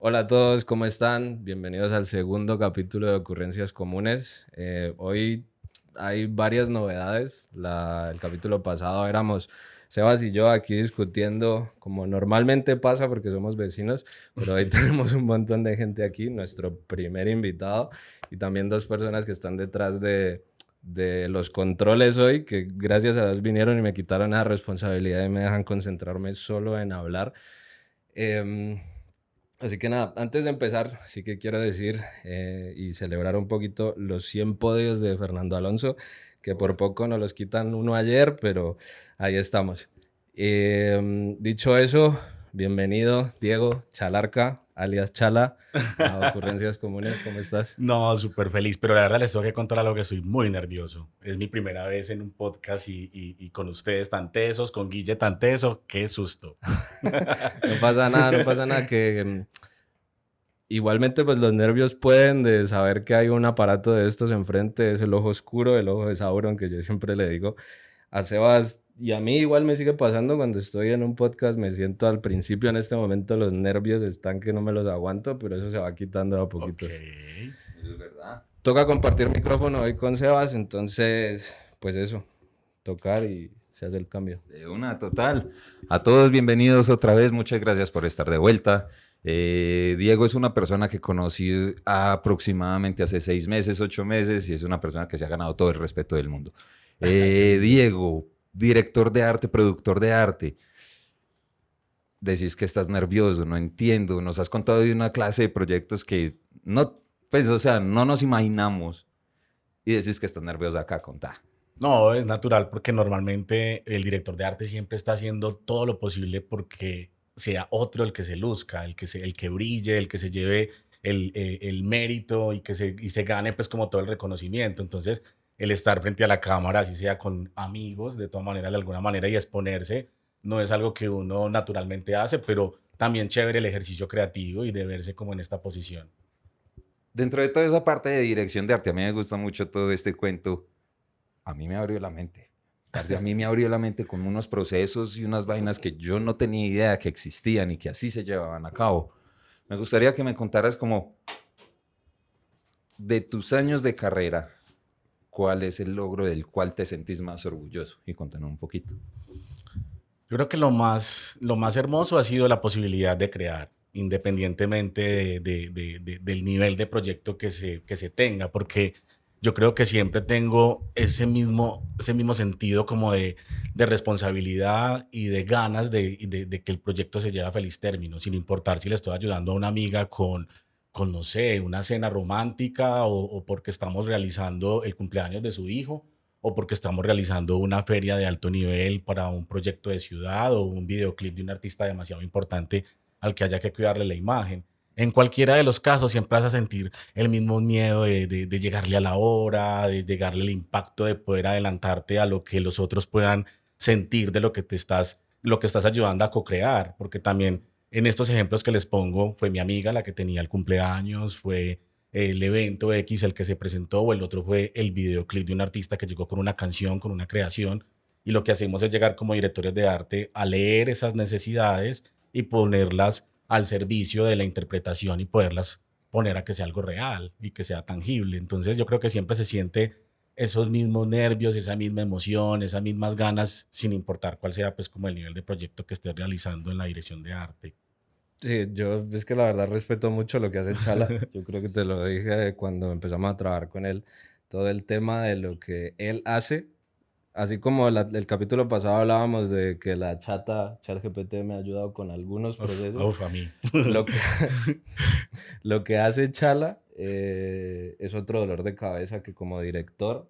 Hola a todos, ¿cómo están? Bienvenidos al segundo capítulo de Ocurrencias Comunes. Hoy hay varias novedades. El capítulo pasado éramos Sebas y yo aquí discutiendo, como normalmente pasa porque somos vecinos, pero hoy tenemos un montón de gente aquí, nuestro primer invitado y también dos personas que están detrás de los controles hoy, que gracias a Dios vinieron y me quitaron la responsabilidad y me dejan concentrarme solo en hablar. Em, Así que nada, antes de empezar, sí que quiero decir y celebrar un poquito los 100 podios de Fernando Alonso, que por poco nos los quitan uno ayer, pero ahí estamos. Dicho eso, bienvenido Diego Chalarca, alias Chala, a Ocurrencias Comunes, ¿cómo estás? No, súper feliz, pero la verdad les tengo que contar algo que estoy muy nervioso. Es mi primera vez en un podcast y con ustedes tan tesos, con Guille tan teso, qué susto. No pasa nada, no pasa nada, que igualmente pues los nervios pueden de saber que hay un aparato de estos enfrente, es el ojo oscuro, el ojo de Sauron, que yo siempre le digo a Sebas, y a mí igual me sigue pasando cuando estoy en un podcast, me siento al principio en este momento los nervios están que no me los aguanto, pero eso se va quitando de a Ok. poquitos. Eso es verdad. Toca compartir micrófono hoy con Sebas, entonces pues eso, tocar y se hace el cambio. De una, total. A todos bienvenidos otra vez. Muchas gracias por estar de vuelta. Diego es una persona que conocí aproximadamente hace 6 meses, 8 meses, y es una persona que se ha ganado todo el respeto del mundo. Qué lindo. Diego, director de arte, productor de arte. Decís que estás nervioso, no entiendo. Nos has contado de una clase de proyectos que no, pues, o sea, no nos imaginamos. Y decís que estás nervioso acá, contá. No, es natural porque normalmente el director de arte siempre está haciendo todo lo posible porque sea otro el que se luzca, el que brille, el que se lleve el mérito y se gane pues como todo el reconocimiento. Entonces, el estar frente a la cámara, así sea con amigos, de todas maneras, de alguna manera, y exponerse, no es algo que uno naturalmente hace, pero también chévere el ejercicio creativo y de verse como en esta posición. Dentro de toda esa parte de dirección de arte, a mí me gusta mucho todo este cuento. A mí me abrió la mente. Parce, a mí me abrió la mente con unos procesos y unas vainas que yo no tenía idea que existían y que así se llevaban a cabo. Me gustaría que me contaras como de tus años de carrera, cuál es el logro del cual te sentís más orgulloso. Y contanos un poquito. Yo creo que lo más hermoso ha sido la posibilidad de crear, independientemente del nivel de proyecto que se tenga, porque yo creo que siempre tengo ese mismo sentido como de responsabilidad y de ganas de que el proyecto se lleve a feliz término, sin importar si le estoy ayudando a una amiga con no sé, una cena romántica o porque estamos realizando el cumpleaños de su hijo o porque estamos realizando una feria de alto nivel para un proyecto de ciudad o un videoclip de un artista demasiado importante al que haya que cuidarle la imagen. En cualquiera de los casos siempre vas a sentir el mismo miedo de llegarle a la hora, de llegarle el impacto de poder adelantarte a lo que los otros puedan sentir de lo que estás ayudando a co-crear, porque también en estos ejemplos que les pongo fue mi amiga la que tenía el cumpleaños, fue el evento X el que se presentó o el otro fue el videoclip de un artista que llegó con una canción, con una creación. Y lo que hacemos es llegar como directores de arte a leer esas necesidades y ponerlas al servicio de la interpretación y poderlas poner a que sea algo real y que sea tangible. Entonces yo creo que siempre se siente esos mismos nervios, esa misma emoción, esas mismas ganas, sin importar cuál sea pues como el nivel de proyecto que estés realizando en la dirección de arte. Sí, yo es que la verdad respeto mucho lo que hace Chala. Yo creo que te lo dije cuando empezamos a trabajar con él. Todo el tema de lo que él hace, así como el capítulo pasado hablábamos de que la ChatGPT me ha ayudado con algunos Uf, procesos. uf, a mí. Lo que, lo que hace Chala es otro dolor de cabeza que como director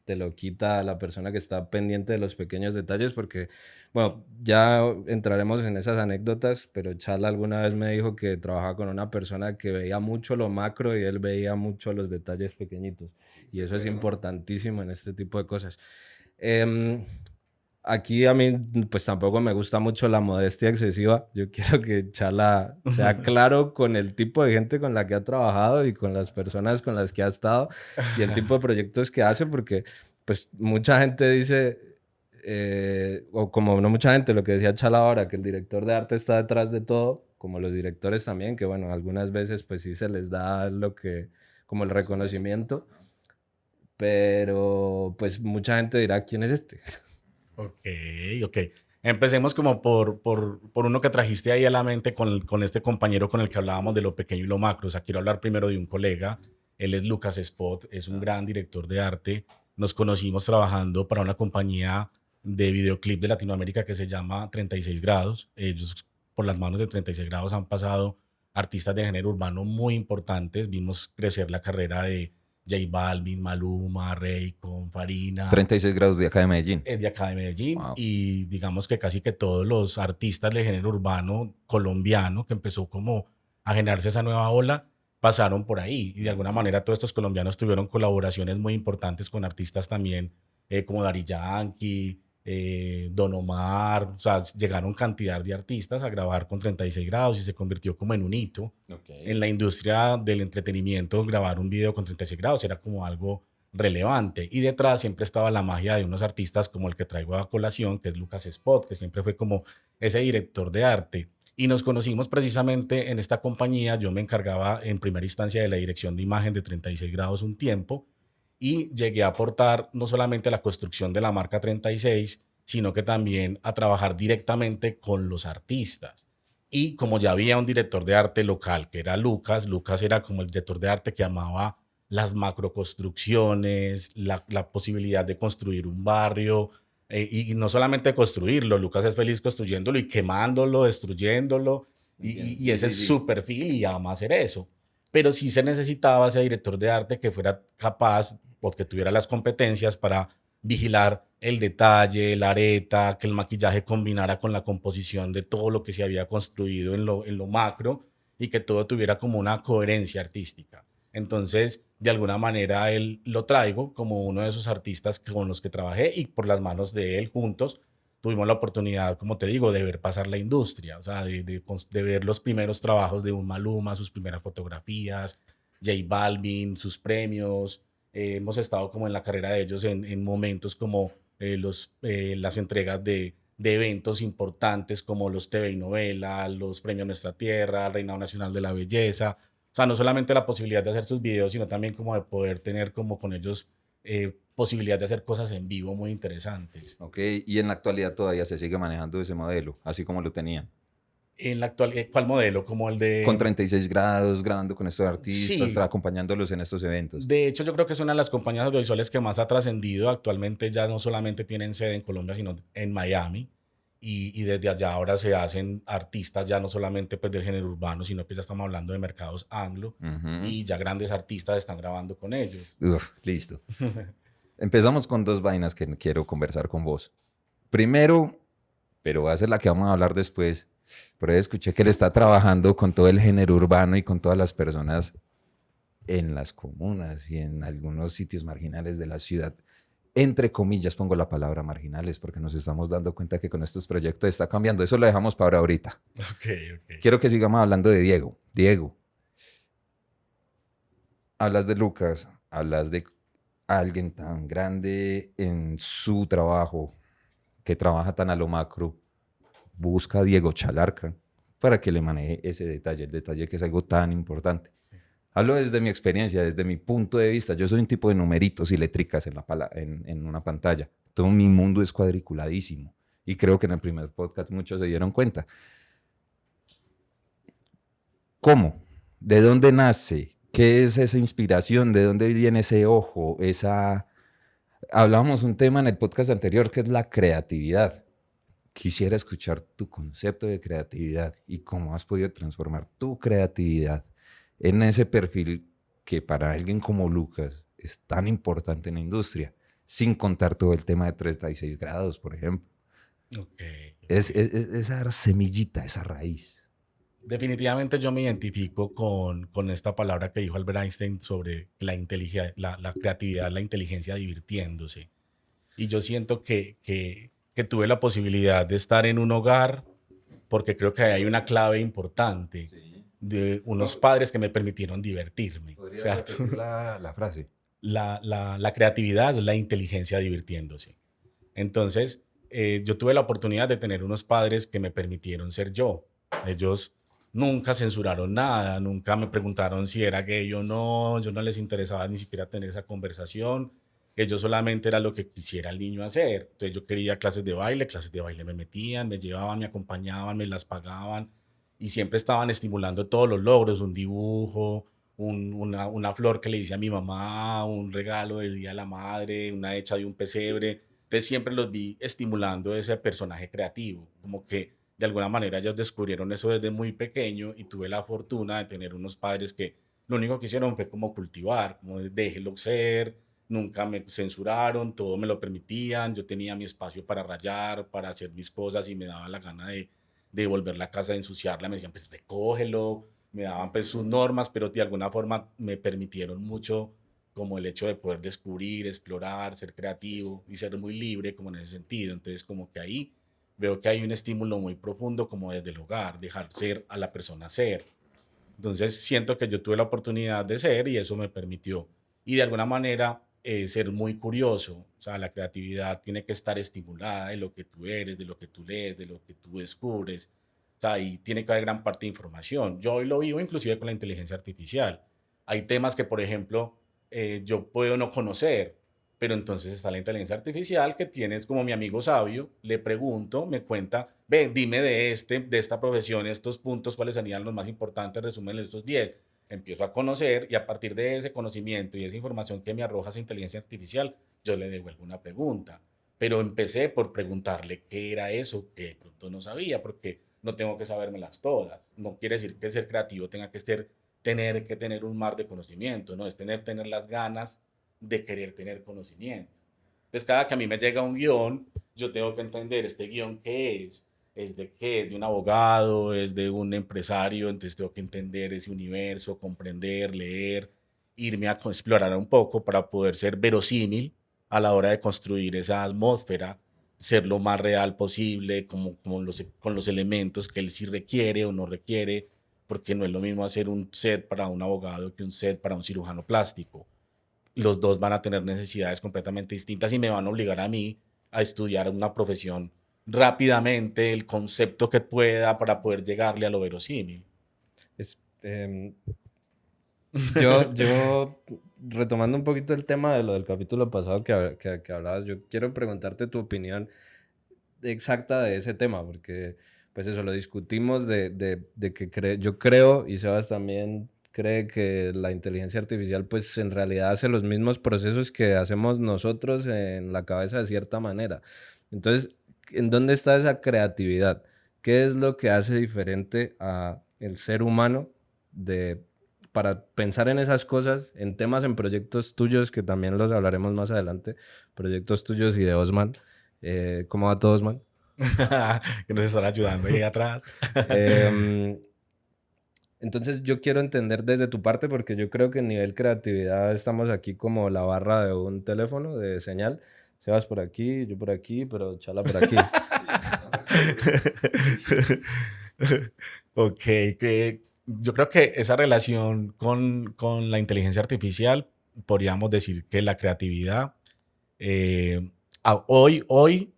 te lo quita la persona que está pendiente de los pequeños detalles, porque, bueno, ya entraremos en esas anécdotas, pero Chala alguna vez me dijo que trabajaba con una persona que veía mucho lo macro y él veía mucho los detalles pequeñitos, y eso es importantísimo en este tipo de cosas. Em, Aquí a mí pues tampoco me gusta mucho la modestia excesiva. Yo quiero que Chala sea claro con el tipo de gente con la que ha trabajado y con las personas con las que ha estado y el tipo de proyectos que hace, porque pues mucha gente dice, o como no mucha gente, lo que decía Chala ahora, que el director de arte está detrás de todo, como los directores también, que bueno, algunas veces pues sí se les da como el reconocimiento, pero pues mucha gente dirá, ¿quién es este? Ok, ok. Empecemos como por uno que trajiste ahí a la mente con este compañero con el que hablábamos de lo pequeño y lo macro. O sea, quiero hablar primero de un colega. Él es Lucas Spot, es un gran director de arte. Nos conocimos trabajando para una compañía de videoclip de Latinoamérica que se llama 36 Grados. Ellos, por las manos de 36 Grados, han pasado artistas de género urbano muy importantes. Vimos crecer la carrera de J Balvin, Maluma, Raycon, Farina. 36 grados de acá de Medellín. Es de acá de Medellín Wow. y digamos que casi que todos los artistas del género urbano colombiano que empezó como a generarse esa nueva ola pasaron por ahí y de alguna manera todos estos colombianos tuvieron colaboraciones muy importantes con artistas también como Daddy Yankee, Don Omar, o sea, llegaron cantidad de artistas a grabar con 36 grados y se convirtió como en un hito en la industria del entretenimiento. Grabar un video con 36 grados era como algo relevante y detrás siempre estaba la magia de unos artistas como el que traigo a colación, que es Lucas Spot, que siempre fue como ese director de arte. Y nos conocimos precisamente en esta compañía. Yo me encargaba en primera instancia de la dirección de imagen de 36 grados un tiempo y llegué a aportar no solamente a la construcción de la marca 36, sino que también a trabajar directamente con los artistas. Y como ya había un director de arte local, que era Lucas, Lucas era como el director de arte que amaba las macroconstrucciones, la posibilidad de construir un barrio, y no solamente construirlo, Lucas es feliz construyéndolo y quemándolo, destruyéndolo, y ese es su perfil y ama hacer eso. Pero sí se necesitaba ese director de arte que fuera capaz o que tuviera las competencias para vigilar el detalle, la areta, que el maquillaje combinara con la composición de todo lo que se había construido en lo macro y que todo tuviera como una coherencia artística. Entonces, de alguna manera, él lo traigo como uno de esos artistas con los que trabajé y por las manos de él juntos tuvimos la oportunidad, como te digo, de ver pasar la industria, o sea, de ver los primeros trabajos de un Maluma, sus primeras fotografías, J Balvin, sus premios. Hemos estado como en la carrera de ellos en momentos como las entregas de eventos importantes como los TV y novela, los premios Nuestra Tierra, el Reinado Nacional de la Belleza. O sea, no solamente la posibilidad de hacer sus videos, sino también como de poder tener como con ellos posibilidad de hacer cosas en vivo muy interesantes. Ok, y en la actualidad todavía se sigue manejando ese modelo, así como lo tenían. En la actualidad, ¿cuál modelo? Como el de... Con 36 grados, grabando con estos artistas, Sí, acompañándolos en estos eventos. de hecho yo creo que es una de las compañías audiovisuales que más ha trascendido. Actualmente ya no solamente tienen sede en Colombia, sino en Miami. Y desde allá ahora se hacen artistas ya no solamente pues del género urbano, sino que ya estamos hablando de mercados anglo y ya grandes artistas están grabando con ellos. Uf, listo. Empezamos con dos vainas que quiero conversar con vos. Primero, pero va a ser la que vamos a hablar después, por ahí escuché que él está trabajando con todo el género urbano y con todas las personas en las comunas y en algunos sitios marginales de la ciudad. Entre comillas pongo la palabra marginales porque nos estamos dando cuenta que con estos proyectos está cambiando. Eso lo dejamos para ahorita. Ok. Quiero que sigamos hablando de Diego. Diego, hablas de Lucas, hablas de alguien tan grande en su trabajo, que trabaja tan a lo macro. Busca a Diego Chalarca para que le maneje ese detalle, el detalle que es algo tan importante. Hablo desde mi experiencia, desde mi punto de vista. Yo soy un tipo de numeritos y letricas en una pantalla. Todo mi mundo es cuadriculadísimo. Y creo que en el primer podcast muchos se dieron cuenta. ¿Cómo? ¿De dónde nace? ¿Qué es esa inspiración? ¿De dónde viene ese ojo? Hablábamos un tema en el podcast anterior que es la creatividad. Quisiera escuchar tu concepto de creatividad y cómo has podido transformar tu creatividad en ese perfil que para alguien como Lucas es tan importante en la industria, sin contar todo el tema de 36 grados, por ejemplo. Es esa semillita, esa raíz. Definitivamente yo me identifico con esta palabra que dijo Albert Einstein sobre la creatividad, la inteligencia divirtiéndose. Y yo siento que tuve la posibilidad de estar en un hogar, porque creo que hay una clave importante de unos padres que me permitieron divertirme. ¿Podría repetir la frase? La creatividad es la inteligencia divirtiéndose. Entonces, yo tuve la oportunidad de tener unos padres que me permitieron ser yo. Ellos nunca censuraron nada, nunca me preguntaron si era gay o no, yo no les interesaba ni siquiera tener esa conversación, ellos solamente era lo que quisiera el niño hacer. Entonces yo quería clases de baile me metían, me llevaban, me acompañaban, me las pagaban y siempre estaban estimulando todos los logros, un dibujo, una flor que le hice a mi mamá, un regalo del Día de la Madre, una hecha de un pesebre. Entonces siempre los vi estimulando ese personaje creativo, como que de alguna manera ellos descubrieron eso desde muy pequeño y tuve la fortuna de tener unos padres que lo único que hicieron fue como cultivar, como de déjelo ser, nunca me censuraron, todo me lo permitían, yo tenía mi espacio para rayar, para hacer mis cosas y me daba la gana de volver la casa, de ensuciarla, me decían pues recógelo, me daban pues sus normas, pero de alguna forma me permitieron mucho como el hecho de poder descubrir, explorar, ser creativo y ser muy libre como en ese sentido. Entonces como que ahí veo que hay un estímulo muy profundo como desde el hogar, dejar ser a la persona ser. Entonces siento que yo tuve la oportunidad de ser y eso me permitió. Y de alguna manera ser muy curioso. O sea, la creatividad tiene que estar estimulada de lo que tú eres, de lo que tú lees, de lo que tú descubres. O sea, y tiene que haber gran parte de información. Yo hoy lo vivo inclusive con la inteligencia artificial. Hay temas que, por ejemplo, yo puedo no conocer, pero entonces está la inteligencia artificial que tienes como mi amigo sabio, le pregunto, me cuenta, ve, dime de esta profesión, estos puntos, cuáles serían los más importantes, resumen estos 10. Empiezo a conocer y a partir de ese conocimiento y esa información que me arroja esa inteligencia artificial, yo le devuelvo una pregunta. Pero empecé por preguntarle qué era eso que de pronto no sabía, porque no tengo que sabérmelas todas. No quiere decir que ser creativo tenga que tener que tener un mar de conocimiento, no, es tener las ganas de querer tener conocimiento. Entonces, cada que a mí me llega un guión, yo tengo que entender este guión qué es de qué, es de un abogado, es de un empresario, entonces tengo que entender ese universo, comprender, leer, irme a explorar un poco para poder ser verosímil a la hora de construir esa atmósfera, ser lo más real posible, con los elementos que él sí requiere o no requiere, porque no es lo mismo hacer un set para un abogado que un set para un cirujano plástico. Los dos van a tener necesidades completamente distintas y me van a obligar a mí a estudiar una profesión rápidamente, el concepto que pueda para poder llegarle a lo verosímil. Es, yo, retomando un poquito el tema de lo del capítulo pasado que hablabas, yo quiero preguntarte tu opinión exacta de ese tema, porque pues eso lo discutimos de que yo creo, y Sebas también cree que la inteligencia artificial pues en realidad hace los mismos procesos que hacemos nosotros en la cabeza de cierta manera. Entonces, ¿en dónde está esa creatividad? ¿Qué es lo que hace diferente a el ser humano de, para pensar en esas cosas, en temas, en proyectos tuyos, que también los hablaremos más adelante, proyectos tuyos y de Osman? ¿Cómo va todo, Osman? Que nos están ayudando ahí atrás. Em, entonces yo quiero entender desde tu parte, porque yo creo que en nivel creatividad estamos aquí como la barra de un teléfono de señal. Sebas por aquí, yo por aquí, pero Chala por aquí. Ok, que yo creo que esa relación con la inteligencia artificial, podríamos decir que la creatividad, hoy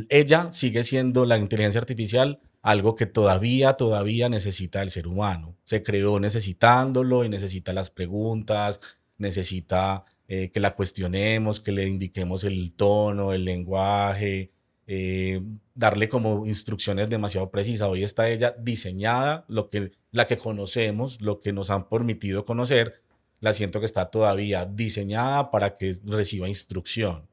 ella sigue siendo la inteligencia artificial algo que todavía necesita el ser humano. Se creó necesitándolo y necesita las preguntas, necesita que la cuestionemos, que le indiquemos el tono, el lenguaje, darle como instrucciones demasiado precisas. Hoy está ella diseñada, la que conocemos, lo que nos han permitido conocer, la siento que está todavía diseñada para que reciba instrucción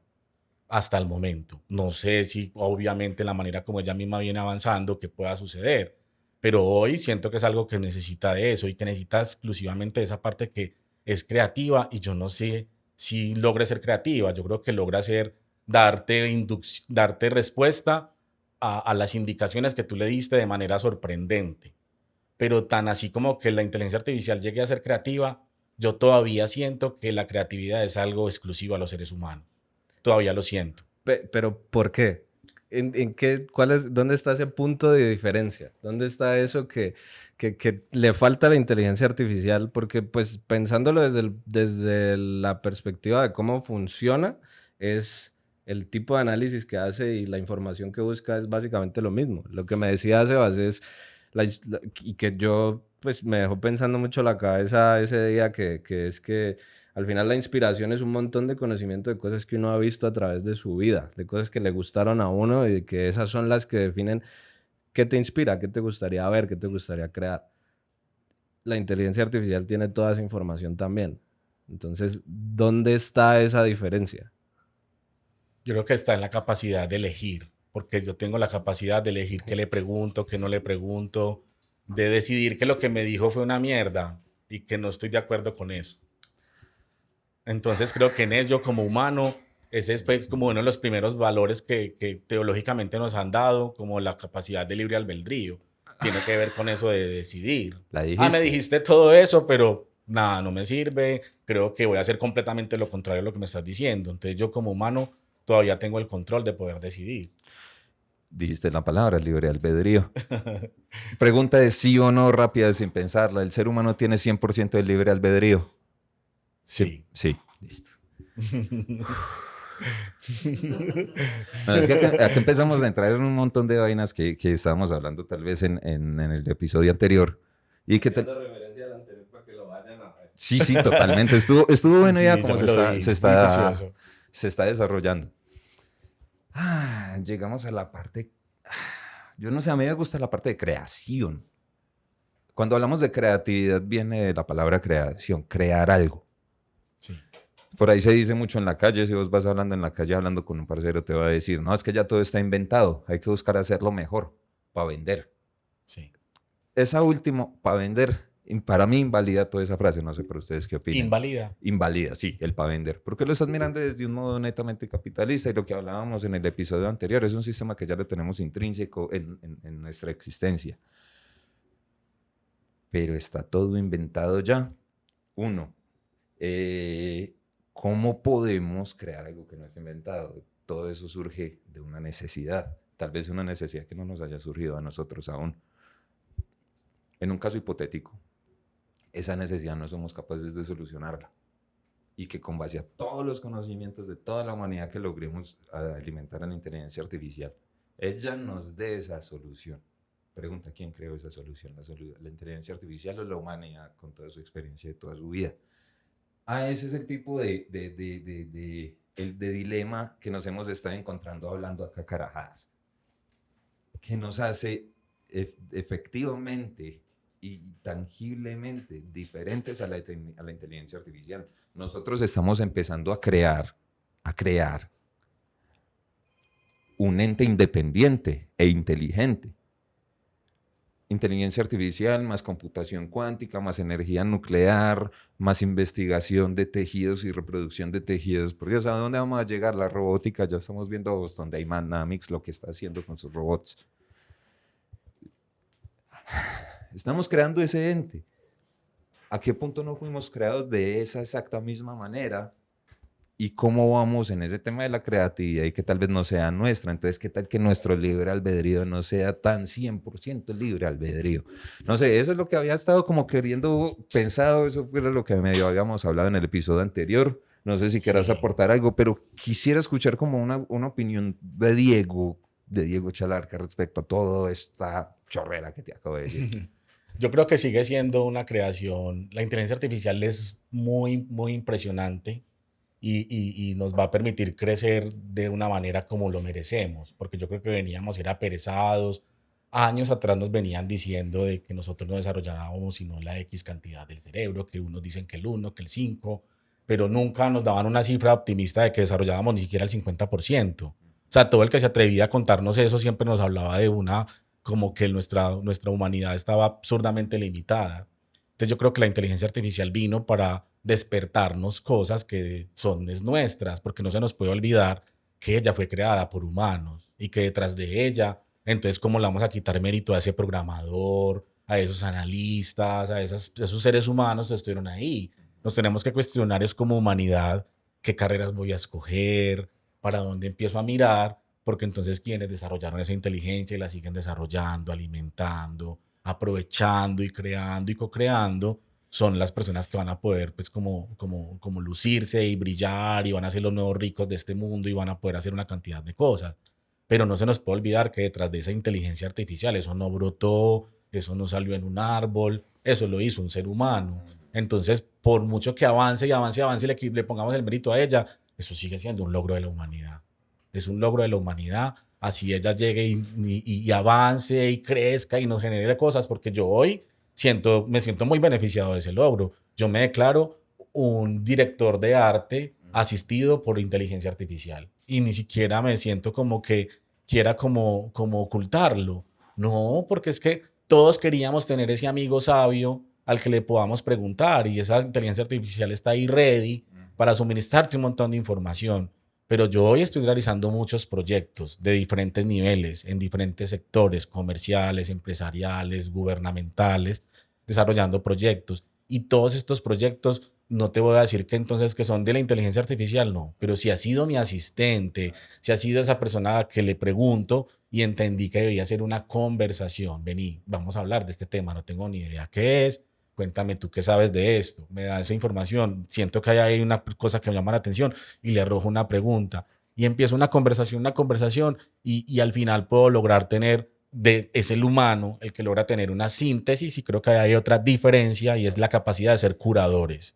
hasta el momento. No sé si obviamente la manera como ella misma viene avanzando que pueda suceder, pero hoy siento que es algo que necesita de eso y que necesita exclusivamente de esa parte que es creativa y yo no sé si logre ser creativa. Yo creo que logra ser darte respuesta a las indicaciones que tú le diste de manera sorprendente, pero tan así como que la inteligencia artificial llegue a ser creativa, yo todavía siento que la creatividad es algo exclusivo a los seres humanos. Todavía lo siento. Pero ¿por qué? ¿En qué, dónde está ese punto de diferencia? ¿Dónde está eso que le falta a la inteligencia artificial? Porque pues pensándolo desde la perspectiva de cómo funciona, es el tipo de análisis que hace y la información que busca es básicamente lo mismo. Lo que me decía Sebas es, y que yo, pues me dejó pensando mucho la cabeza ese día, que es que al final la inspiración es un montón de conocimiento de cosas que uno ha visto a través de su vida, de cosas que le gustaron a uno y que esas son las que definen qué te inspira, qué te gustaría ver, qué te gustaría crear. La inteligencia artificial tiene toda esa información también. Entonces, ¿dónde está esa diferencia? Yo creo que está en la capacidad de elegir, porque yo tengo la capacidad de elegir qué le pregunto, qué no le pregunto, de decidir que lo que me dijo fue una mierda y que no estoy de acuerdo con eso. Entonces creo que en ello como humano, ese es como uno de los primeros valores que teológicamente nos han dado, como la capacidad de libre albedrío. Tiene que ver con eso de decidir. La Me dijiste. dijiste todo eso, pero nada, no me sirve. Creo que voy a hacer completamente lo contrario a lo que me estás diciendo. Entonces yo como humano todavía tengo el control de poder decidir. Dijiste la palabra, libre albedrío. Pregunta de sí o no, rápida, sin pensarla. ¿El ser humano tiene 100% de libre albedrío? Sí. Sí, listo. No, es que acá empezamos a entrar en un montón de vainas que estábamos hablando tal vez en el episodio anterior. Y que referencia al anterior para que lo vayan a ver. Sí, totalmente. Estuvo bueno Sí, ya yo como me lo vi, muy juicioso. se está desarrollando. Llegamos a la parte... Yo no sé, a mí me gusta la parte de creación. Cuando hablamos de creatividad viene de la palabra creación, crear algo. Sí. Por ahí se dice mucho en la calle, si vos vas hablando en la calle, hablando con un parcero, te va a decir, no, es que ya todo está inventado, hay que buscar hacerlo mejor para vender. Sí. Esa última, para vender, para mí invalida toda esa frase, no sé para ustedes qué opinan. Invalida. Invalida, sí, el para vender. Porque lo estás mirando desde un modo netamente capitalista y lo que hablábamos en el episodio anterior es un sistema que ya lo tenemos intrínseco en nuestra existencia. Pero está todo inventado ya. Uno, ¿cómo podemos crear algo que no está inventado? Todo eso surge de una necesidad, tal vez una necesidad que no nos haya surgido a nosotros aún. En un caso hipotético, esa necesidad no somos capaces de solucionarla y que con base a todos los conocimientos de toda la humanidad que logremos alimentar a la inteligencia artificial, ella nos dé esa solución. Pregunta, ¿quién creó esa solución? ¿La inteligencia artificial o la humanidad con toda su experiencia de toda su vida? Ese es el tipo de dilema que nos hemos estado encontrando hablando acá carajadas, que nos hace efectivamente y tangiblemente diferentes a la inteligencia artificial. Nosotros estamos empezando a crear un ente independiente e inteligente. Inteligencia artificial, más computación cuántica, más energía nuclear, más investigación de tejidos y reproducción de tejidos. Por Dios, ¿a dónde vamos a llegar? La robótica, ya estamos viendo Boston Dynamics, lo que está haciendo con sus robots. Estamos creando ese ente. ¿A qué punto no fuimos creados de esa exacta misma manera? ¿Y cómo vamos en ese tema de la creatividad y que tal vez no sea nuestra? Entonces, ¿qué tal que nuestro libre albedrío no sea tan 100% libre albedrío? No sé, eso es lo que había estado como queriendo pensado, eso fue lo que medio habíamos hablado en el episodio anterior. No sé si quieras aportar algo, pero quisiera escuchar como una opinión de Diego Chalarca respecto a toda esta chorrera que te acabo de decir. Yo creo que sigue siendo una creación. La inteligencia artificial es muy, muy impresionante y nos va a permitir crecer de una manera como lo merecemos, porque yo creo que veníamos era aperezados. Años atrás nos venían diciendo de que nosotros no desarrollábamos sino la X cantidad del cerebro, que unos dicen que el 1, que el 5, pero nunca nos daban una cifra optimista de que desarrollábamos ni siquiera el 50%. O sea, todo el que se atrevía a contarnos eso siempre nos hablaba de una, como que nuestra humanidad estaba absurdamente limitada. Entonces yo creo que la inteligencia artificial vino para despertarnos cosas que son nuestras, porque no se nos puede olvidar que ella fue creada por humanos y que detrás de ella, entonces, ¿cómo le vamos a quitar mérito a ese programador, a esos analistas, a esos seres humanos que estuvieron ahí? Nos tenemos que cuestionar es como humanidad, qué carreras voy a escoger, para dónde empiezo a mirar, porque entonces quienes desarrollaron esa inteligencia y la siguen desarrollando, alimentando, aprovechando y creando y co-creando, son las personas que van a poder pues como lucirse y brillar y van a ser los nuevos ricos de este mundo y van a poder hacer una cantidad de cosas. Pero no se nos puede olvidar que detrás de esa inteligencia artificial eso no brotó eso no salió en un árbol, eso lo hizo un ser humano. Entonces, por mucho que avance y avance y avance y le pongamos el mérito a ella, eso sigue siendo un logro de la humanidad. Es un logro de la humanidad, así ella llegue y avance y crezca y nos genere cosas, porque yo hoy me siento muy beneficiado de ese logro. Yo me declaro un director de arte asistido por inteligencia artificial y ni siquiera me siento como que quiera como ocultarlo. No, porque es que todos queríamos tener ese amigo sabio al que le podamos preguntar y esa inteligencia artificial está ahí ready para suministrarte un montón de información. Pero yo hoy estoy realizando muchos proyectos de diferentes niveles, en diferentes sectores comerciales, empresariales, gubernamentales, desarrollando proyectos. Y todos estos proyectos, no te voy a decir que entonces que son de la inteligencia artificial, no, pero si ha sido mi asistente, si ha sido esa persona a que le pregunto y entendí que debía ser una conversación, vení, vamos a hablar de este tema, no tengo ni idea qué es, cuéntame tú qué sabes de esto, me da esa información, siento que hay ahí una cosa que me llama la atención y le arrojo una pregunta y empiezo una conversación y al final puedo lograr tener es el humano el que logra tener una síntesis y creo que hay otra diferencia y es la capacidad de ser curadores.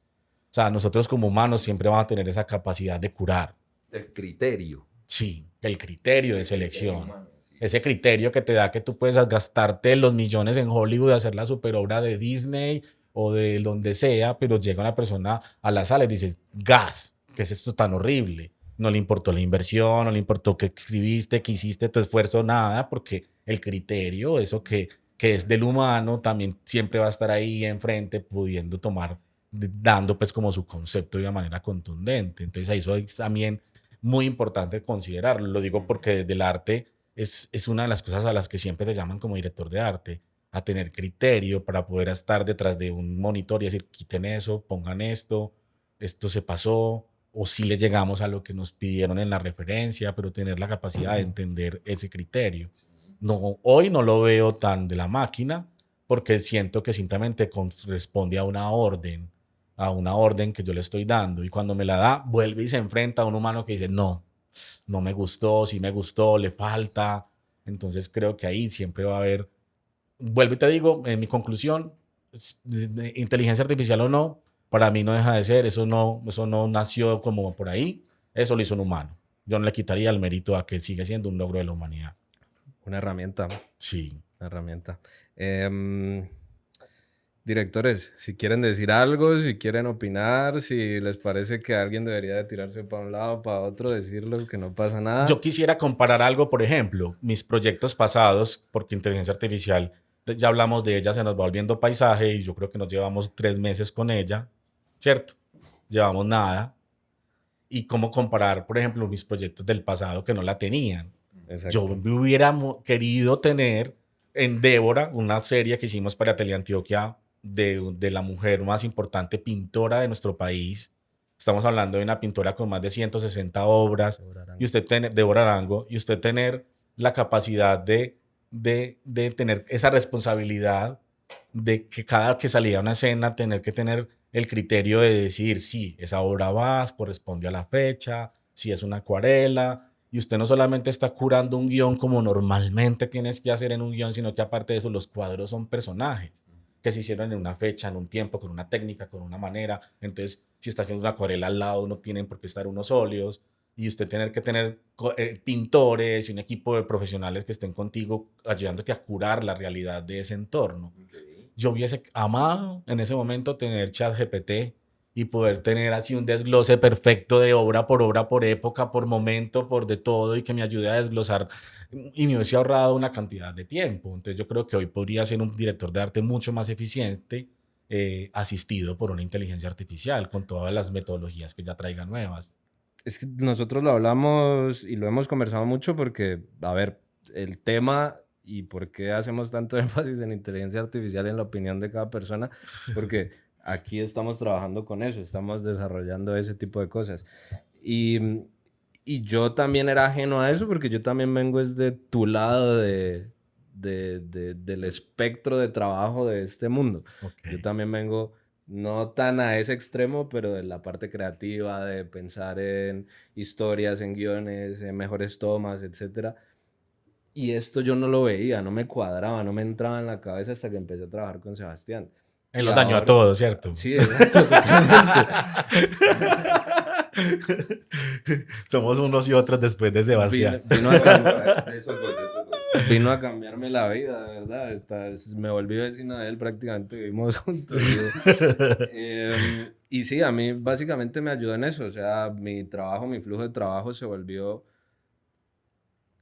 O sea, nosotros como humanos siempre vamos a tener esa capacidad de curar. El criterio. Sí, el criterio de selección. Humano, sí. Ese criterio que te da que tú puedes gastarte los millones en Hollywood, hacer la superobra de Disney o de donde sea, pero llega una persona a la sala y dice, gas, ¿qué es esto tan horrible? No le importó la inversión, no le importó qué escribiste, qué hiciste, tu esfuerzo, nada, porque el criterio, eso que es del humano, también siempre va a estar ahí enfrente, pudiendo tomar, dando pues como su concepto de una manera contundente. Entonces ahí eso es también muy importante considerarlo. Lo digo porque desde el arte es una de las cosas a las que siempre te llaman como director de arte, a tener criterio para poder estar detrás de un monitor y decir, quiten eso, pongan esto se pasó, o si le llegamos a lo que nos pidieron en la referencia, pero tener la capacidad de entender ese criterio. No, hoy no lo veo tan de la máquina porque siento que simplemente corresponde a una orden que yo le estoy dando y cuando me la da, vuelve y se enfrenta a un humano que dice, no, no me gustó, sí me gustó, le falta. Entonces creo que ahí siempre va a haber, vuelvo y te digo, en mi conclusión, de inteligencia artificial o no, para mí no deja de ser, eso no nació como por ahí, eso lo hizo un humano. Yo no le quitaría el mérito a que sigue siendo un logro de la humanidad. Una herramienta. Sí. Una herramienta. Directores, si quieren decir algo, si quieren opinar, si les parece que alguien debería de tirarse para un lado o para otro, decirlo, que no pasa nada. Yo quisiera comparar algo, por ejemplo, mis proyectos pasados, porque inteligencia artificial, ya hablamos de ella, se nos va volviendo paisaje y yo creo que nos llevamos 3 meses con ella, ¿cierto? Llevamos nada. Y cómo comparar, por ejemplo, mis proyectos del pasado que no la tenían. Exacto. Yo me hubiera querido tener en Débora, una serie que hicimos para Teleantioquia de la mujer más importante pintora de nuestro país. Estamos hablando de una pintora con más de 160 obras. Y usted tener, Débora Arango, y usted tener la capacidad de tener esa responsabilidad de que cada que salía una escena, tener que tener el criterio de decir, sí, esa obra va, corresponde a la fecha, si es una acuarela, y usted no solamente está curando un guión como normalmente tienes que hacer en un guión, sino que aparte de eso, los cuadros son personajes que se hicieron en una fecha, en un tiempo, con una técnica, con una manera. Entonces, si está haciendo una acuarela al lado, no tienen por qué estar unos óleos, y usted tener que tener pintores y un equipo de profesionales que estén contigo ayudándote a curar la realidad de ese entorno. Yo hubiese amado en ese momento tener ChatGPT y poder tener así un desglose perfecto de obra, por época, por momento, por de todo y que me ayude a desglosar y me hubiese ahorrado una cantidad de tiempo. Entonces yo creo que hoy podría ser un director de arte mucho más eficiente, asistido por una inteligencia artificial con todas las metodologías que ya traiga nuevas. Es que nosotros lo hablamos y lo hemos conversado mucho porque, a ver, el tema y por qué hacemos tanto énfasis en inteligencia artificial en la opinión de cada persona, porque aquí estamos trabajando con eso, estamos desarrollando ese tipo de cosas. Y yo también era ajeno a eso porque yo también vengo desde tu lado del espectro de trabajo de este mundo. Okay. Yo también vengo no tan a ese extremo, pero de la parte creativa, de pensar en historias, en guiones, en mejores tomas, etc. Y esto yo no lo veía, no me cuadraba, no me entraba en la cabeza hasta que empecé a trabajar con Sebastián. Él Y los dañó a ahora, todos, ¿cierto? sí, exacto, totalmente. Somos unos y otros después de Sebastián. Vino a cambiar. Después voy. Vino a cambiarme la vida, de verdad. Me volví vecino de él, prácticamente vivimos juntos. Y sí, a mí básicamente me ayudó en eso. O sea, mi trabajo, mi flujo de trabajo se volvió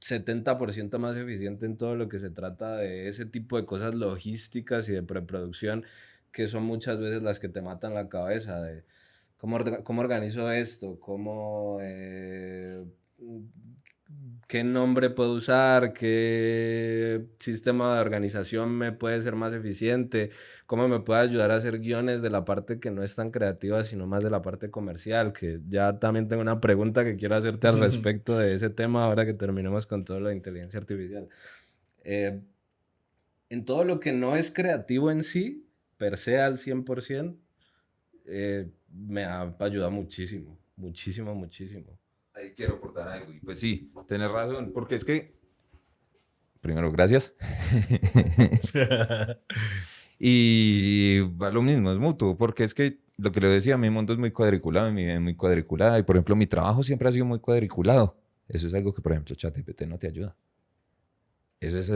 70% más eficiente en todo lo que se trata de ese tipo de cosas logísticas y de preproducción, que son muchas veces las que te matan la cabeza, de cómo organizo esto, qué nombre puedo usar, qué sistema de organización me puede ser más eficiente, cómo me puede ayudar a hacer guiones de la parte que no es tan creativa, sino más de la parte comercial, que ya también tengo una pregunta que quiero hacerte al respecto de ese tema ahora que terminemos con todo lo de inteligencia artificial. En todo lo que no es creativo en sí, per se al 100%, me ha ayudado muchísimo, muchísimo, muchísimo. Ahí quiero aportar algo. Y pues sí, tienes razón, porque es que, primero, gracias. Y va lo mismo, es mutuo, porque es que lo que le decía, mi mundo es muy cuadriculado, mi vida es muy cuadriculada, y por ejemplo, mi trabajo siempre ha sido muy cuadriculado. Eso es algo que, por ejemplo, ChatGPT no te ayuda. Eso es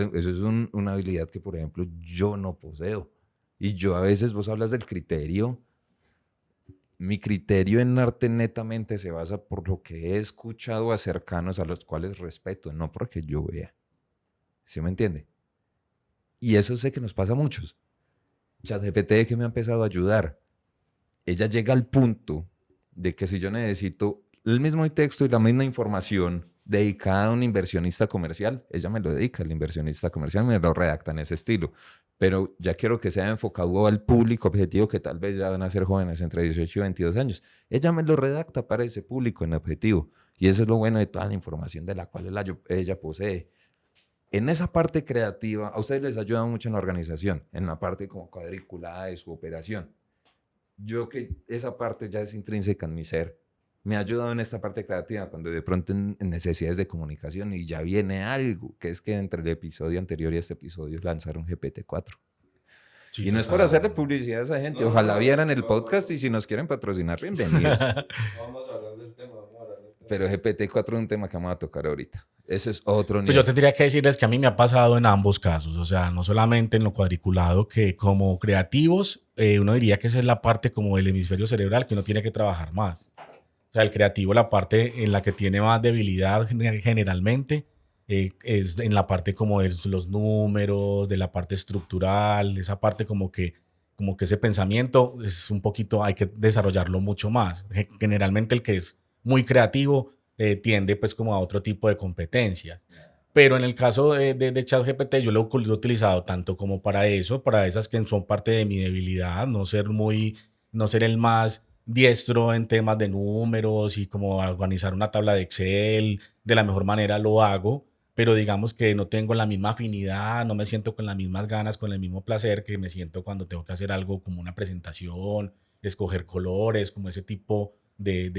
una habilidad que, por ejemplo, yo no poseo. Y yo a veces, vos hablas del criterio. Mi criterio en arte netamente se basa por lo que he escuchado a cercanos a los cuales respeto, no porque yo vea. ¿Sí me entiende? Y eso sé que nos pasa a muchos. ChatGPT que me ha empezado a ayudar. Ella llega al punto de que si yo necesito el mismo texto y la misma información dedicada a un inversionista comercial, ella me lo dedica, el inversionista comercial me lo redacta en ese estilo. Pero ya quiero que sea enfocado al público objetivo, que tal vez ya van a ser jóvenes entre 18 y 22 años. Ella me lo redacta para ese público en objetivo. Y eso es lo bueno de toda la información de la cual ella posee. En esa parte creativa, a ustedes les ayuda mucho en la organización, en la parte como cuadriculada de su operación. Yo que esa parte ya es intrínseca en mi ser, me ha ayudado en esta parte creativa, cuando de pronto en necesidades de comunicación y ya viene algo, que es que entre el episodio anterior y este episodio lanzaron GPT-4. Sí, y no es por hacerle publicidad a esa gente, ojalá vieran el podcast y si nos quieren patrocinar, bienvenidos. Vamos a hablar del tema, Pero GPT-4 es un tema que vamos a tocar ahorita. Ese es otro nivel. Pues yo tendría que decirles que a mí me ha pasado en ambos casos, o sea, no solamente en lo cuadriculado, que como creativos, uno diría que esa es la parte como del hemisferio cerebral que uno tiene que trabajar más. O sea, el creativo, la parte en la que tiene más debilidad generalmente, es en la parte como de los números, de la parte estructural, esa parte como que ese pensamiento es un poquito, hay que desarrollarlo mucho más. Generalmente el que es muy creativo tiende pues como a otro tipo de competencias. Pero en el caso de ChatGPT yo lo he utilizado tanto como para eso, para esas que son parte de mi debilidad, no ser el más diestro en temas de números y como organizar una tabla de Excel de la mejor manera lo hago, pero digamos que no tengo la misma afinidad, no me siento con las mismas ganas, con el mismo placer que me siento cuando tengo que hacer algo como una presentación, escoger colores, como ese tipo de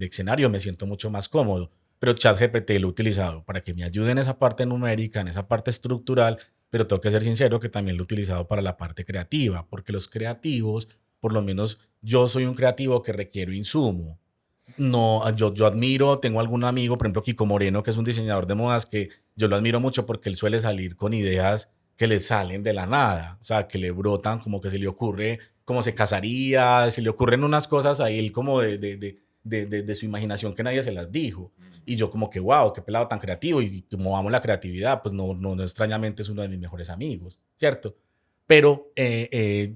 escenario, me siento mucho más cómodo. Pero ChatGPT lo he utilizado para que me ayude en esa parte numérica, en esa parte estructural, pero tengo que ser sincero que también lo he utilizado para la parte creativa, porque los creativos, por lo menos yo soy un creativo que requiero insumo. No, yo admiro, tengo algún amigo, por ejemplo, Kiko Moreno, que es un diseñador de modas, que yo lo admiro mucho porque él suele salir con ideas que le salen de la nada, o sea, que le brotan, como que se le ocurre cómo se casaría, se le ocurren unas cosas ahí, él como de su imaginación que nadie se las dijo. Y yo como que, wow, qué pelado tan creativo, y como amo la creatividad, pues no extrañamente es uno de mis mejores amigos, ¿cierto? Pero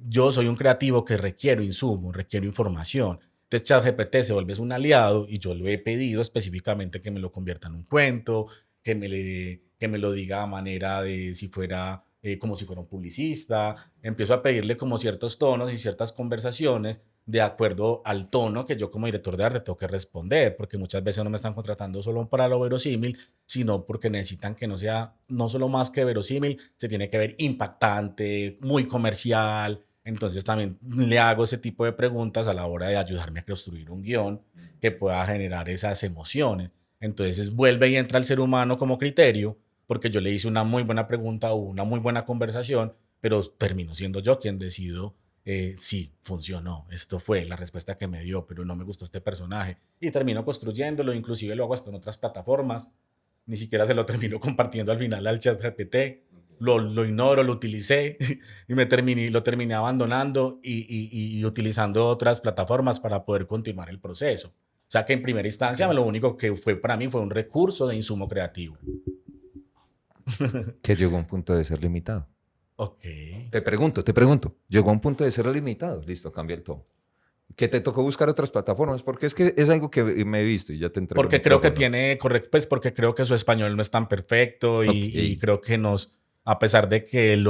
yo soy un creativo que requiero insumos, requiero información. Entonces ChatGPT se vuelve un aliado y yo lo he pedido específicamente que me lo convierta en un cuento, que me lo diga a manera de si fuera como si fuera un publicista. Empiezo a pedirle como ciertos tonos y ciertas conversaciones de acuerdo al tono que yo como director de arte tengo que responder, porque muchas veces no me están contratando solo para lo verosímil, sino porque necesitan que no sea no solo más que verosímil, se tiene que ver impactante, muy comercial. Entonces también le hago ese tipo de preguntas a la hora de ayudarme a construir un guión que pueda generar esas emociones. Entonces vuelve y entra el ser humano como criterio, porque yo le hice una muy buena pregunta o una muy buena conversación, pero terminó siendo yo quien decidió sí, funcionó, esto fue la respuesta que me dio, pero no me gustó este personaje. Y termino construyéndolo, inclusive lo hago hasta en otras plataformas, ni siquiera se lo termino compartiendo al final al chat GPT, lo ignoro, lo utilicé y lo terminé abandonando y utilizando otras plataformas para poder continuar el proceso. O sea que en primera instancia lo único que fue para mí fue un recurso de insumo creativo. Que llegó a un punto de ser limitado. Ok. Te pregunto. Llegó a un punto de ser limitado. Listo, cambia el tono. Que te tocó buscar otras plataformas, porque es que es algo que me he visto y ya te entrego el Porque creo que micrófono. tiene, correcto, pues porque creo que su español no es tan perfecto y Ok. creo que a pesar de que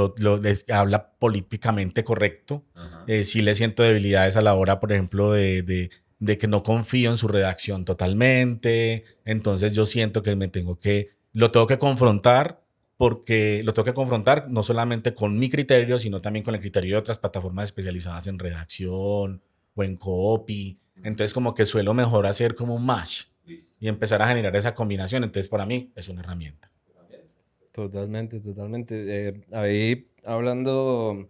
habla políticamente correcto, Ajá. sí le siento debilidades a la hora, por ejemplo, de que no confío en su redacción totalmente. Entonces yo siento que lo tengo que confrontar porque lo tengo que confrontar no solamente con mi criterio, sino también con el criterio de otras plataformas especializadas en redacción o en copy. Entonces como que suelo mejor hacer como un match y empezar a generar esa combinación. Entonces para mí es una herramienta. Totalmente, totalmente. Ahí hablando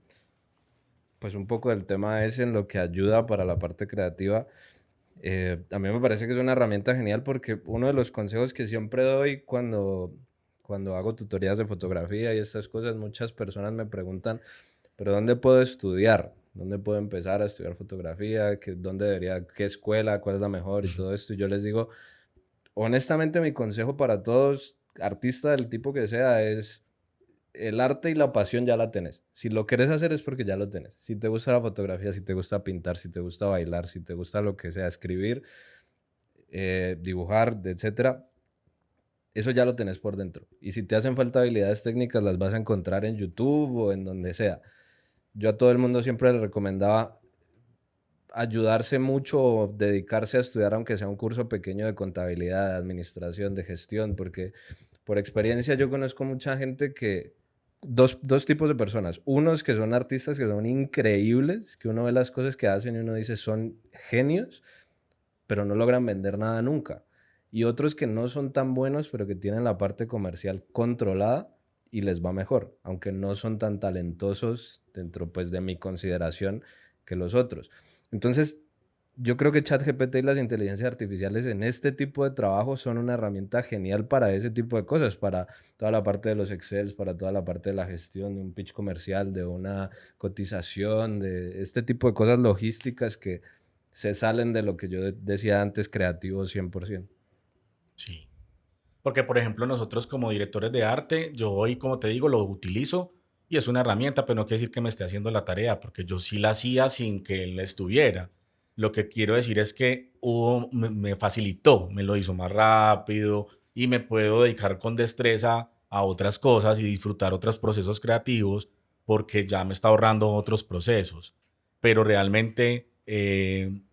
pues un poco del tema ese en lo que ayuda para la parte creativa, a mí me parece que es una herramienta genial porque uno de los consejos que siempre doy cuando hago tutorías de fotografía y estas cosas, muchas personas me preguntan, pero ¿dónde puedo estudiar? ¿Dónde puedo empezar a estudiar fotografía? ¿Dónde debería, qué escuela, cuál es la mejor y todo esto? Y yo les digo, honestamente mi consejo para todos, artista del tipo que sea, es el arte y la pasión ya la tenés. Si lo querés hacer es porque ya lo tenés. Si te gusta la fotografía, si te gusta pintar, si te gusta bailar, si te gusta lo que sea, escribir, dibujar, etcétera, eso ya lo tenés por dentro. Y si te hacen falta habilidades técnicas, las vas a encontrar en YouTube o en donde sea. Yo a todo el mundo siempre le recomendaba ayudarse mucho o dedicarse a estudiar, aunque sea un curso pequeño de contabilidad, de administración, de gestión, porque por experiencia yo conozco mucha gente que, dos tipos de personas. Unos que son artistas que son increíbles, que uno ve las cosas que hacen y uno dice son genios, pero no logran vender nada nunca. Y otros que no son tan buenos, pero que tienen la parte comercial controlada y les va mejor, aunque no son tan talentosos dentro pues de mi consideración que los otros. Entonces, yo creo que ChatGPT y las inteligencias artificiales en este tipo de trabajo son una herramienta genial para ese tipo de cosas, para toda la parte de los Excels, para toda la parte de la gestión de un pitch comercial, de una cotización, de este tipo de cosas logísticas que se salen de lo que yo decía antes, creativo 100%. Sí. Porque, por ejemplo, nosotros como directores de arte, yo hoy, como te digo, lo utilizo y es una herramienta, pero no quiere decir que me esté haciendo la tarea, porque yo sí la hacía sin que él estuviera. Lo que quiero decir es que me facilitó, me lo hizo más rápido y me puedo dedicar con destreza a otras cosas y disfrutar otros procesos creativos porque ya me está ahorrando otros procesos. Pero realmente,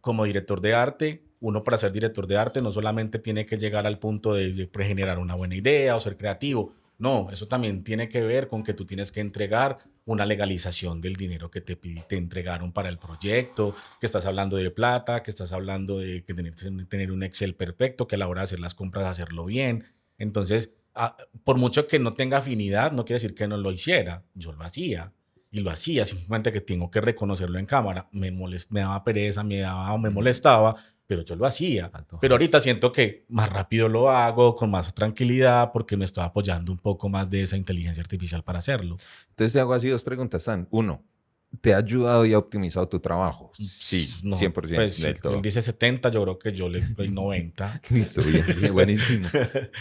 como director de arte, uno para ser director de arte no solamente tiene que llegar al punto de generar una buena idea o ser creativo. No, eso también tiene que ver con que tú tienes que entregar una legalización del dinero que te entregaron para el proyecto, que estás hablando de plata, que estás hablando de que tener un Excel perfecto, que a la hora de hacer las compras hacerlo bien. Entonces, por mucho que no tenga afinidad, no quiere decir que no lo hiciera. Yo lo hacía y lo hacía, simplemente que tengo que reconocerlo en cámara. Me daba pereza, me molestaba, pero yo lo hacía. Pero ahorita siento que más rápido lo hago, con más tranquilidad, porque me estoy apoyando un poco más de esa inteligencia artificial para hacerlo. Entonces te hago así dos preguntas, San. Uno, ¿te ha ayudado y ha optimizado tu trabajo? Sí, No, 100% pues del si él todo. dice 70, yo creo que yo le doy 90. Listo, bien, bien, buenísimo.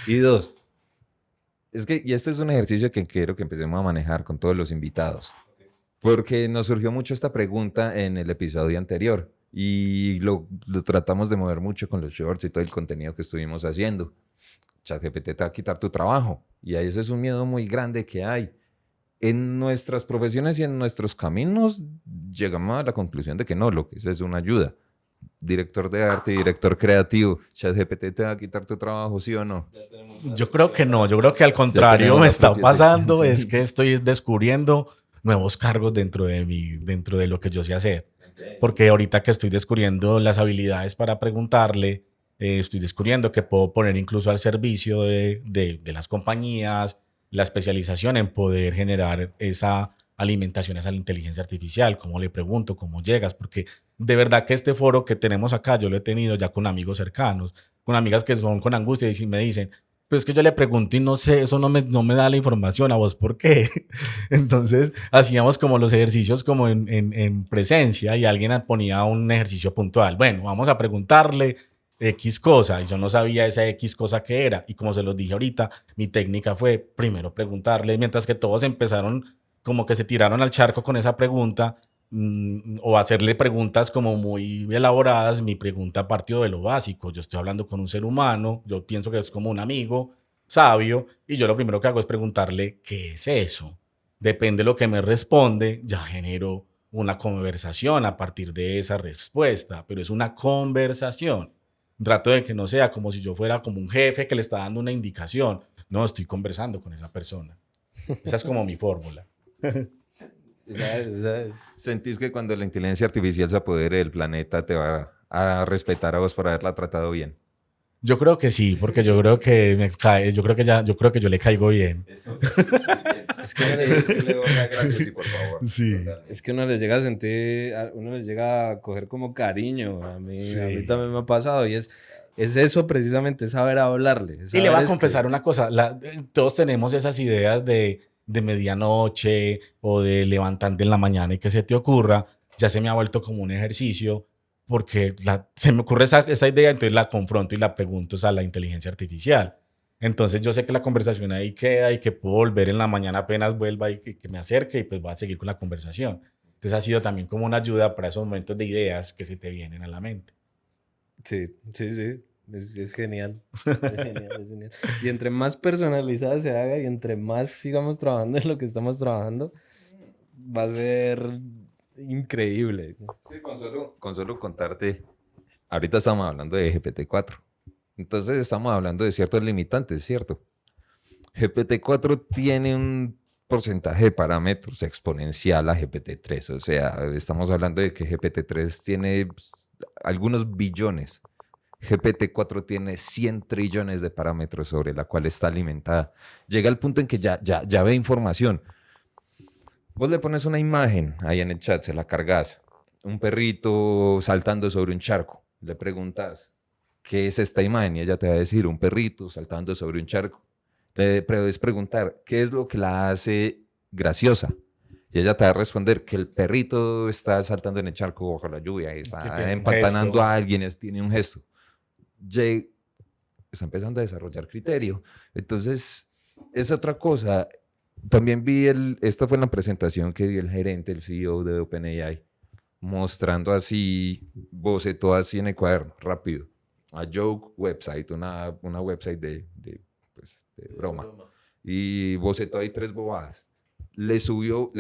Y dos, es que, y este es un ejercicio que quiero que empecemos a manejar con todos los invitados, porque nos surgió mucho esta pregunta en el episodio anterior y lo tratamos de mover mucho con los shorts y todo el contenido que estuvimos haciendo. ChatGPT te va a quitar tu trabajo y ahí ese es un miedo muy grande que hay. En nuestras profesiones y en nuestros caminos llegamos a la conclusión de que no, lo que es una ayuda. Director de arte, director creativo, ChatGPT te va a quitar tu trabajo, ¿sí o no? Yo creo que no, yo creo que al Ya contrario tenemos me la está propia pasando, sección, es sí. que estoy descubriendo nuevos cargos dentro de lo que yo sé hacer. Porque ahorita que estoy descubriendo las habilidades para preguntarle, estoy descubriendo que puedo poner incluso al servicio de las compañías la especialización en poder generar esa alimentación, esa inteligencia artificial, cómo le pregunto, cómo llegas, porque de verdad que este foro que tenemos acá, yo lo he tenido ya con amigos cercanos, con amigas que son con angustia y me dicen, pero es que yo le pregunto y no sé, eso no me da la información, ¿a vos por qué? Entonces hacíamos como los ejercicios como en presencia y alguien ponía un ejercicio puntual. Bueno, vamos a preguntarle X cosa y yo no sabía esa X cosa que era. Y como se los dije ahorita, mi técnica fue primero preguntarle, mientras que todos empezaron como que se tiraron al charco con esa pregunta o hacerle preguntas como muy elaboradas. Mi pregunta partió de lo básico. Yo estoy hablando con un ser humano, yo pienso que es como un amigo sabio y yo lo primero que hago es preguntarle ¿qué es eso? Depende de lo que me responde, ya genero una conversación a partir de esa respuesta, pero es una conversación. Trato de que no sea como si yo fuera como un jefe que le está dando una indicación. No, estoy conversando con esa persona. Esa es como mi fórmula. ¿Sentís que cuando la inteligencia artificial se apodere del planeta te va a respetar a vos por haberla tratado bien? Yo creo que sí, porque yo creo que me cae, yo creo que yo le caigo bien. Es que Sí. Es que uno les llega a sentir, uno les llega a coger como cariño. A mí también me ha pasado y es eso precisamente, es saber hablarle. Y le voy a confesar una cosa, todos tenemos esas ideas de medianoche o de levantarte en la mañana y que se te ocurra, ya se me ha vuelto como un ejercicio porque se me ocurre esa idea, entonces la confronto y la pregunto a la inteligencia artificial. Entonces yo sé que la conversación ahí queda y que puedo volver en la mañana apenas vuelva y que me acerque y pues voy a seguir con la conversación. Entonces ha sido también como una ayuda para esos momentos de ideas que se te vienen a la mente. Sí. Es genial. Es genial. Y entre más personalizada se haga y entre más sigamos trabajando en lo que estamos trabajando, va a ser increíble. Sí, con solo contarte, ahorita estamos hablando de GPT-4. Entonces estamos hablando de ciertos limitantes, ¿cierto? GPT-4 tiene un porcentaje de parámetros exponencial a GPT-3. O sea, estamos hablando de que GPT-3 tiene algunos billones. GPT-4 tiene 100 trillones de parámetros sobre la cual está alimentada. Llega al punto en que ya ve información. Vos le pones una imagen ahí en el chat, se la cargas. Un perrito saltando sobre un charco. Le preguntas, ¿qué es esta imagen? Y ella te va a decir, un perrito saltando sobre un charco. Le puedes preguntar, ¿qué es lo que la hace graciosa? Y ella te va a responder que el perrito está saltando en el charco bajo la lluvia y está empantanando a alguien, tiene un gesto. Está empezando a desarrollar criterio. Entonces, es otra cosa. También vi esta fue la presentación que dio el gerente, el CEO de OpenAI, mostrando así, bocetó así en el cuaderno, rápido, a joke website, una website de broma. Y bocetó ahí 3 bobadas. Le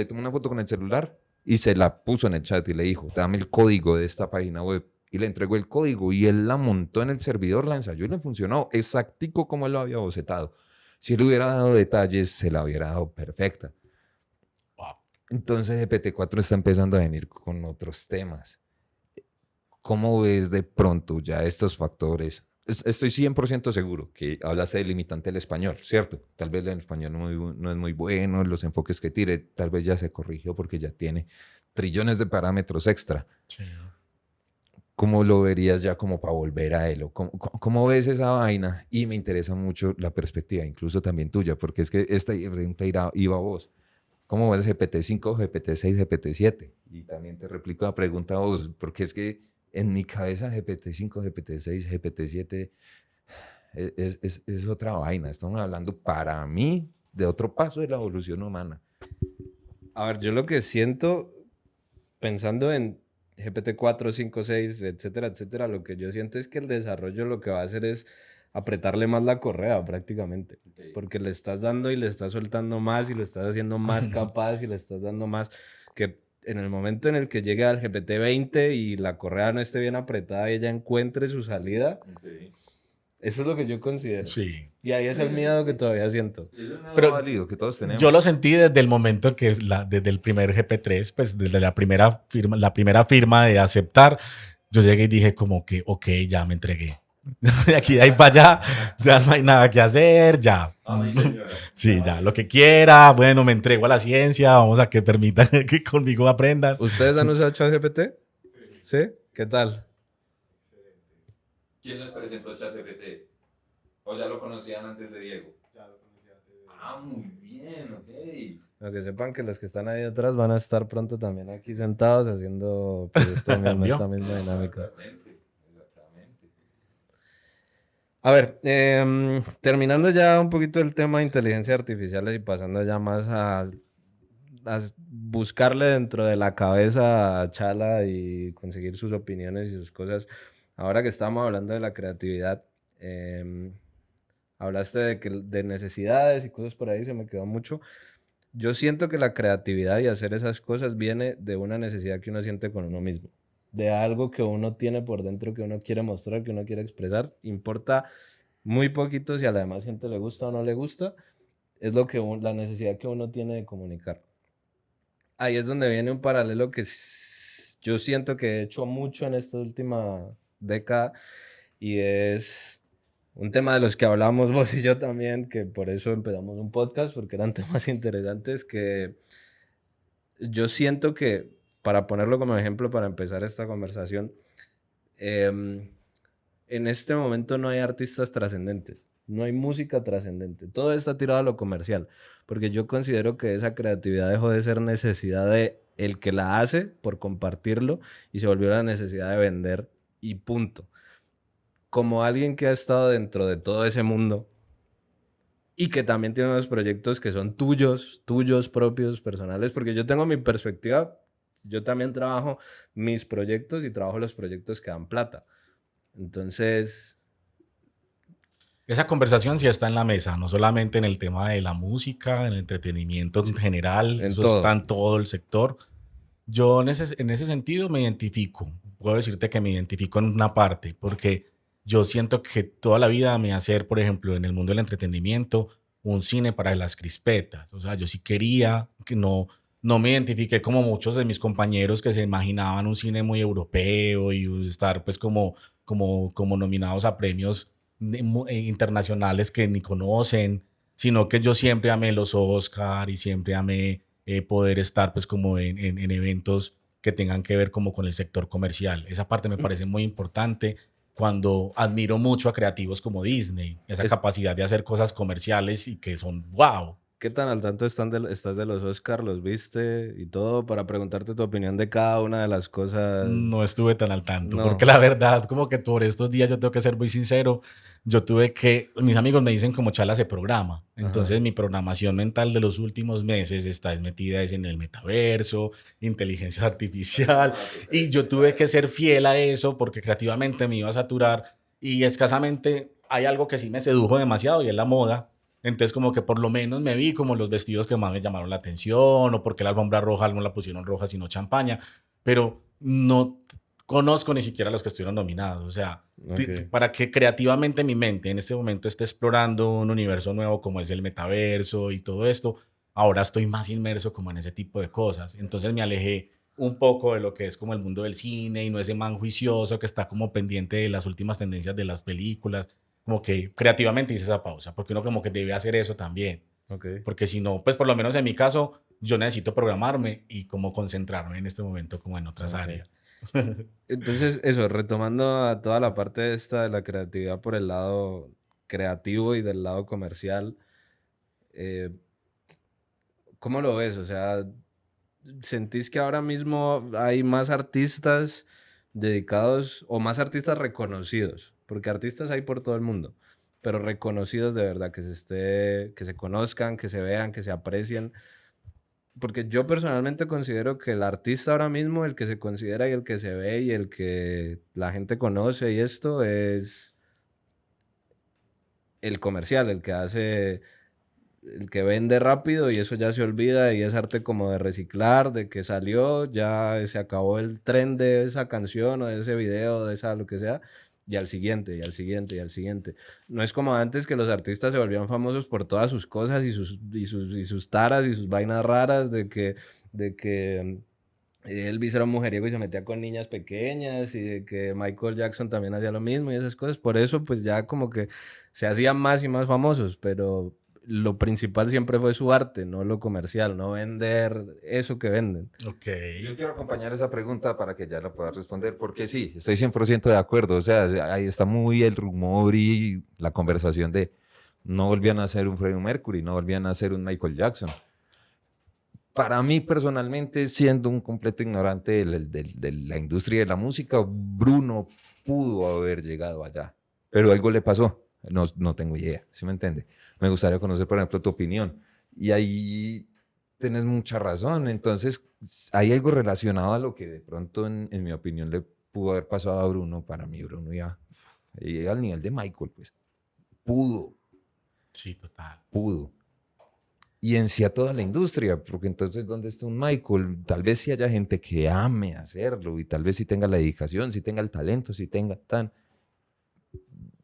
tomó una foto con el celular y se la puso en el chat y le dijo, dame el código de esta página web. Y le entregó el código y él la montó en el servidor, la ensayó y le funcionó exactico como él lo había bocetado. Si él hubiera dado detalles, se la hubiera dado perfecta. Wow. Entonces GPT-4 está empezando a venir con otros temas. ¿Cómo ves de pronto ya estos factores? Estoy 100% seguro que hablaste del limitante del español, ¿cierto? Tal vez el español no es muy bueno, los enfoques que tire, tal vez ya se corrigió porque ya tiene trillones de parámetros extra. Sí. ¿Cómo lo verías ya como para volver a él? ¿Cómo ves esa vaina? Y me interesa mucho la perspectiva, incluso también tuya, porque es que esta pregunta iba a vos. ¿Cómo ves GPT-5, GPT-6, GPT-7? Y también te replico la pregunta a vos, porque es que en mi cabeza GPT-5, GPT-6, GPT-7 es otra vaina. Estamos hablando para mí de otro paso de la evolución humana. A ver, yo lo que siento, pensando en GPT-4, 5, 6, etcétera, etcétera, lo que yo siento es que el desarrollo lo que va a hacer es apretarle más la correa prácticamente, porque le estás dando y le estás soltando más y lo estás haciendo más capaz y le estás dando más, que en el momento en el que llegue al GPT-20 y la correa no esté bien apretada y ella encuentre su salida, eso es lo que yo considero. Sí. Y ahí es el miedo que todavía siento. Pero válido, que todos tenemos. Yo lo sentí desde el momento que, desde el primer GP3, pues desde la primera firma de aceptar, yo llegué y dije como que, ok, ya me entregué. De aquí de ahí para allá, ya no hay nada que hacer, ya. Amén, señora. Sí, ya, lo que quiera. Bueno, me entrego a la ciencia, vamos a que permitan que conmigo aprendan. ¿Ustedes han usado ChatGPT? ¿Sí? ¿Qué tal? ¿Quién les presentó ChatGPT? ¿O ya lo conocían antes de Diego? Ya lo conocía antes de Diego. Ah, muy bien, ok. Para que sepan que los que están ahí atrás van a estar pronto también aquí sentados haciendo pues, esta ¿Vio? misma dinámica. Exactamente, exactamente. A ver, terminando ya un poquito el tema de inteligencia artificial y pasando ya más a buscarle dentro de la cabeza a Chala y conseguir sus opiniones y sus cosas. Ahora que estamos hablando de la creatividad, hablaste de necesidades y cosas por ahí, se me quedó mucho. Yo siento que la creatividad y hacer esas cosas viene de una necesidad que uno siente con uno mismo, de algo que uno tiene por dentro, que uno quiere mostrar, que uno quiere expresar. Importa muy poquito si a la demás gente le gusta o no le gusta, es lo que la necesidad que uno tiene de comunicar. Ahí es donde viene un paralelo que yo siento que he hecho mucho en esta última década y es un tema de los que hablamos vos y yo también, que por eso empezamos un podcast, porque eran temas interesantes que yo siento que, para ponerlo como ejemplo para empezar esta conversación, en este momento no hay artistas trascendentes, no hay música trascendente, todo está tirado a lo comercial, porque yo considero que esa creatividad dejó de ser necesidad de el que la hace por compartirlo y se volvió la necesidad de vender y punto. Como alguien que ha estado dentro de todo ese mundo y que también tiene unos proyectos que son tuyos propios, personales, porque yo tengo mi perspectiva, yo también trabajo mis proyectos y trabajo los proyectos que dan plata. Entonces, Esa conversación sí está en la mesa, no solamente en el tema de la música, en el entretenimiento en general, en eso está todo. en todo el sector. Yo en ese sentido me identifico, puedo decirte que me identifico en una parte, porque yo siento que toda la vida me hacer, por ejemplo, en el mundo del entretenimiento, un cine para las crispetas. O sea, yo sí quería que no me identifiqué como muchos de mis compañeros que se imaginaban un cine muy europeo y estar pues como nominados a premios internacionales que ni conocen, sino que yo siempre amé los Oscar y siempre amé poder estar pues como en eventos que tengan que ver como con el sector comercial. Esa parte me parece muy importante cuando admiro mucho a creativos como Disney, esa Es, capacidad de hacer cosas comerciales y que son wow. ¿Qué tan al tanto estás de los Oscar? ¿Los viste y todo? Para preguntarte tu opinión de cada una de las cosas. No estuve tan al tanto, porque No. la verdad, como que por estos días yo tengo que ser muy sincero, yo tuve que, mis amigos me dicen como Chala se programa, Ajá. entonces mi programación mental de los últimos meses está metida es en el metaverso, inteligencia artificial, y yo tuve que ser fiel a eso porque creativamente me iba a saturar y escasamente hay algo que sí me sedujo demasiado y es la moda. Entonces como que por lo menos me vi como los vestidos que más me llamaron la atención o porque la alfombra roja no la pusieron roja sino champaña, pero no conozco ni siquiera los que estuvieron nominados. O sea, Ok. para que creativamente mi mente en este momento esté explorando un universo nuevo como es el metaverso y todo esto, ahora estoy más inmerso como en ese tipo de cosas. Entonces me alejé un poco de lo que es como el mundo del cine y no ese man juicioso que está como pendiente de las últimas tendencias de las películas. Como que creativamente hice esa pausa, porque uno como que debe hacer eso también. Ok. Porque si no, pues por lo menos en mi caso, yo necesito programarme y como concentrarme en este momento como en otras Ok. áreas. Entonces, eso, retomando a toda la parte esta de la creatividad por el lado creativo y del lado comercial, eh, ¿cómo lo ves? O sea, ¿sentís que ahora mismo hay más artistas dedicados o más artistas reconocidos? Porque artistas hay por todo el mundo, pero reconocidos de verdad, que se conozcan, que se vean, que se aprecien. Porque yo personalmente considero que el artista ahora mismo, el que se considera y el que se ve y el que la gente conoce y esto es el comercial, el que hace, el que vende rápido y eso ya se olvida y es arte como de reciclar, de que salió, ya se acabó el tren de esa canción o de ese video, de esa lo que sea, y al siguiente, y al siguiente, y al siguiente. No es como antes que los artistas se volvían famosos por todas sus cosas y sus taras y sus vainas raras de que Elvis era un mujeriego y se metía con niñas pequeñas, y de que Michael Jackson también hacía lo mismo y esas cosas. Por eso, pues ya como que se hacían más y más famosos, pero lo principal siempre fue su arte, no lo comercial, no vender eso que venden. Ok. Yo quiero acompañar esa pregunta para que ya la pueda responder, porque sí, estoy 100% de acuerdo. O sea, ahí está muy el rumor y la conversación de no volvían a ser un Freddie Mercury, no volvían a ser un Michael Jackson. Para mí personalmente, siendo un completo ignorante de la industria de la música, Bruno pudo haber llegado allá, pero algo le pasó. No tengo idea, ¿sí me entiende? Me gustaría conocer, por ejemplo, tu opinión. Y ahí tienes mucha razón. Entonces, hay algo relacionado a lo que de pronto, en mi opinión, le pudo haber pasado a Bruno. Para mí, Bruno ya llega al nivel de Michael, pues. Pudo, Sí, total. pudo. Y en sí a toda la industria, porque entonces, ¿dónde está un Michael? Tal vez sí haya gente que ame hacerlo y tal vez sí tenga la dedicación, sí tenga el talento, sí tenga tan...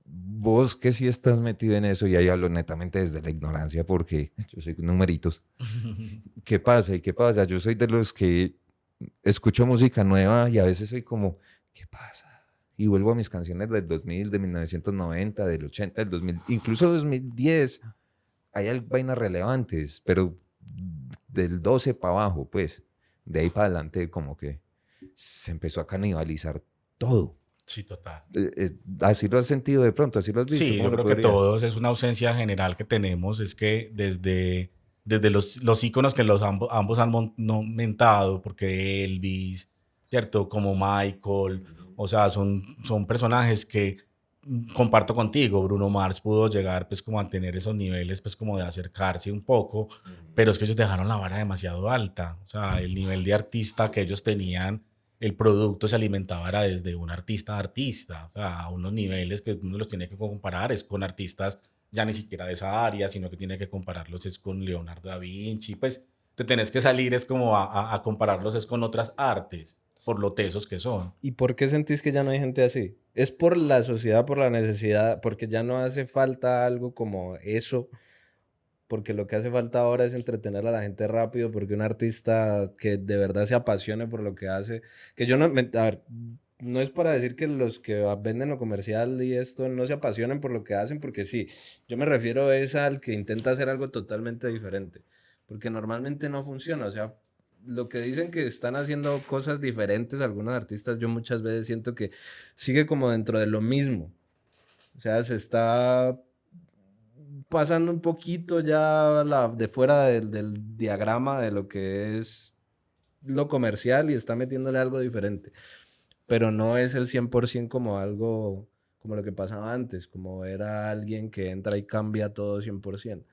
Vos que sí estás metido en eso, y ahí hablo netamente desde la ignorancia porque yo soy numeritos. ¿Qué pasa? ¿Y qué pasa? Yo soy de los que escucho música nueva y a veces soy como, ¿qué pasa? Y vuelvo a mis canciones del 2000, de 1990, del 80, del 2000, incluso 2010. Hay vainas relevantes, pero del 12 para abajo, pues, de ahí para adelante como que se empezó a canibalizar todo. Sí, total. Así lo has sentido de pronto, así lo has visto, Sí, ¿cómo yo lo creo que podría? todos es una ausencia general que tenemos, es que desde los íconos que ambos han mentado, porque Elvis, ¿cierto? Como Michael, o sea, son personajes que comparto contigo. Bruno Mars pudo llegar pues como a tener esos niveles pues como de acercarse un poco, pero es que ellos dejaron la vara demasiado alta, o sea, el nivel de artista que ellos tenían, el producto se alimentaba era desde un artista a artista, o sea, a unos niveles que uno los tiene que comparar es con artistas ya ni siquiera de esa área, sino que tiene que compararlos es con Leonardo da Vinci, pues te tenés que salir es como a compararlos es con otras artes, por lo tesos que son. ¿Y por qué sentís que ya no hay gente así? ¿Es por la sociedad, por la necesidad, porque ya no hace falta algo como eso? Porque lo que hace falta ahora es entretener a la gente rápido, porque un artista que de verdad se apasione por lo que hace, que yo no, a ver, no es para decir que los que venden lo comercial y esto no se apasionen por lo que hacen, porque sí, yo me refiero es al que intenta hacer algo totalmente diferente, porque normalmente no funciona, o sea, lo que dicen que están haciendo cosas diferentes algunos artistas, yo muchas veces siento que sigue como dentro de lo mismo, o sea, se está pasando un poquito ya de fuera del diagrama de lo que es lo comercial y está metiéndole algo diferente. Pero no es el 100% como algo como lo que pasaba antes, como era alguien que entra y cambia todo 100%.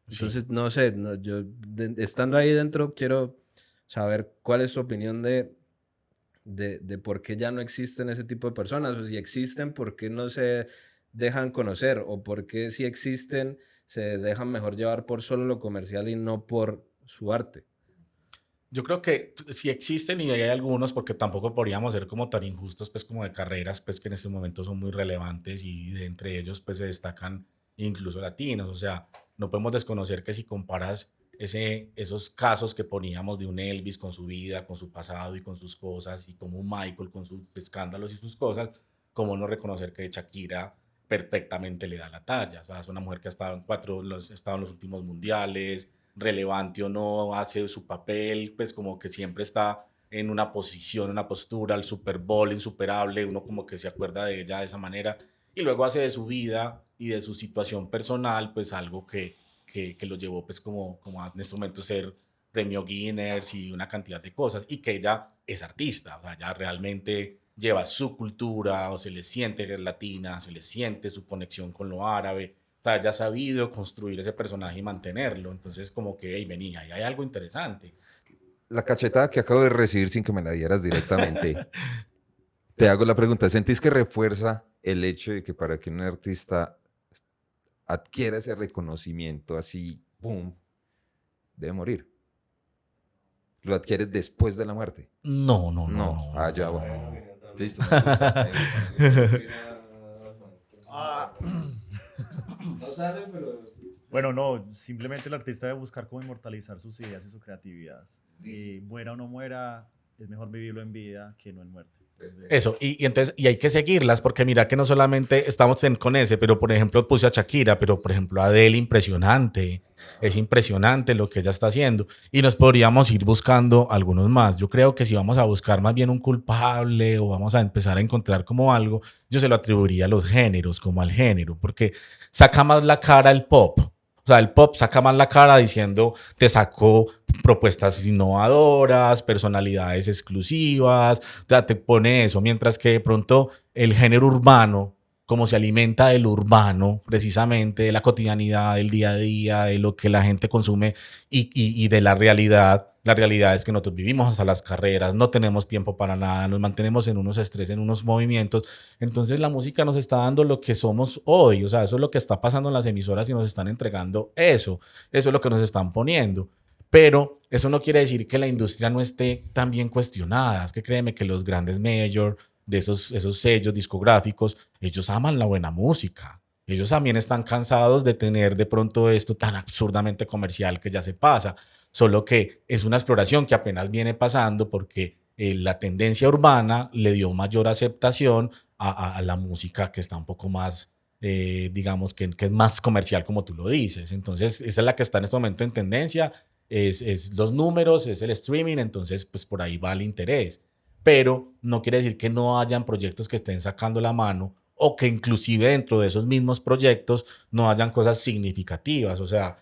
Sí. Entonces, no sé, yo estando ahí dentro quiero saber cuál es su opinión de por qué ya no existen ese tipo de personas, o si existen, por qué no se dejan conocer, o por qué si existen se dejan mejor llevar por solo lo comercial y no por su arte. Yo creo que sí existen y hay algunos, porque tampoco podríamos ser como tan injustos, pues como de carreras, pues que en este momento son muy relevantes y de entre ellos pues se destacan incluso latinos. O sea, no podemos desconocer que si comparas esos casos que poníamos de un Elvis con su vida, con su pasado y con sus cosas, y como un Michael con sus escándalos y sus cosas, cómo no reconocer que Shakira perfectamente le da la talla. O sea, es una mujer que ha estado ha estado en los últimos mundiales, relevante o no, hace su papel, pues como que siempre está en una posición, una postura, el Super Bowl insuperable, uno como que se acuerda de ella de esa manera, y luego hace de su vida y de su situación personal, pues algo que lo llevó pues como a, en este momento ser premio Guinness y una cantidad de cosas, y que ella es artista, o sea, ella realmente lleva su cultura, o se le siente que es latina, se le siente su conexión con lo árabe, o sea, ella ha sabido construir ese personaje y mantenerlo. Entonces, como que, hey, vení, ahí hay algo interesante. La cachetada que acabo de recibir sin que me la dieras directamente, te hago la pregunta, ¿sentís que refuerza el hecho de que para que un artista adquiera ese reconocimiento así, boom, debe morir? ¿Lo adquieres después de la muerte? No, no, no, No, no, no, ya, no, bueno. no. Listo, me gusta, me gusta, me gusta. Ah, No sale, pero... Bueno, no, simplemente el artista debe buscar cómo inmortalizar sus ideas y su creatividad. Muera o no muera, es mejor vivirlo en vida que no en muerte. Eso, entonces, y hay que seguirlas porque mira que no solamente estamos con ese, pero por ejemplo puse a Shakira, pero por ejemplo Adele, impresionante, es impresionante lo que ella está haciendo y nos podríamos ir buscando algunos más. Yo creo que si vamos a buscar más bien un culpable o vamos a empezar a encontrar como algo, yo se lo atribuiría a los géneros, como al género, porque saca más la cara el pop. O sea, el pop saca más la cara diciendo, te sacó propuestas innovadoras, personalidades exclusivas, o sea, te pone eso, mientras que de pronto el género urbano, como se alimenta del urbano, precisamente de la cotidianidad, del día a día, de lo que la gente consume y de la realidad es que nosotros vivimos hasta las carreras, no tenemos tiempo para nada, nos mantenemos en unos estrés, en unos movimientos. Entonces la música nos está dando lo que somos hoy, o sea, eso es lo que está pasando en las emisoras y nos están entregando eso es lo que nos están poniendo. Pero eso no quiere decir que la industria no esté tan bien cuestionada. Es que créeme que los grandes major de esos sellos discográficos, ellos aman la buena música. Ellos también están cansados de tener de pronto esto tan absurdamente comercial que ya se pasa. Solo que es una exploración que apenas viene pasando porque la tendencia urbana le dio mayor aceptación a la música que está un poco más, digamos, que es más comercial, como tú lo dices. Entonces, esa es la que está en este momento en tendencia. Es los números, es el streaming, entonces pues por ahí va el interés. Pero no quiere decir que no hayan proyectos que estén sacando la mano o que inclusive dentro de esos mismos proyectos no hayan cosas significativas. O sea,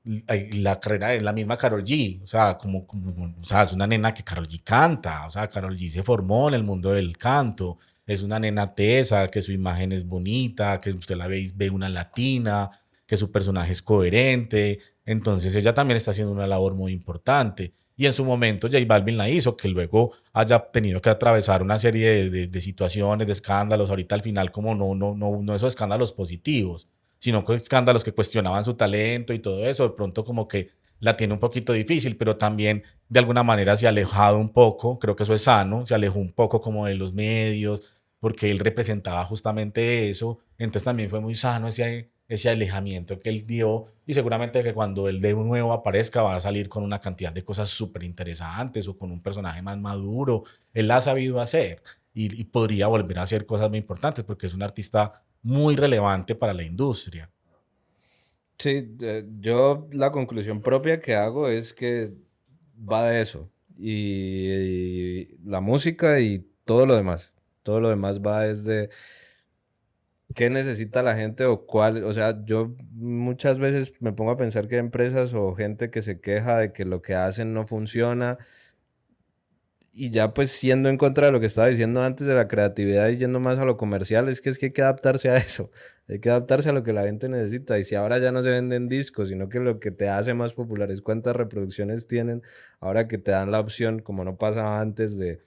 la carrera es la misma Karol G. O sea, o sea, es una nena que Karol G canta. O sea, Karol G se formó en el mundo del canto. Es una nena tesa, que su imagen es bonita, que usted la ve una latina, que su personaje es coherente. Entonces ella también está haciendo una labor muy importante. Y en su momento J Balvin la hizo, que luego haya tenido que atravesar una serie de situaciones, de escándalos. Ahorita al final como no esos escándalos positivos, sino escándalos que cuestionaban su talento y todo eso. De pronto como que la tiene un poquito difícil, pero también de alguna manera se ha alejado un poco. Creo que eso es sano. Se alejó un poco como de los medios, porque él representaba justamente eso. Entonces también fue muy sano ese alejamiento que él dio y seguramente que cuando él de nuevo aparezca va a salir con una cantidad de cosas súper interesantes o con un personaje más maduro. Él la ha sabido hacer y podría volver a hacer cosas muy importantes porque es un artista muy relevante para la industria. Sí, yo la conclusión propia que hago es que va de eso y la música y todo lo demás. Todo lo demás va desde qué necesita la gente o cuál, o sea, yo muchas veces me pongo a pensar que hay empresas o gente que se queja de que lo que hacen no funciona y ya pues siendo en contra de lo que estaba diciendo antes de la creatividad y yendo más a lo comercial, es que hay que adaptarse a eso, hay que adaptarse a lo que la gente necesita y si ahora ya no se venden discos, sino que lo que te hace más popular es cuántas reproducciones tienen, ahora que te dan la opción, como no pasaba antes, de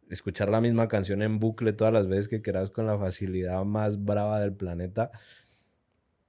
escuchar la misma canción en bucle todas las veces que quieras con la facilidad más brava del planeta,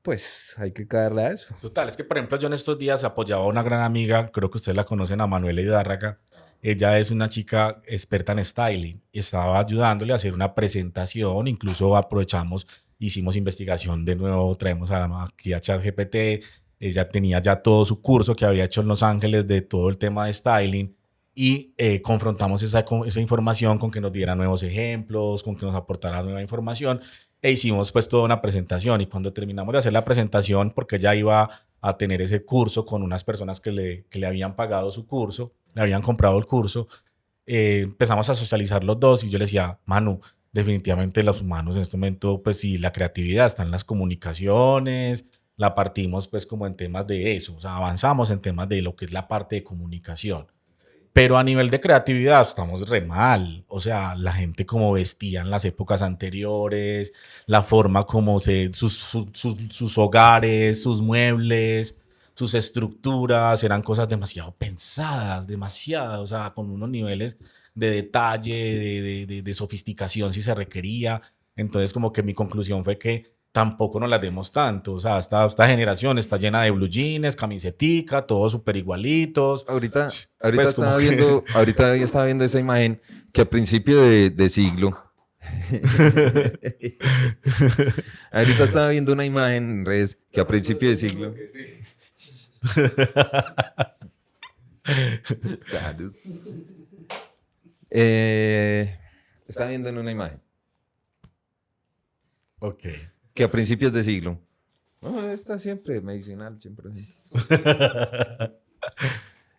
pues hay que caerle a eso. Total, es que por ejemplo yo en estos días apoyaba a una gran amiga, creo que ustedes la conocen, a Manuela Hidárraga. Ella es una chica experta en styling y estaba ayudándole a hacer una presentación, incluso aprovechamos, hicimos investigación de nuevo, traemos aquí a ChatGPT. Ella tenía ya todo su curso que había hecho en Los Ángeles de todo el tema de styling y confrontamos esa información con que nos diera nuevos ejemplos, con que nos aportara nueva información e hicimos pues toda una presentación y cuando terminamos de hacer la presentación, porque ella iba a tener ese curso con unas personas que le habían pagado su curso, le habían comprado el curso, empezamos a socializar los dos y yo le decía, Manu, definitivamente los humanos en este momento, pues sí, la creatividad está en las comunicaciones, la partimos pues como en temas de eso, o sea, avanzamos en temas de lo que es la parte de comunicación. Pero a nivel de creatividad estamos re mal. O sea, la gente como vestía en las épocas anteriores, la forma como sus hogares, sus muebles, sus estructuras, eran cosas demasiado pensadas, demasiado, o sea, con unos niveles de detalle, de sofisticación si se requería. Entonces, como que mi conclusión fue que tampoco nos las demos tanto. O sea, esta generación está llena de blue jeans, camisetica, todos súper igualitos. Ahorita Pues estaba como que- viendo, ahorita estaba viendo esa imagen que a principio de siglo. Ahorita estaba viendo una imagen en redes que a principio de siglo. Salud. Está viendo en una imagen Ok. que a principios de siglo. No, está siempre medicinal, siempre.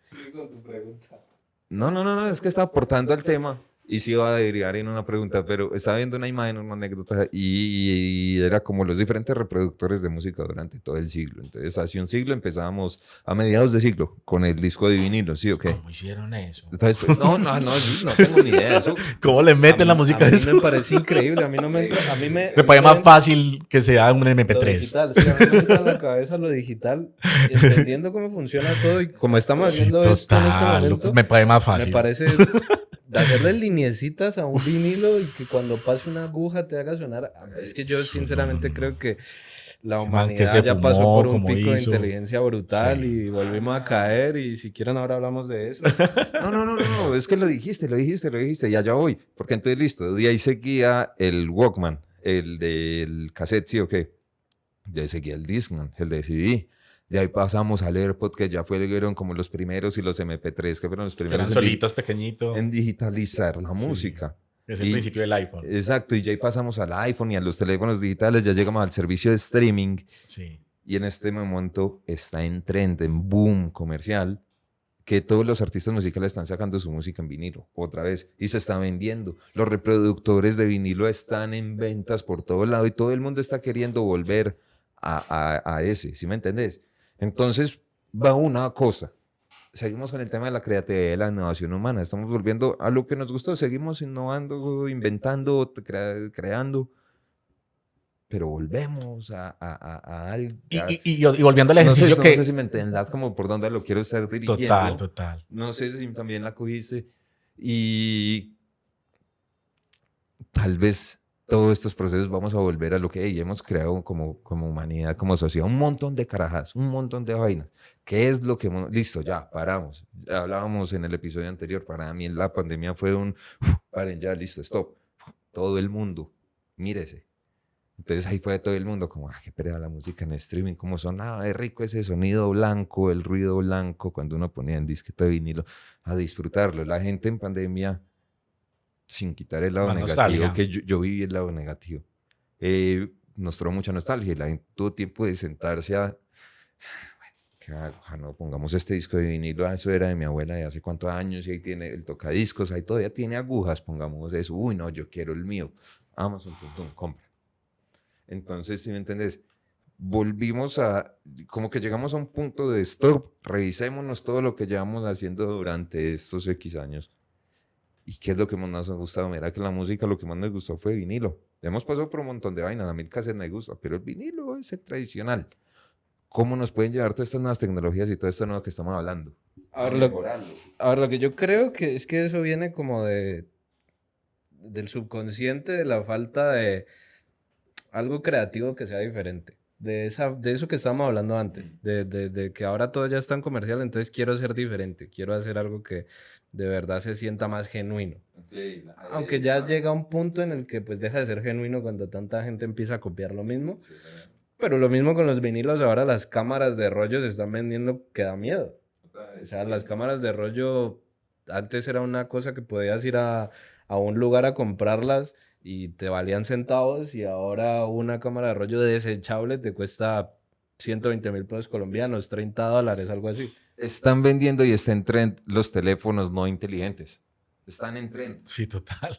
Sigue con tu pregunta. No, es que está aportando al tema y sí iba a derivar en una pregunta, pero estaba viendo una imagen, una anécdota y era como los diferentes reproductores de música durante todo el siglo. Entonces, hace un siglo empezábamos a mediados de siglo con el disco de vinilo, ¿sí o qué? ¿Cómo hicieron eso? Entonces, pues, no tengo ni idea. Eso, ¿Cómo le meten la A música a mí eso? me parece increíble. A mí no me entra. A mí me Me parece más fácil que sea un Lo MP3. digital, sí, a mí me entra en la cabeza lo digital, entendiendo cómo funciona todo y como estamos haciendo esto en este momento, Me parece más me fácil. parece de hacerle lineecitas a un vinilo y que cuando pase una aguja te haga sonar. Es que yo sinceramente creo que la Ese man que humanidad se ya pasó fumó, por un como pico de hizo. inteligencia brutal Sí. y volvimos a caer y si quieren ahora hablamos de eso. no, es que lo dijiste, y allá voy. Porque entonces, listo, de ahí seguía el Walkman, el del cassette, ¿sí o qué? De ahí seguía el Discman, el de CD. De ahí pasamos al AirPod, que ya fueron como los primeros, y los MP3, que fueron los Que primeros eran solitos, pequeñitos. en digitalizar la Sí. música. Es el Y- principio del iPhone. Exacto, y ya ahí pasamos al iPhone y a los teléfonos digitales, ya llegamos al servicio de streaming. Sí. Y en este momento está en trend, en boom comercial, que todos los artistas musicales están sacando su música en vinilo, otra vez, y se está vendiendo. Los reproductores de vinilo están en ventas por todo lado y todo el mundo está queriendo volver a ese, ¿sí me entendés? Entonces, va una cosa. Seguimos con el tema de la creatividad y la innovación humana. Estamos volviendo a lo que nos gustó. Seguimos innovando, inventando, creando. Pero volvemos a algo. Y volviendo al No sé, ejercicio no que... sé si me entendás como por dónde lo quiero estar dirigiendo. Total. No sé si también la cogiste. Y tal vez todos estos procesos vamos a volver a lo que hemos creado como humanidad, como sociedad. Un montón de carajas, un montón de vainas. ¿Qué es lo que hemos... Listo, ya, paramos. Ya hablábamos en el episodio anterior. Para mí la pandemia fue un... Paren ya, listo, stop. Todo el mundo, mírese. Entonces ahí fue todo el mundo como, qué pereza la música en streaming, cómo sonaba de rico ese sonido blanco, el ruido blanco, cuando uno ponía en disquete de vinilo, a disfrutarlo. La gente en pandemia, sin quitar el lado La negativo, nostalgia. que yo viví el lado negativo, nos trajo mucha nostalgia y la gente tuvo tiempo de sentarse a, ¿qué hago? No, pongamos este disco de vinilo, eso era de mi abuela de hace cuántos años y ahí tiene el tocadiscos, ahí todavía tiene agujas, pongamos eso, uy no, yo quiero el mío, Amazon, compra. Entonces, ¿sí me entiendes? Volvimos a, como que llegamos a un punto de stop, revisémonos todo lo que llevamos haciendo durante estos X años. ¿Y qué es lo que más nos ha gustado? Mira que la música lo que más nos gustó fue vinilo. Hemos pasado por un montón de vainas, a mí el cassette me gusta, pero el vinilo es el tradicional. ¿Cómo nos pueden llevar todas estas nuevas tecnologías y todo esto nuevo que estamos hablando? Ahora, Mejorarlo. lo que yo creo que es que eso viene como del subconsciente, de la falta de algo creativo que sea diferente. De eso que estábamos hablando antes, de que ahora todo ya es tan comercial, entonces quiero ser diferente, quiero hacer algo que de verdad se sienta más genuino. Aunque ya llega un punto en el que pues deja de ser genuino cuando tanta gente empieza a copiar lo mismo. Pero lo mismo con los vinilos, ahora las cámaras de rollo se están vendiendo que da miedo. O sea, las cámaras de rollo antes era una cosa que podías ir a un lugar a comprarlas y te valían centavos y ahora una cámara de rollo desechable te cuesta 120.000 pesos colombianos, $30, algo así. Están vendiendo y está en trend los teléfonos no inteligentes. Están en trend. Sí, total.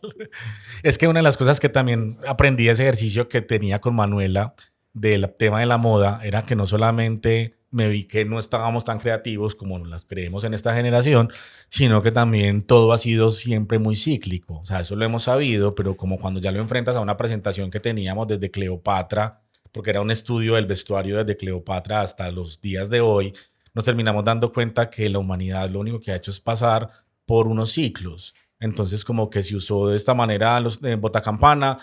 Es que una de las cosas que también aprendí de ese ejercicio que tenía con Manuela del tema de la moda era que no solamente me vi que no estábamos tan creativos como las creemos en esta generación, sino que también todo ha sido siempre muy cíclico. O sea, eso lo hemos sabido, pero como cuando ya lo enfrentas a una presentación que teníamos desde Cleopatra, porque era un estudio del vestuario desde Cleopatra hasta los días de hoy, nos terminamos dando cuenta que la humanidad lo único que ha hecho es pasar por unos ciclos. Entonces, como que se usó de esta manera los botacampana,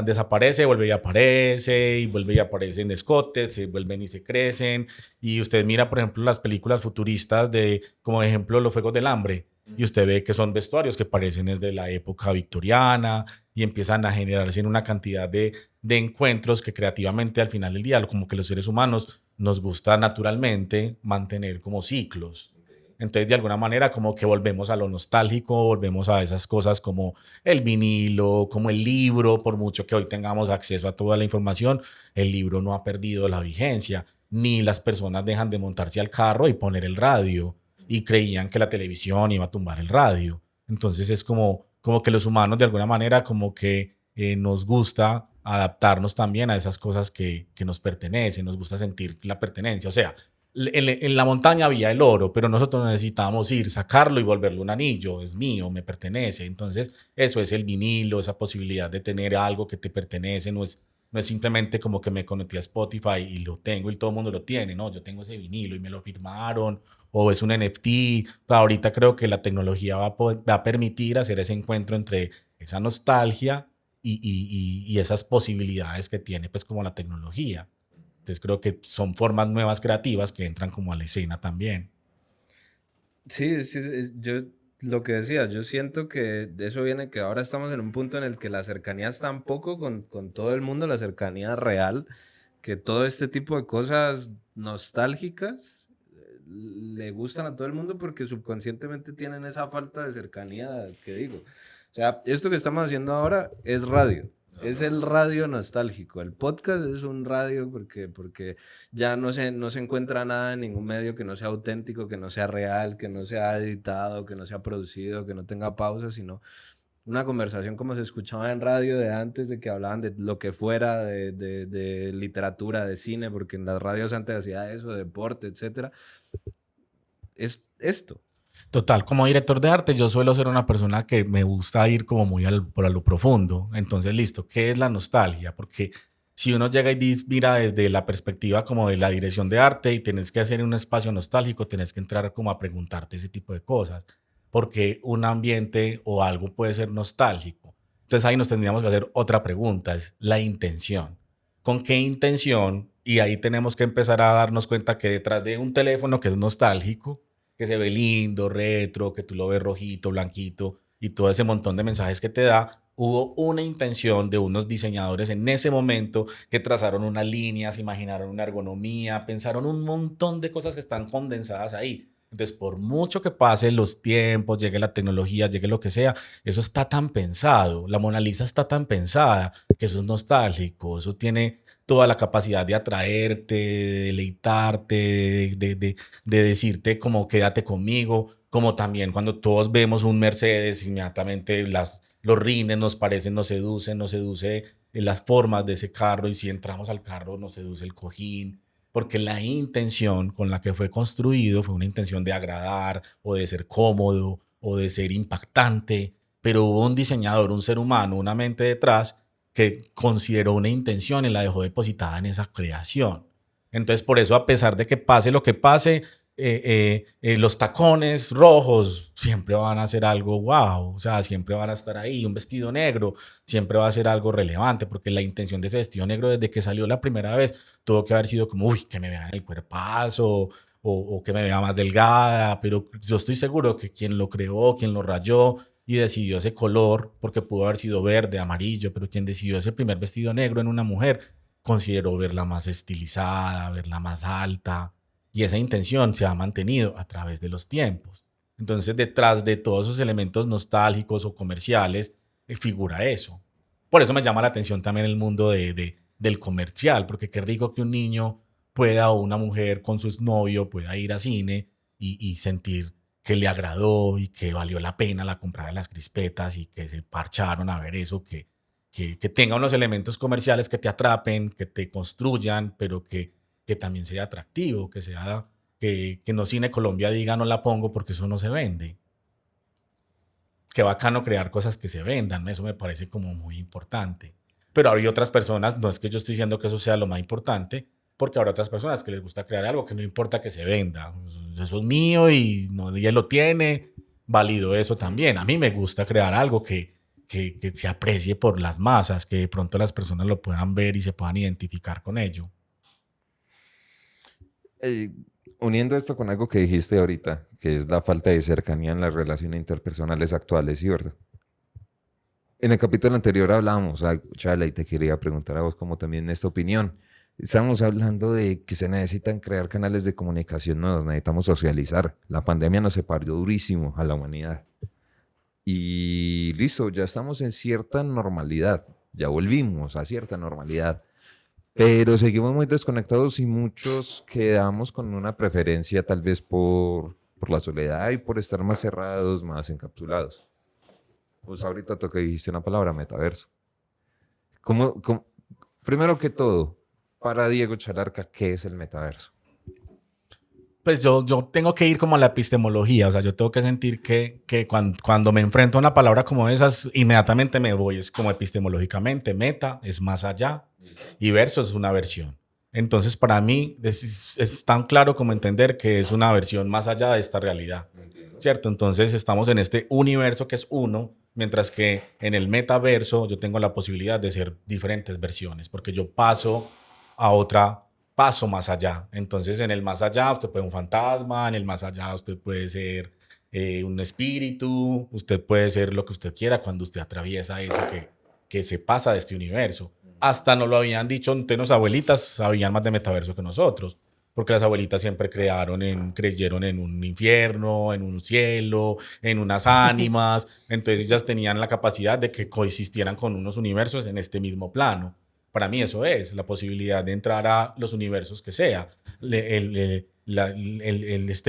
desaparece, vuelve y vuelve y aparece en escotes, se vuelven y se crecen. Y usted mira, por ejemplo, las películas futuristas de, como ejemplo, Los Juegos del Hambre, y usted ve que son vestuarios que parecen desde la época victoriana y empiezan a generarse en una cantidad de encuentros que creativamente al final del día, como que los seres humanos nos gusta naturalmente mantener como ciclos. Entonces, de alguna manera, como que volvemos a lo nostálgico, volvemos a esas cosas como el vinilo, como el libro, por mucho que hoy tengamos acceso a toda la información, el libro no ha perdido la vigencia, ni las personas dejan de montarse al carro y poner el radio, y creían que la televisión iba a tumbar el radio. Entonces, es como que los humanos, de alguna manera, como que nos gusta adaptarnos también a esas cosas que nos pertenecen, nos gusta sentir la pertenencia. O sea, en la montaña había el oro, pero nosotros necesitábamos ir, sacarlo y volverlo un anillo. Es mío, me pertenece. Entonces, eso es el vinilo, esa posibilidad de tener algo que te pertenece. No es simplemente como que me conecté a Spotify y lo tengo y todo el mundo lo tiene. No, yo tengo ese vinilo y me lo firmaron, o es un NFT. Ahorita creo que la tecnología va a permitir hacer ese encuentro entre esa nostalgia y esas posibilidades que tiene, pues, como la tecnología. Entonces creo que son formas nuevas creativas que entran como a la escena también. Sí, sí, yo lo que decía, yo siento que de eso viene que ahora estamos en un punto en el que la cercanía está un poco con todo el mundo, la cercanía real, que todo este tipo de cosas nostálgicas le gustan a todo el mundo porque subconscientemente tienen esa falta de cercanía que digo. O sea, esto que estamos haciendo ahora es radio. Es el radio nostálgico. El podcast es un radio porque ya no se encuentra nada en ningún medio que no sea auténtico, que no sea real, que no sea editado, que no sea producido, que no tenga pausas, sino una conversación como se escuchaba en radio de antes, de que hablaban de lo que fuera, de literatura, de cine, porque en las radios antes hacía eso, deporte, etcétera. Es esto. Total, como director de arte, yo suelo ser una persona que me gusta ir como muy por a lo profundo. Entonces, listo, ¿qué es la nostalgia? Porque si uno llega y mira desde la perspectiva como de la dirección de arte y tienes que hacer un espacio nostálgico, tienes que entrar como a preguntarte ese tipo de cosas. Porque un ambiente o algo puede ser nostálgico. Entonces ahí nos tendríamos que hacer otra pregunta, es la intención. ¿Con qué intención? Y ahí tenemos que empezar a darnos cuenta que detrás de un teléfono que es nostálgico, que se ve lindo, retro, que tú lo ves rojito, blanquito y todo ese montón de mensajes que te da, hubo una intención de unos diseñadores en ese momento que trazaron unas líneas, imaginaron una ergonomía, pensaron un montón de cosas que están condensadas ahí. Entonces, por mucho que pasen los tiempos, llegue la tecnología, llegue lo que sea, eso está tan pensado, la Mona Lisa está tan pensada que eso es nostálgico, eso tiene toda la capacidad de atraerte, de deleitarte, de decirte como quédate conmigo, como también cuando todos vemos un Mercedes, inmediatamente los rines nos parecen, nos seduce las formas de ese carro, y si entramos al carro nos seduce el cojín, porque la intención con la que fue construido fue una intención de agradar o de ser cómodo o de ser impactante, pero hubo un diseñador, un ser humano, una mente detrás que consideró una intención y la dejó depositada en esa creación. Entonces, por eso, a pesar de que pase lo que pase, los tacones rojos siempre van a ser algo wow, o sea, siempre van a estar ahí. Un vestido negro siempre va a ser algo relevante, porque la intención de ese vestido negro desde que salió la primera vez tuvo que haber sido como, uy, que me vean el cuerpazo o que me vea más delgada, pero yo estoy seguro que quien lo creó, quien lo rayó y decidió ese color, porque pudo haber sido verde, amarillo, pero quien decidió ese primer vestido negro en una mujer consideró verla más estilizada, verla más alta, y esa intención se ha mantenido a través de los tiempos. Entonces, detrás de todos esos elementos nostálgicos o comerciales, figura eso. Por eso me llama la atención también el mundo del comercial, porque qué rico que un niño pueda, o una mujer con su novio pueda ir a cine y sentir que le agradó y que valió la pena la compra de las crispetas y que se parcharon a ver eso, que tenga unos elementos comerciales que te atrapen, que te construyan, pero que también sea atractivo, que no Cine Colombia diga no la pongo porque eso no se vende. Qué bacano crear cosas que se vendan, eso me parece como muy importante. Pero hay otras personas, no es que yo estoy diciendo que eso sea lo más importante, porque habrá otras personas que les gusta crear algo que no importa que se venda. Eso es mío y él lo tiene, válido eso también. A mí me gusta crear algo que se aprecie por las masas, que de pronto las personas lo puedan ver y se puedan identificar con ello. Uniendo esto con algo que dijiste ahorita, que es la falta de cercanía en las relaciones interpersonales actuales, ¿sí, verdad? En el capítulo anterior hablábamos, Chala, y te quería preguntar a vos como también esta opinión. Estamos hablando de que se necesitan crear canales de comunicación nuevos, necesitamos socializar. La pandemia nos separó durísimo a la humanidad. Y listo, ya estamos en cierta normalidad, ya volvimos a cierta normalidad, pero seguimos muy desconectados y muchos quedamos con una preferencia tal vez por la soledad y por estar más cerrados, más encapsulados. Pues ahorita toca dijiste una palabra, metaverso. Primero que todo, para Diego Chalarca, ¿qué es el metaverso? Pues yo tengo que ir como a la epistemología, o sea, yo tengo que sentir que cuando me enfrento a una palabra como esas, inmediatamente me voy, es como epistemológicamente, meta es más allá y verso es una versión. Entonces, para mí es tan claro como entender que es una versión más allá de esta realidad, ¿cierto? Entonces, estamos en este universo que es uno, mientras que en el metaverso yo tengo la posibilidad de ser diferentes versiones, porque yo paso a otra paso más allá. Entonces, en el más allá, usted puede ser un fantasma, en el más allá, usted puede ser un espíritu, usted puede ser lo que usted quiera cuando usted atraviesa eso que se pasa de este universo. Hasta nos lo habían dicho, entonces, las abuelitas sabían más de metaverso que nosotros, porque las abuelitas siempre creyeron en un infierno, en un cielo, en unas ánimas. Entonces, ellas tenían la capacidad de que coexistieran con unos universos en este mismo plano. Para mí eso es la posibilidad de entrar a los universos que sea. Este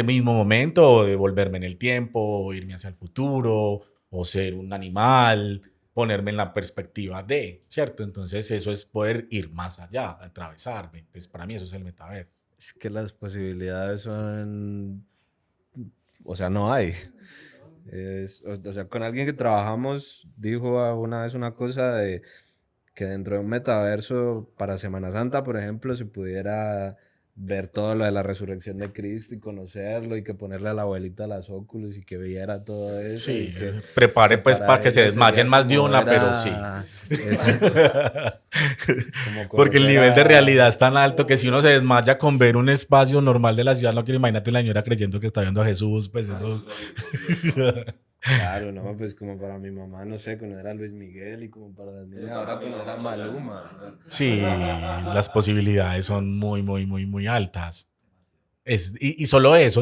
mismo momento, o de volverme en el tiempo, o irme hacia el futuro, o ser un animal, ponerme en la perspectiva de, ¿cierto? Entonces eso es poder ir más allá, atravesarme. Entonces para mí eso es el metaverso. Es que las posibilidades son... O sea, no hay. O sea, con alguien que trabajamos dijo una vez una cosa de que dentro de un metaverso para Semana Santa, por ejemplo, se pudiera ver todo lo de la resurrección de Cristo y conocerlo y que ponerle a la abuelita las óculos y que viera todo eso. Sí, y que prepare pues para que se ella desmayen sería más de como una, ver pero a- sí. Exacto, como Porque el conocer nivel de a... realidad es tan alto que si uno se desmaya con ver un espacio normal de la ciudad, no quiero imagínate una señora creyendo que está viendo a Jesús, pues eso. Claro, no, pues como para mi mamá, no sé, conocer a Luis Miguel y como para las niñas ahora conocer a Maluma, ¿no? Sí, las posibilidades son muy, muy, muy, muy altas. Y solo eso,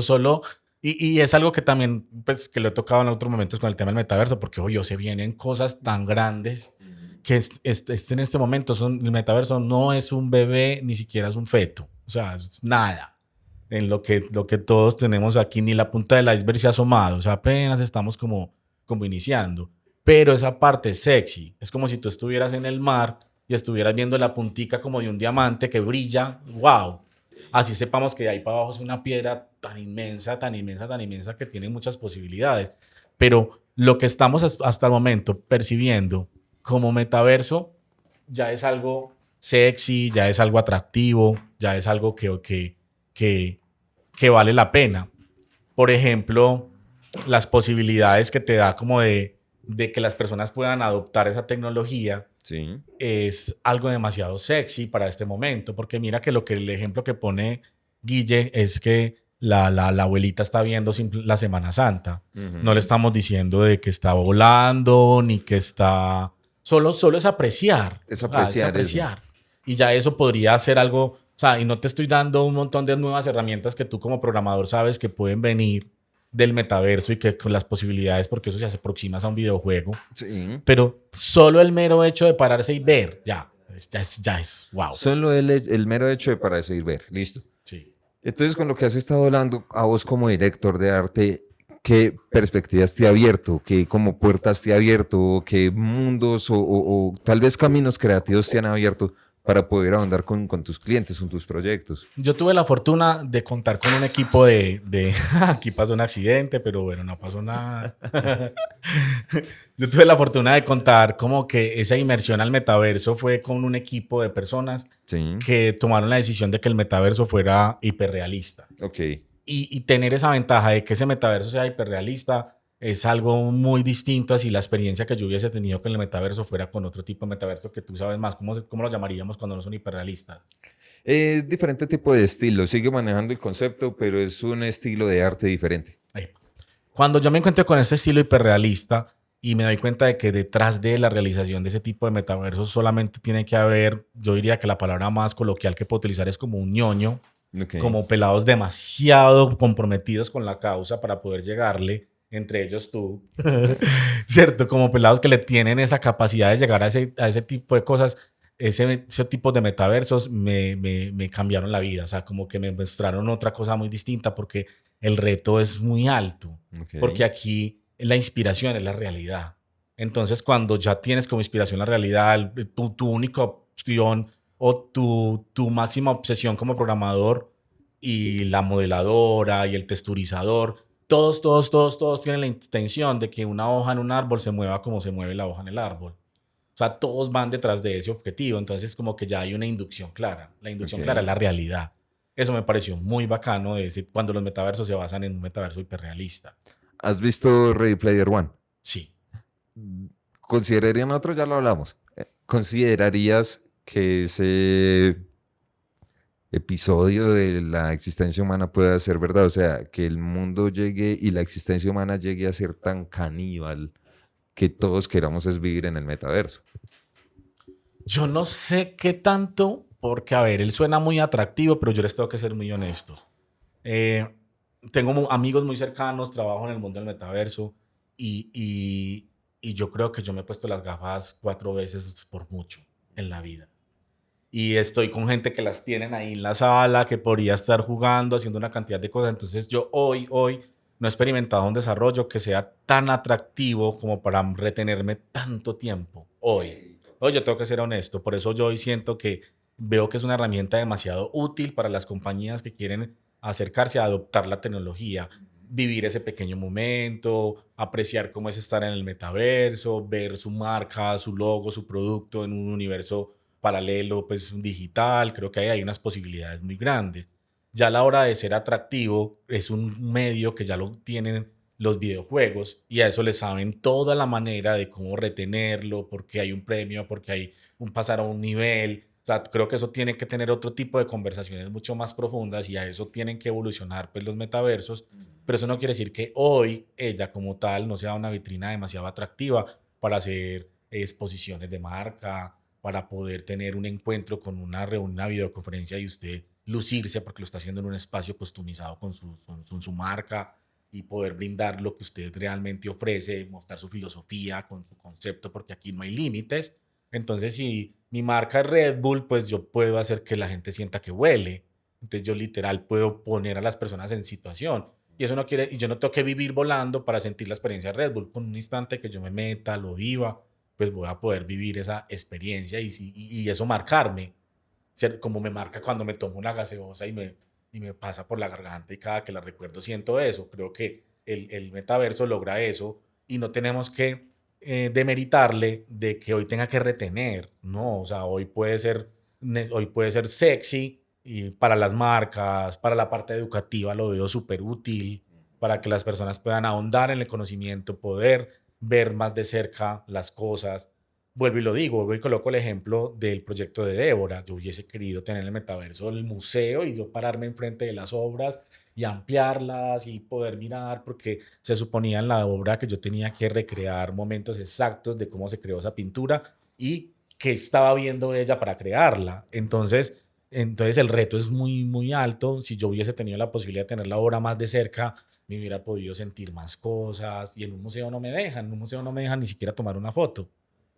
y es algo que también, pues, que lo he tocado en otros momentos con el tema del metaverso, porque, oye, se vienen cosas tan grandes que en este momento el metaverso no es un bebé, ni siquiera es un feto, o sea, es nada en lo que todos tenemos aquí, ni la punta del iceberg se ha asomado, o sea, apenas estamos como iniciando, pero esa parte es sexy, es como si tú estuvieras en el mar y estuvieras viendo la puntica como de un diamante que brilla, wow. Así sepamos que de ahí para abajo es una piedra tan inmensa, tan inmensa, tan inmensa que tiene muchas posibilidades. Pero lo que estamos hasta el momento percibiendo como metaverso ya es algo sexy, ya es algo atractivo, ya es algo que vale la pena. Por ejemplo, las posibilidades que te da como de que las personas puedan adoptar esa tecnología Sí. es algo demasiado sexy para este momento, porque mira que el ejemplo que pone Guille es que la abuelita está viendo la Semana Santa. Ujú. No le estamos diciendo de que está volando, ni que está... Solo es apreciar. Es O sea, apreciar Y ya eso podría ser algo... O sea, y no te estoy dando un montón de nuevas herramientas que tú como programador sabes que pueden venir del metaverso y que con las posibilidades, porque eso ya se aproxima a un videojuego. Sí. Pero solo el mero hecho de pararse y ver, ya es wow. Solo el mero hecho de para seguir ver. Listo. Sí. Entonces, con lo que has estado hablando, a vos como director de arte, ¿qué perspectivas te ha abierto? ¿Qué como puertas te ha abierto? ¿Qué mundos o tal vez caminos creativos te han abierto para poder ahondar con tus clientes, con tus proyectos? Yo tuve la fortuna de contar con un equipo aquí pasó un accidente, pero bueno, no pasó nada. Yo tuve la fortuna de contar como que esa inmersión al metaverso fue con un equipo de personas Sí. que tomaron la decisión de que el metaverso fuera hiperrealista. Ok. Y tener esa ventaja de que ese metaverso sea hiperrealista es algo muy distinto a si la experiencia que yo hubiese tenido con el metaverso fuera con otro tipo de metaverso que tú sabes más. ¿Cómo lo llamaríamos cuando no son hiperrealistas? Diferente tipo de estilo. Sigue manejando el concepto, pero es un estilo de arte diferente. Ahí. Cuando yo me encuentro con este estilo hiperrealista y me doy cuenta de que detrás de la realización de ese tipo de metaversos solamente tiene que haber, yo diría que la palabra más coloquial que puedo utilizar es como un ñoño, Ok. como pelados demasiado comprometidos con la causa para poder llegarle, entre ellos tú, ¿cierto? Como pelados que le tienen esa capacidad de llegar a ese tipo de cosas. Ese tipo de metaversos me cambiaron la vida, o sea, como que me mostraron otra cosa muy distinta porque el reto es muy alto, Ok. porque aquí la inspiración es la realidad. Entonces, cuando ya tienes como inspiración la realidad, tu única opción o tu máxima obsesión como programador y la modeladora y el texturizador, todos tienen la intención de que una hoja en un árbol se mueva como se mueve la hoja en el árbol. O sea, todos van detrás de ese objetivo. Entonces, como que ya hay una inducción clara. La inducción clara es Ok. la realidad. Eso me pareció muy bacano cuando los metaversos se basan en un metaverso hiperrealista. ¿Has visto Ready Player One? Sí. ¿Considerarían otro? Ya lo hablamos. ¿Considerarías que ese episodio de la existencia humana pueda ser verdad? O sea, que el mundo llegue y la existencia humana llegue a ser tan caníbal que todos queramos es vivir en el metaverso. Yo no sé qué tanto, porque a ver, él suena muy atractivo, pero yo les tengo que ser muy honesto. Eh, tengo amigos muy cercanos, trabajo en el mundo del metaverso y yo creo que yo me he puesto las gafas 4 veces por mucho en la vida. Y estoy con gente que las tienen ahí en la sala, que podría estar jugando, haciendo una cantidad de cosas. Entonces yo hoy no he experimentado un desarrollo que sea tan atractivo como para retenerme tanto tiempo. Hoy yo tengo que ser honesto. Por eso yo hoy siento que veo que es una herramienta demasiado útil para las compañías que quieren acercarse a adoptar la tecnología, vivir ese pequeño momento, apreciar cómo es estar en el metaverso, ver su marca, su logo, su producto en un universo paralelo, pues digital. Creo que ahí hay unas posibilidades muy grandes. Ya a la hora de ser atractivo, es un medio que ya lo tienen los videojuegos y a eso le saben toda la manera de cómo retenerlo, porque hay un premio, porque hay un pasar a un nivel. O sea, creo que eso tiene que tener otro tipo de conversaciones mucho más profundas y a eso tienen que evolucionar pues los metaversos, pero eso no quiere decir que hoy ella como tal no sea una vitrina demasiado atractiva para hacer exposiciones de marca, para poder tener un encuentro con una reunión, una videoconferencia y usted lucirse porque lo está haciendo en un espacio customizado con su marca y poder brindar lo que usted realmente ofrece, mostrar su filosofía con su concepto, porque aquí no hay límites. Entonces, si mi marca es Red Bull, pues yo puedo hacer que la gente sienta que huele. Entonces, yo literal puedo poner a las personas en situación. Y eso no quiere, y yo no tengo que vivir volando para sentir la experiencia de Red Bull. Con un instante que yo me meta, lo viva, pues voy a poder vivir esa experiencia y eso marcarme. Como me marca cuando me tomo una gaseosa y me pasa por la garganta y cada que la recuerdo siento eso. Creo que el metaverso logra eso y no tenemos que demeritarle de que hoy tenga que retener. No, o sea, hoy puede ser sexy y para las marcas, para la parte educativa lo veo súper útil, para que las personas puedan ahondar en el conocimiento, poder ver más de cerca las cosas. Vuelvo y lo digo, vuelvo y coloco el ejemplo del proyecto de Débora. Yo hubiese querido tener el metaverso del museo y yo pararme enfrente de las obras y ampliarlas y poder mirar, porque se suponía en la obra que yo tenía que recrear momentos exactos de cómo se creó esa pintura y qué estaba viendo ella para crearla. Entonces el reto es muy alto. Si yo hubiese tenido la posibilidad de tener la obra más de cerca, me hubiera podido sentir más cosas y en un museo no me dejan, en un museo no me dejan ni siquiera tomar una foto.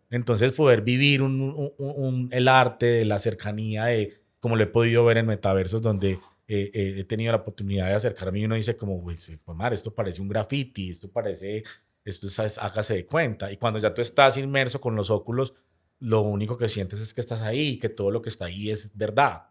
Entonces, poder vivir el arte de la cercanía, de como lo he podido ver en metaversos, donde he tenido la oportunidad de acercarme y uno dice como, güey, pues, madre, esto parece un graffiti, hágase de cuenta. Y cuando ya tú estás inmerso con los óculos, lo único que sientes es que estás ahí y que todo lo que está ahí es verdad.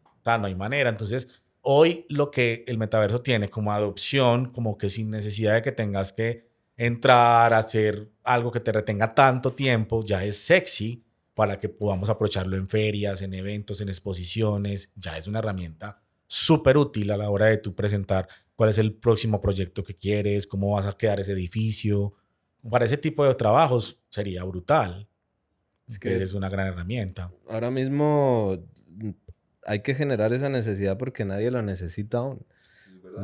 O sea, no hay manera. Entonces, hoy lo que el metaverso tiene como adopción, como que sin necesidad de que tengas que entrar a hacer algo que te retenga tanto tiempo, ya es sexy para que podamos aprovecharlo en ferias, en eventos, en exposiciones. Ya es una herramienta súper útil a la hora de tú presentar cuál es el próximo proyecto que quieres, cómo vas a quedar ese edificio. Para ese tipo de trabajos sería brutal. Es Entonces que es una gran herramienta. ahora mismo hay que generar esa necesidad porque nadie lo necesita aún.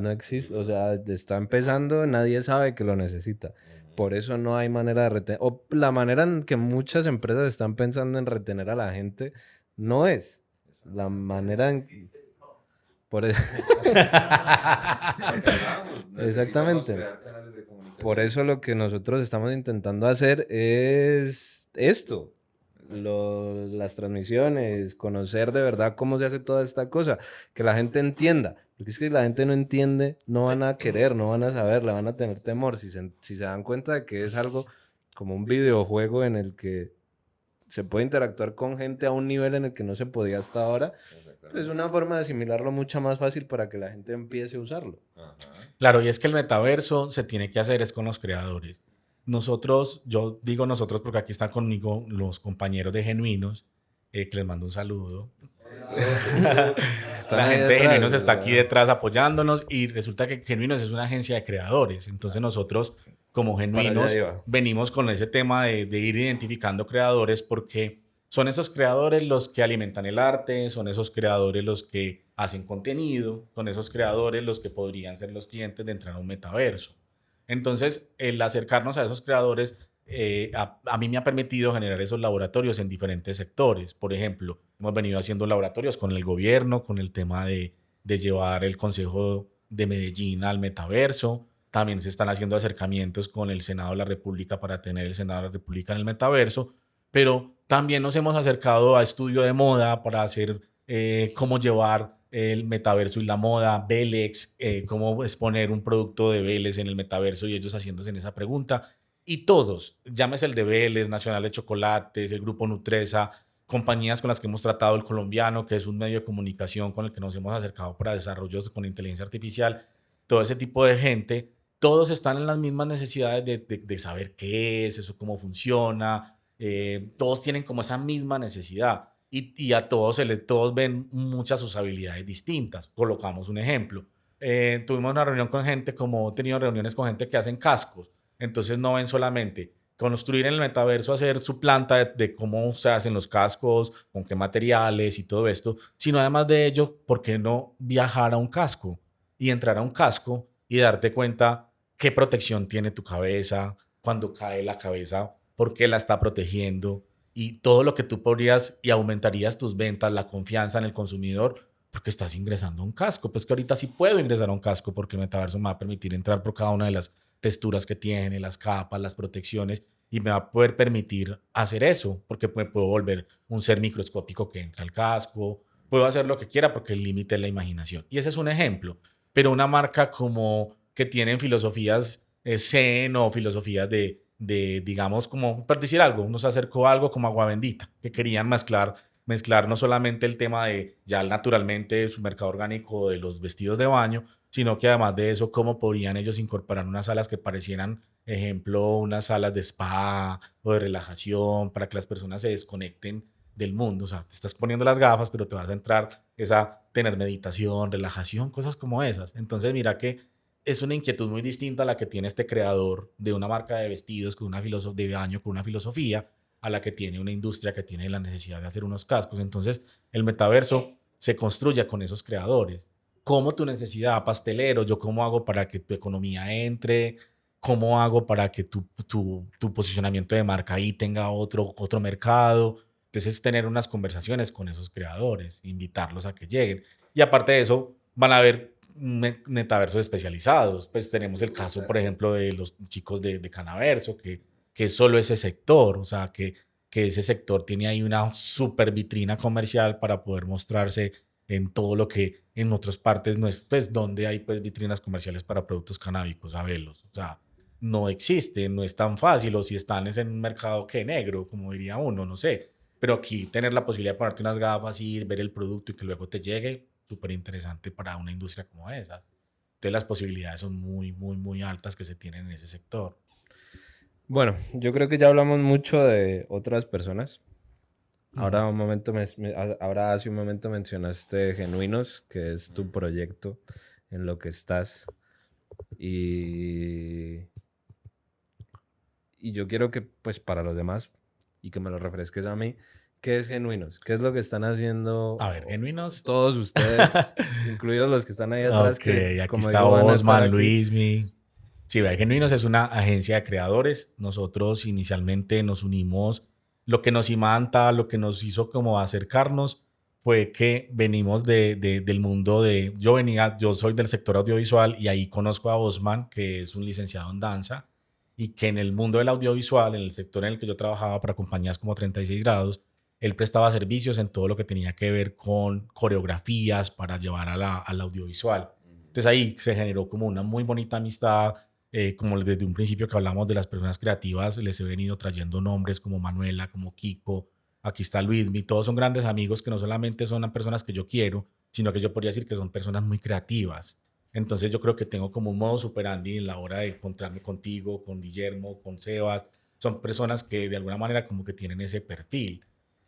No existe, o sea, está empezando, nadie sabe que lo necesita. por eso no hay manera de retener, o la manera en que muchas empresas están pensando en retener a la gente no es la manera en... Por eso... Exactamente. Por eso lo que nosotros estamos intentando hacer es esto, las transmisiones, conocer de verdad cómo se hace toda esta cosa, que la gente entienda, porque es que si la gente no entiende, no van a querer, no van a saber, le van a tener temor, si se dan cuenta de que es algo como un videojuego en el que se puede interactuar con gente a un nivel en el que no se podía hasta ahora, es una forma de asimilarlo mucho más fácil para que la gente empiece a usarlo. Claro, y es que el metaverso se tiene que hacer es con los creadores. Nosotros, yo digo nosotros porque aquí están conmigo los compañeros de Genuinos, que les mando un saludo. Están La ahí gente de detrás, Genuinos está ¿verdad? aquí detrás apoyándonos y resulta que Genuinos es una agencia de creadores. Entonces nosotros, como Genuinos, allá iba. venimos con ese tema de ir identificando creadores porque son esos creadores los que alimentan el arte, son esos creadores los que hacen contenido, son esos creadores los que podrían ser los clientes de entrar a un metaverso. Entonces, el acercarnos a esos creadores a mí me ha permitido generar esos laboratorios en diferentes sectores. Por ejemplo, hemos venido haciendo laboratorios con el gobierno, con el tema de llevar el Consejo de Medellín al metaverso. También se están haciendo acercamientos con el Senado de la República para tener el Senado de la República en el metaverso, pero también nos hemos acercado a estudio de moda para hacer cómo llevar el metaverso y la moda, Velex, cómo exponer un producto de Vélez en el metaverso y ellos haciéndose en esa pregunta. Y todos, llámese el de Vélez, Nacional de Chocolates, el Grupo Nutresa, compañías con las que hemos tratado, el colombiano, que es un medio de comunicación con el que nos hemos acercado para desarrollos con inteligencia artificial, todo ese tipo de gente, todos están en las mismas necesidades de saber qué es eso, cómo funciona, todos tienen como esa misma necesidad y a todos, todos ven muchas usabilidades distintas. Colocamos un ejemplo. Tuvimos una reunión con gente, como he tenido reuniones con gente que hacen cascos, entonces no ven solamente construir en el metaverso, hacer su planta de cómo se hacen los cascos, con qué materiales y todo esto, sino además de ello, ¿por qué no viajar a un casco y entrar a un casco y darte cuenta qué protección tiene tu cabeza, cuando cae la cabeza, por qué la está protegiendo y todo lo que tú podrías y aumentarías tus ventas, la confianza en el consumidor, porque estás ingresando a un casco? Pues que ahorita sí puedo ingresar a un casco porque el metaverso me va a permitir entrar por cada una de las texturas que tiene, las capas, las protecciones, y me va a poder permitir hacer eso, porque me puedo volver un ser microscópico que entra al casco, puedo hacer lo que quiera porque el límite es la imaginación. Y ese es un ejemplo, pero una marca como que tienen filosofías zen o filosofías digamos, como, por decir algo, nos acercó a algo como Agua Bendita, que querían mezclar no solamente el tema de ya naturalmente su mercado orgánico de los vestidos de baño, sino que además de eso, cómo podrían ellos incorporar unas salas que parecieran, ejemplo, unas salas de spa o de relajación para que las personas se desconecten del mundo. O sea, te estás poniendo las gafas, pero te vas a entrar a tener meditación, relajación, cosas como esas. Entonces, mira que es una inquietud muy distinta a la que tiene este creador de una marca de vestidos con una de baño, con una filosofía, a la que tiene una industria que tiene la necesidad de hacer unos cascos. Entonces, el metaverso se construye con esos creadores. ¿Cómo tu necesidad, pastelero? ¿Yo cómo hago para que tu economía entre? ¿Cómo hago para que tu posicionamiento de marca ahí tenga otro mercado? Entonces, tener unas conversaciones con esos creadores, invitarlos a que lleguen. Y aparte de eso, van a haber metaversos especializados. Pues tenemos el caso, por ejemplo, de los chicos de Canaverso, que es solo ese sector, o sea, que ese sector tiene ahí una super vitrina comercial para poder mostrarse en todo lo que en otras partes no es, pues, donde hay pues vitrinas comerciales para productos canábicos, a verlos. O sea, no existe, no es tan fácil, o si están es en un mercado que negro, como diría uno, no sé. Pero aquí tener la posibilidad de ponerte unas gafas, ir, ver el producto y que luego te llegue, súper interesante para una industria como esas. Entonces las posibilidades son muy, muy, muy altas que se tienen en ese sector. Bueno, yo creo que ya hablamos mucho de otras personas. Ahora, ahora hace un momento mencionaste Genuinos, que es tu proyecto en lo que estás. Y yo quiero que, pues, para los demás, y que me lo refresques a mí, ¿qué es Genuinos? ¿Qué es lo que están haciendo A ver, Genuinos. todos ustedes, incluidos los que están ahí atrás, Ok, que, aquí como está digo, van a estar Osman, aquí? Luismi. Sí, vea, Genuinos es una agencia de creadores. Nosotros inicialmente nos unimos, lo que nos imanta, lo que nos hizo como acercarnos fue que venimos del mundo yo soy del sector audiovisual y ahí conozco a Osman, que es un licenciado en danza y que en el mundo del audiovisual, en el sector en el que yo trabajaba para compañías como 36 grados, él prestaba servicios en todo lo que tenía que ver con coreografías para llevar al audiovisual. Entonces ahí se generó como una muy bonita amistad, como desde un principio que hablamos de las personas creativas, les he venido trayendo nombres como Manuela, como Kiko, aquí está Luismi, todos son grandes amigos que no solamente son personas que yo quiero, sino que yo podría decir que son personas muy creativas. Entonces yo creo que tengo como un modo superandi en la hora de encontrarme contigo, con Guillermo, con Sebas. Son personas que de alguna manera como que tienen ese perfil.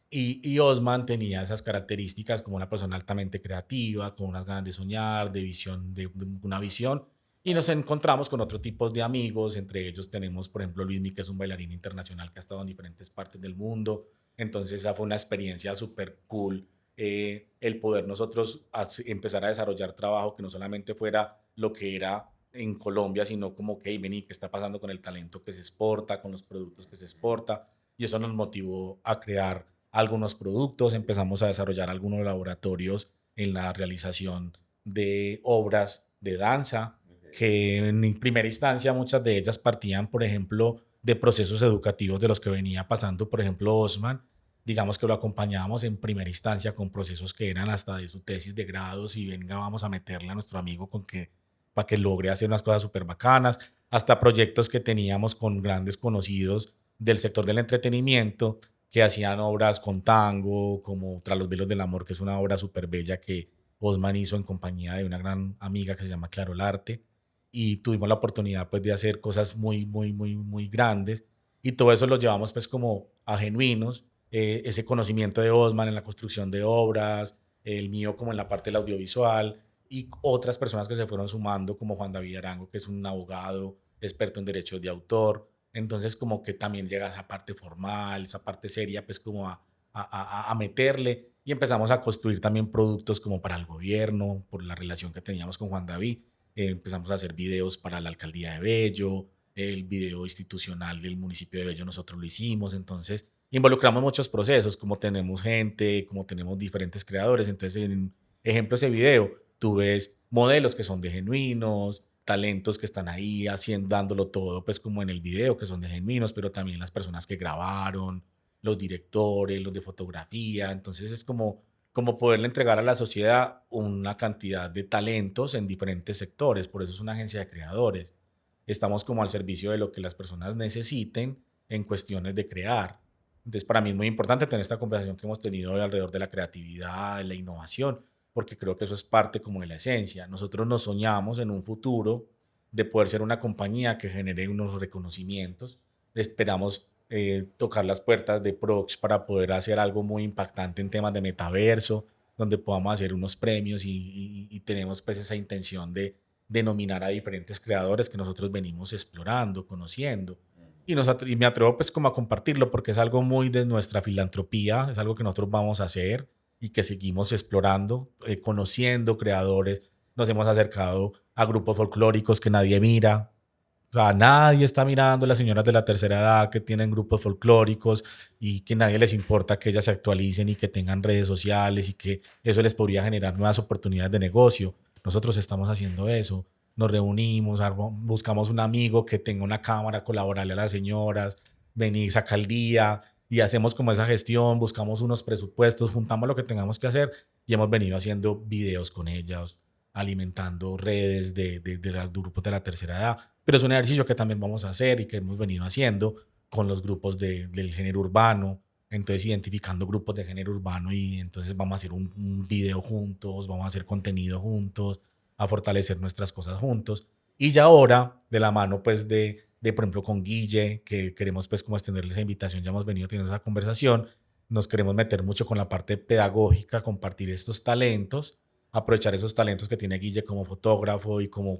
Y Osman tenía esas características como una persona altamente creativa, con unas ganas de soñar, de visión, de una visión. Y nos encontramos con otros tipos de amigos, entre ellos tenemos, por ejemplo, Luismi, que es un bailarín internacional que ha estado en diferentes partes del mundo. Entonces esa fue una experiencia súper cool, el poder nosotros empezar a desarrollar trabajo que no solamente fuera lo que era en Colombia, sino como que, hey, vení, ¿qué está pasando con el talento que se exporta, con los productos que se exporta? Y eso nos motivó a crear algunos productos, empezamos a desarrollar algunos laboratorios en la realización de obras de danza, que en primera instancia muchas de ellas partían, por ejemplo, de procesos educativos de los que venía pasando, por ejemplo, Osman. Digamos que lo acompañábamos en primera instancia con procesos que eran hasta de su tesis de grados y venga, vamos a meterle a nuestro amigo para que logre hacer unas cosas súper bacanas, hasta proyectos que teníamos con grandes conocidos del sector del entretenimiento que hacían obras con tango, como Tras los velos del amor, que es una obra súper bella que Osman hizo en compañía de una gran amiga que se llama Claro Larte, y tuvimos la oportunidad pues de hacer cosas muy, muy, muy, muy grandes, y todo eso lo llevamos pues como a Genuinos, ese conocimiento de Osman en la construcción de obras, el mío como en la parte del audiovisual, y otras personas que se fueron sumando, como Juan David Arango, que es un abogado experto en derechos de autor. Entonces como que también llega esa parte formal, esa parte seria, pues como a meterle, y empezamos a construir también productos como para el gobierno, por la relación que teníamos con Juan David. Empezamos a hacer videos para la alcaldía de Bello, el video institucional del municipio de Bello nosotros lo hicimos. Entonces involucramos muchos procesos, como tenemos gente, como tenemos diferentes creadores. Entonces en ejemplo ese video, tú ves modelos que son de Genuinos, talentos que están ahí haciendo, dándolo todo, pues como en el video, que son de Genuinos, pero también las personas que grabaron, los directores, los de fotografía. Entonces es como poderle entregar a la sociedad una cantidad de talentos en diferentes sectores. Por eso es una agencia de creadores. Estamos como al servicio de lo que las personas necesiten en cuestiones de crear. Entonces, para mí es muy importante tener esta conversación que hemos tenido hoy alrededor de la creatividad, de la innovación, porque creo que eso es parte como de la esencia. Nosotros nos soñamos en un futuro de poder ser una compañía que genere unos reconocimientos. Esperamos tocar las puertas de Prox para poder hacer algo muy impactante en temas de metaverso, donde podamos hacer unos premios y tenemos pues esa intención de nominar a diferentes creadores que nosotros venimos explorando, conociendo. Y me atrevo pues como a compartirlo porque es algo muy de nuestra filantropía, es algo que nosotros vamos a hacer y que seguimos explorando, conociendo creadores. Nos hemos acercado a grupos folclóricos que nadie mira. O sea, nadie está mirando a las señoras de la tercera edad que tienen grupos folclóricos y que nadie les importa que ellas se actualicen y que tengan redes sociales y que eso les podría generar nuevas oportunidades de negocio. Nosotros estamos haciendo eso. Nos reunimos, buscamos un amigo que tenga una cámara, colaborarle a las señoras, venir, saca el día y hacemos como esa gestión, buscamos unos presupuestos, juntamos lo que tengamos que hacer y hemos venido haciendo videos con ellas, alimentando redes de los grupos de la tercera edad. Pero es un ejercicio que también vamos a hacer y que hemos venido haciendo con los grupos del género urbano. Entonces, identificando grupos de género urbano y entonces vamos a hacer un video juntos, vamos a hacer contenido juntos, a fortalecer nuestras cosas juntos. Y ya ahora, de la mano pues por ejemplo, con Guille, que queremos pues como extenderle esa invitación, ya hemos venido teniendo esa conversación, nos queremos meter mucho con la parte pedagógica, compartir estos talentos, aprovechar esos talentos que tiene Guille como fotógrafo y como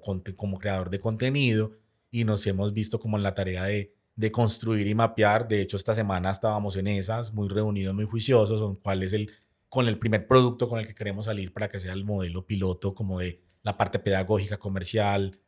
creador de contenido, y nos hemos visto como en la tarea de construir y mapear. De hecho, esta semana estábamos en esas, muy reunidos, muy juiciosos, con cuál es con el primer producto con el que queremos salir para que sea el modelo piloto como de la parte pedagógica, comercial,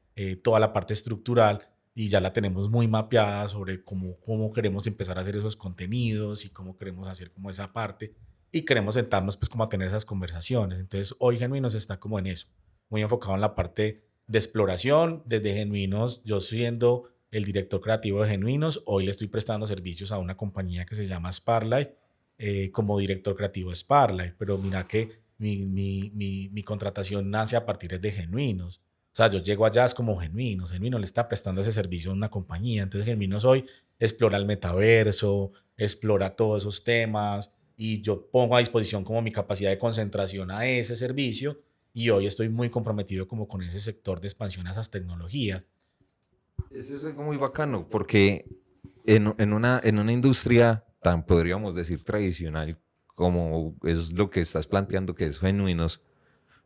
toda la parte estructural y ya la tenemos muy mapeada sobre cómo queremos empezar a hacer esos contenidos y cómo queremos hacer como esa parte y queremos sentarnos pues como a tener esas conversaciones. Entonces hoy Genuinos está como en eso, muy enfocado en la parte de exploración. Desde Genuinos, yo siendo el director creativo de Genuinos, hoy le estoy prestando servicios a una compañía que se llama Sparlight como director creativo de Sparlight, pero mira que mi contratación nace a partir de Genuinos. O sea, yo llego allá es como Genuinos. Genuinos le está prestando ese servicio a una compañía. Entonces, Genuinos hoy explora el metaverso, explora todos esos temas y yo pongo a disposición como mi capacidad de concentración a ese servicio y hoy estoy muy comprometido como con ese sector de expansión a esas tecnologías. Eso es algo muy bacano porque en una industria tan, podríamos decir, tradicional como es lo que estás planteando, que es Genuinos,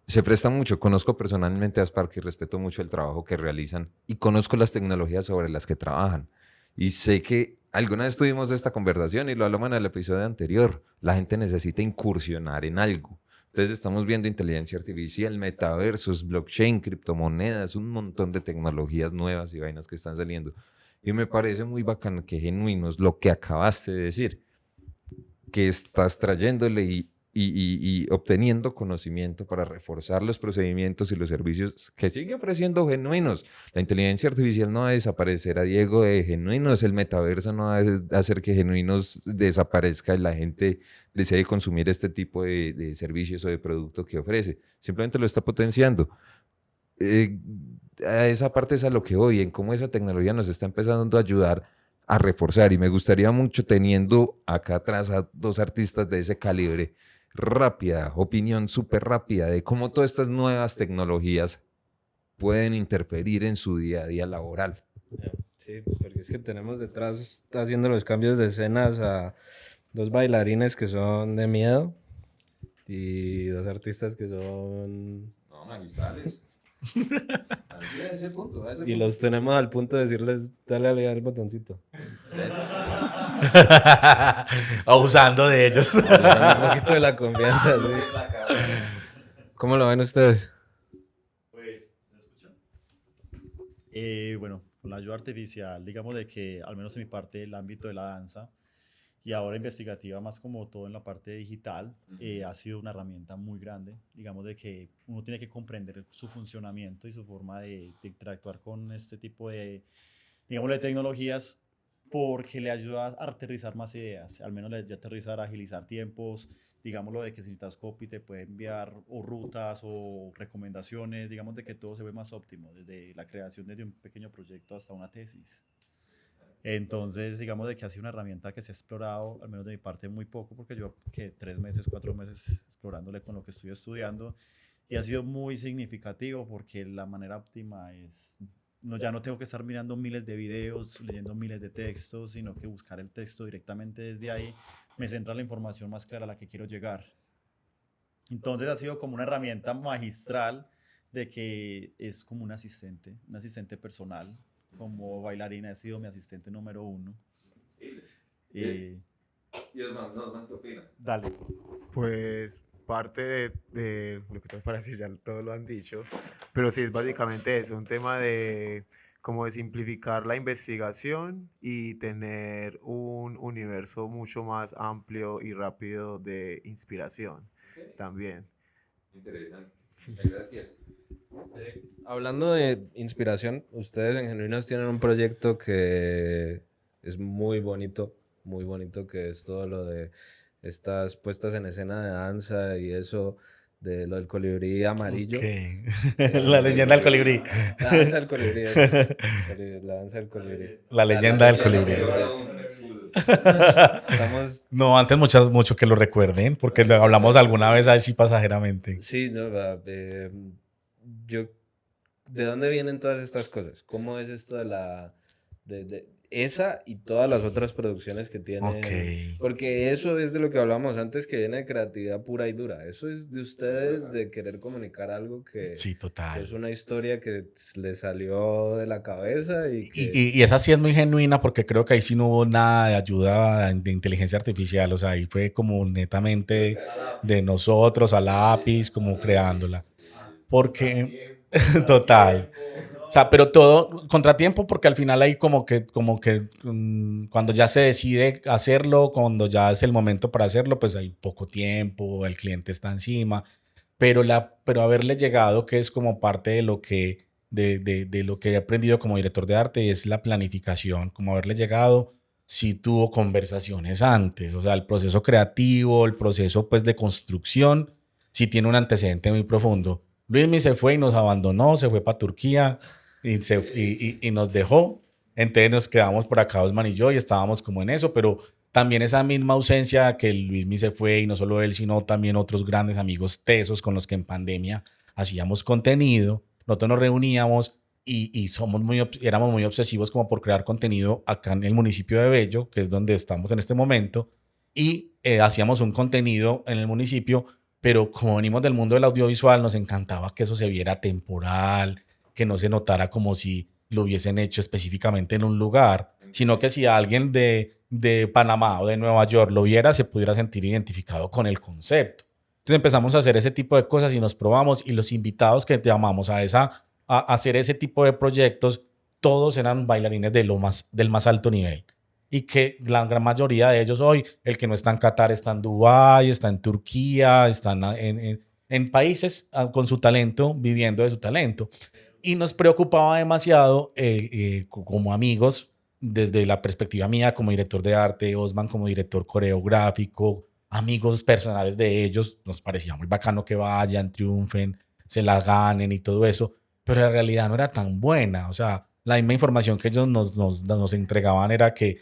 se presta mucho. Conozco personalmente a Spark y respeto mucho el trabajo que realizan y conozco las tecnologías sobre las que trabajan. Y sé que alguna vez tuvimos esta conversación y lo hablamos en el episodio anterior. La gente necesita incursionar en algo. Entonces estamos viendo inteligencia artificial, metaversos, blockchain, criptomonedas, un montón de tecnologías nuevas y vainas que están saliendo. Y me parece muy bacano que Genuinos, lo que acabaste de decir, que estás trayéndole y obteniendo conocimiento para reforzar los procedimientos y los servicios que sigue ofreciendo Genuinos. La inteligencia artificial no va a desaparecer a Diego de Genuinos, el metaverso no va a hacer que Genuinos desaparezca y la gente desee consumir este tipo de servicios o de productos que ofrece. Simplemente lo está potenciando. A esa parte es a lo que voy, en cómo esa tecnología nos está empezando a ayudar a reforzar, y me gustaría mucho, teniendo acá atrás a dos artistas de ese calibre, opinión súper rápida de cómo todas estas nuevas tecnologías pueden interferir en su día a día laboral. Sí, porque es que tenemos detrás, haciendo los cambios de escenas, a dos bailarines que son de miedo y dos artistas que son... No, magistrales. A ese punto, Y los tenemos al punto de decirles, dale al botoncito. Abusando de ellos. Un poquito de la confianza, sí. ¿Cómo lo ven ustedes? Pues, ¿se escucha? Bueno, con la ayuda artificial, digamos de que, al menos en mi parte, el ámbito de la danza y ahora investigativa, más como todo en la parte digital, ha sido una herramienta muy grande. Digamos de que uno tiene que comprender su funcionamiento y su forma de interactuar con este tipo de, digamos, de tecnologías, porque le ayuda a aterrizar más ideas, al menos le ayuda a aterrizar, a agilizar tiempos, digámoslo de que si necesitas copy te puede enviar o rutas o recomendaciones, digamos de que todo se ve más óptimo, desde la creación de un pequeño proyecto hasta una tesis. Entonces, digamos de que ha sido una herramienta que se ha explorado, al menos de mi parte, muy poco, porque yo que 3 meses, 4 meses explorándole con lo que estoy estudiando, y ha sido muy significativo porque la manera óptima es, no, ya no tengo que estar mirando miles de videos, leyendo miles de textos, sino que buscar el texto directamente desde ahí me centra la información más clara a la que quiero llegar. Entonces ha sido como una herramienta magistral de que es como un asistente personal. Como bailarina he sido mi asistente número 1. Y Osman, ¿qué opina? Dale. Pues parte de lo que tengo para decir, ya todo lo han dicho, pero sí es básicamente eso, un tema de como de simplificar la investigación y tener un universo mucho más amplio y rápido de inspiración también. Interesante. Gracias. Hablando de inspiración, ustedes en Genuinos tienen un proyecto que es muy bonito, que es todo lo de estas puestas en escena de danza y eso, de lo del colibrí amarillo. Okay. La leyenda del colibrí. La danza del colibrí. La danza del colibrí. La leyenda del colibrí. Estamos... No, antes mucho que lo recuerden, porque lo hablamos alguna vez así pasajeramente. Sí, no, ¿de dónde vienen todas estas cosas? ¿Cómo es esto de la... de esa y todas las otras producciones que tienen? Ok. Porque eso es de lo que hablamos antes, que viene de creatividad pura y dura. Eso es de ustedes, de querer comunicar algo que, Sí, que total. es una historia que les salió de la cabeza y que... Y esa sí es muy genuina porque creo que ahí sí no hubo nada de ayuda de inteligencia artificial. O sea, ahí fue como netamente de nosotros a lápiz, como creándola. Porque, total. sea, pero todo contratiempo porque al final hay cuando ya se decide hacerlo, cuando ya es el momento para hacerlo, pues hay poco tiempo, el cliente está encima, pero haberle llegado, que es como parte de lo que he aprendido como director de arte, es la planificación, como haberle llegado, sí tuvo conversaciones antes, o sea, el proceso creativo, el proceso pues de construcción, sí tiene un antecedente muy profundo. Luismi se fue y nos abandonó, se fue para Turquía y nos dejó. Entonces nos quedamos por acá Osman y yo y estábamos como en eso, pero también esa misma ausencia que Luismi se fue y no solo él, sino también otros grandes amigos tesos con los que en pandemia hacíamos contenido. Nosotros nos reuníamos y éramos muy obsesivos como por crear contenido acá en el municipio de Bello, que es donde estamos en este momento, y hacíamos un contenido en el municipio, pero como venimos del mundo del audiovisual, nos encantaba que eso se viera temporal, que no se notara como si lo hubiesen hecho específicamente en un lugar, sino que si alguien de Panamá o de Nueva York lo viera, se pudiera sentir identificado con el concepto. Entonces empezamos a hacer ese tipo de cosas y nos probamos, y los invitados que llamamos a hacer ese tipo de proyectos, todos eran bailarines del más alto nivel. Y que la gran mayoría de ellos hoy, el que no está en Qatar, está en Dubái, está en Turquía, están en países con su talento, viviendo de su talento. Y nos preocupaba demasiado como amigos, desde la perspectiva mía como director de arte, Osman como director coreográfico, amigos personales de ellos, nos parecía muy bacano que vayan, triunfen, se la ganen y todo eso, pero la realidad no era tan buena. O sea, la misma información que ellos nos entregaban era que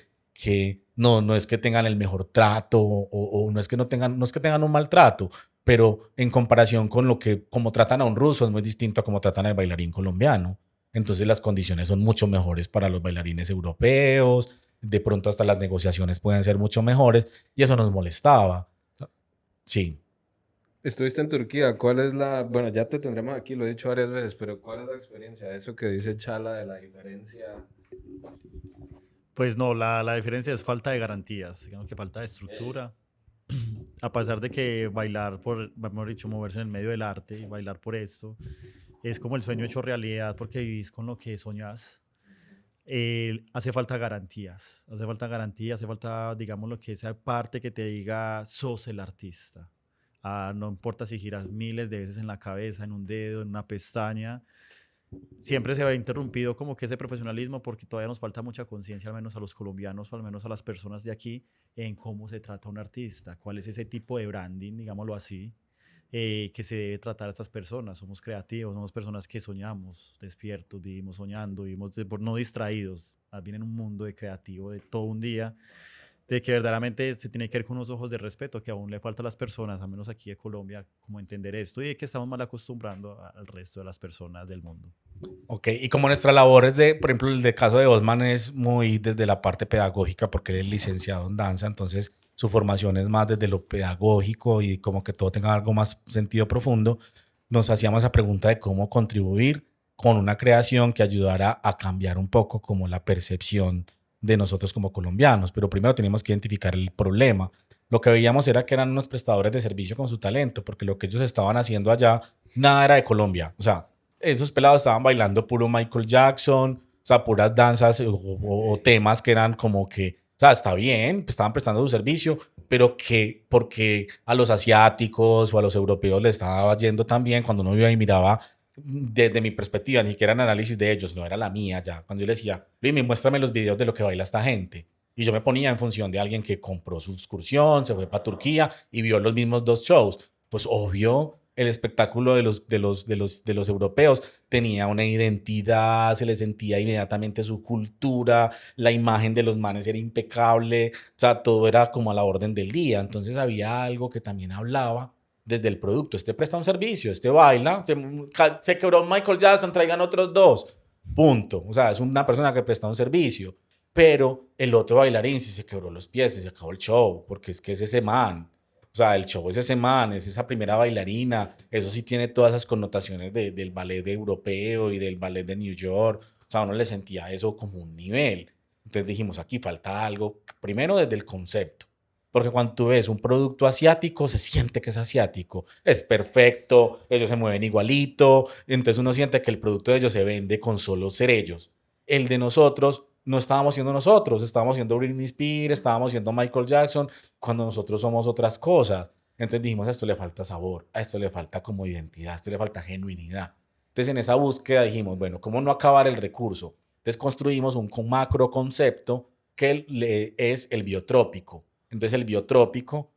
no es que tengan el mejor trato o no es que no es que tengan un mal trato, pero en comparación con como tratan a un ruso es muy distinto a cómo tratan al bailarín colombiano. Entonces las condiciones son mucho mejores para los bailarines europeos, de pronto hasta las negociaciones pueden ser mucho mejores y eso nos molestaba. Sí. Estuviste en Turquía, ¿cuál es bueno, ya te tendremos aquí, lo he dicho varias veces, pero ¿cuál es la experiencia de eso que dice Chala de la diferencia? Pues no, la diferencia es falta de garantías, digamos que falta de estructura. A pesar de que bailar mejor dicho, moverse en el medio del arte y bailar por esto, es como el sueño hecho realidad porque vivís con lo que soñás. Hace falta, hace falta, digamos, lo que esa parte que te diga, sos el artista. No importa si giras miles de veces en la cabeza, en un dedo, en una pestaña, siempre se ha interrumpido como que ese profesionalismo porque todavía nos falta mucha conciencia, al menos a los colombianos o al menos a las personas de aquí, en cómo se trata a un artista, cuál es ese tipo de branding, digámoslo así, que se debe tratar a estas personas. Somos creativos, somos personas que soñamos despiertos, vivimos soñando, vivimos no distraídos, más bien en un mundo de creativo de todo un día, de que verdaderamente se tiene que ver con unos ojos de respeto que aún le falta a las personas, al menos aquí de Colombia, como entender esto y de que estamos mal acostumbrando al resto de las personas del mundo. Ok, y como nuestra labor por ejemplo, el caso de Osman es muy desde la parte pedagógica porque él es licenciado en danza, entonces su formación es más desde lo pedagógico y como que todo tenga algo más sentido profundo, nos hacíamos esa pregunta de cómo contribuir con una creación que ayudara a cambiar un poco como la percepción de nosotros como colombianos, pero primero teníamos que identificar el problema. Lo que veíamos era que eran unos prestadores de servicio con su talento, porque lo que ellos estaban haciendo allá, nada era de Colombia. O sea, esos pelados estaban bailando puro Michael Jackson, o sea, puras danzas o temas que eran como que, o sea, está bien, estaban prestando su servicio, pero que porque a los asiáticos o a los europeos les estaba yendo tan bien, cuando uno iba y miraba desde mi perspectiva, ni siquiera el análisis de ellos, no era la mía ya. Cuando yo le decía, Luis, muéstrame los videos de lo que baila esta gente. Y yo me ponía en función de alguien que compró su excursión, se fue para Turquía y vio los mismos dos shows. Pues obvio, el espectáculo de los europeos tenía una identidad, se le sentía inmediatamente su cultura, la imagen de los manes era impecable, o sea, todo era como a la orden del día. Entonces había algo que también hablaba desde el producto. Este presta un servicio, este baila, se quebró Michael Jackson, traigan otros dos, punto. O sea, es una persona que presta un servicio, pero el otro bailarín si se quebró los pies y se acabó el show, porque es que es ese man. O sea, el show es ese man, es esa primera bailarina. Eso sí tiene todas esas connotaciones del ballet europeo y del ballet de New York. O sea, uno le sentía eso como un nivel. Entonces dijimos, aquí falta algo, primero desde el concepto. Porque cuando tú ves un producto asiático, se siente que es asiático. Es perfecto, ellos se mueven igualito. Entonces uno siente que el producto de ellos se vende con solo ser ellos. El de nosotros no estábamos siendo nosotros, estábamos siendo Britney Spears, estábamos siendo Michael Jackson, cuando nosotros somos otras cosas. Entonces dijimos, a esto le falta sabor, a esto le falta como identidad, a esto le falta genuinidad. Entonces en esa búsqueda dijimos, bueno, ¿cómo no acabar el recurso? Entonces construimos un macro concepto que es el biotrópico. Entonces el biotrópico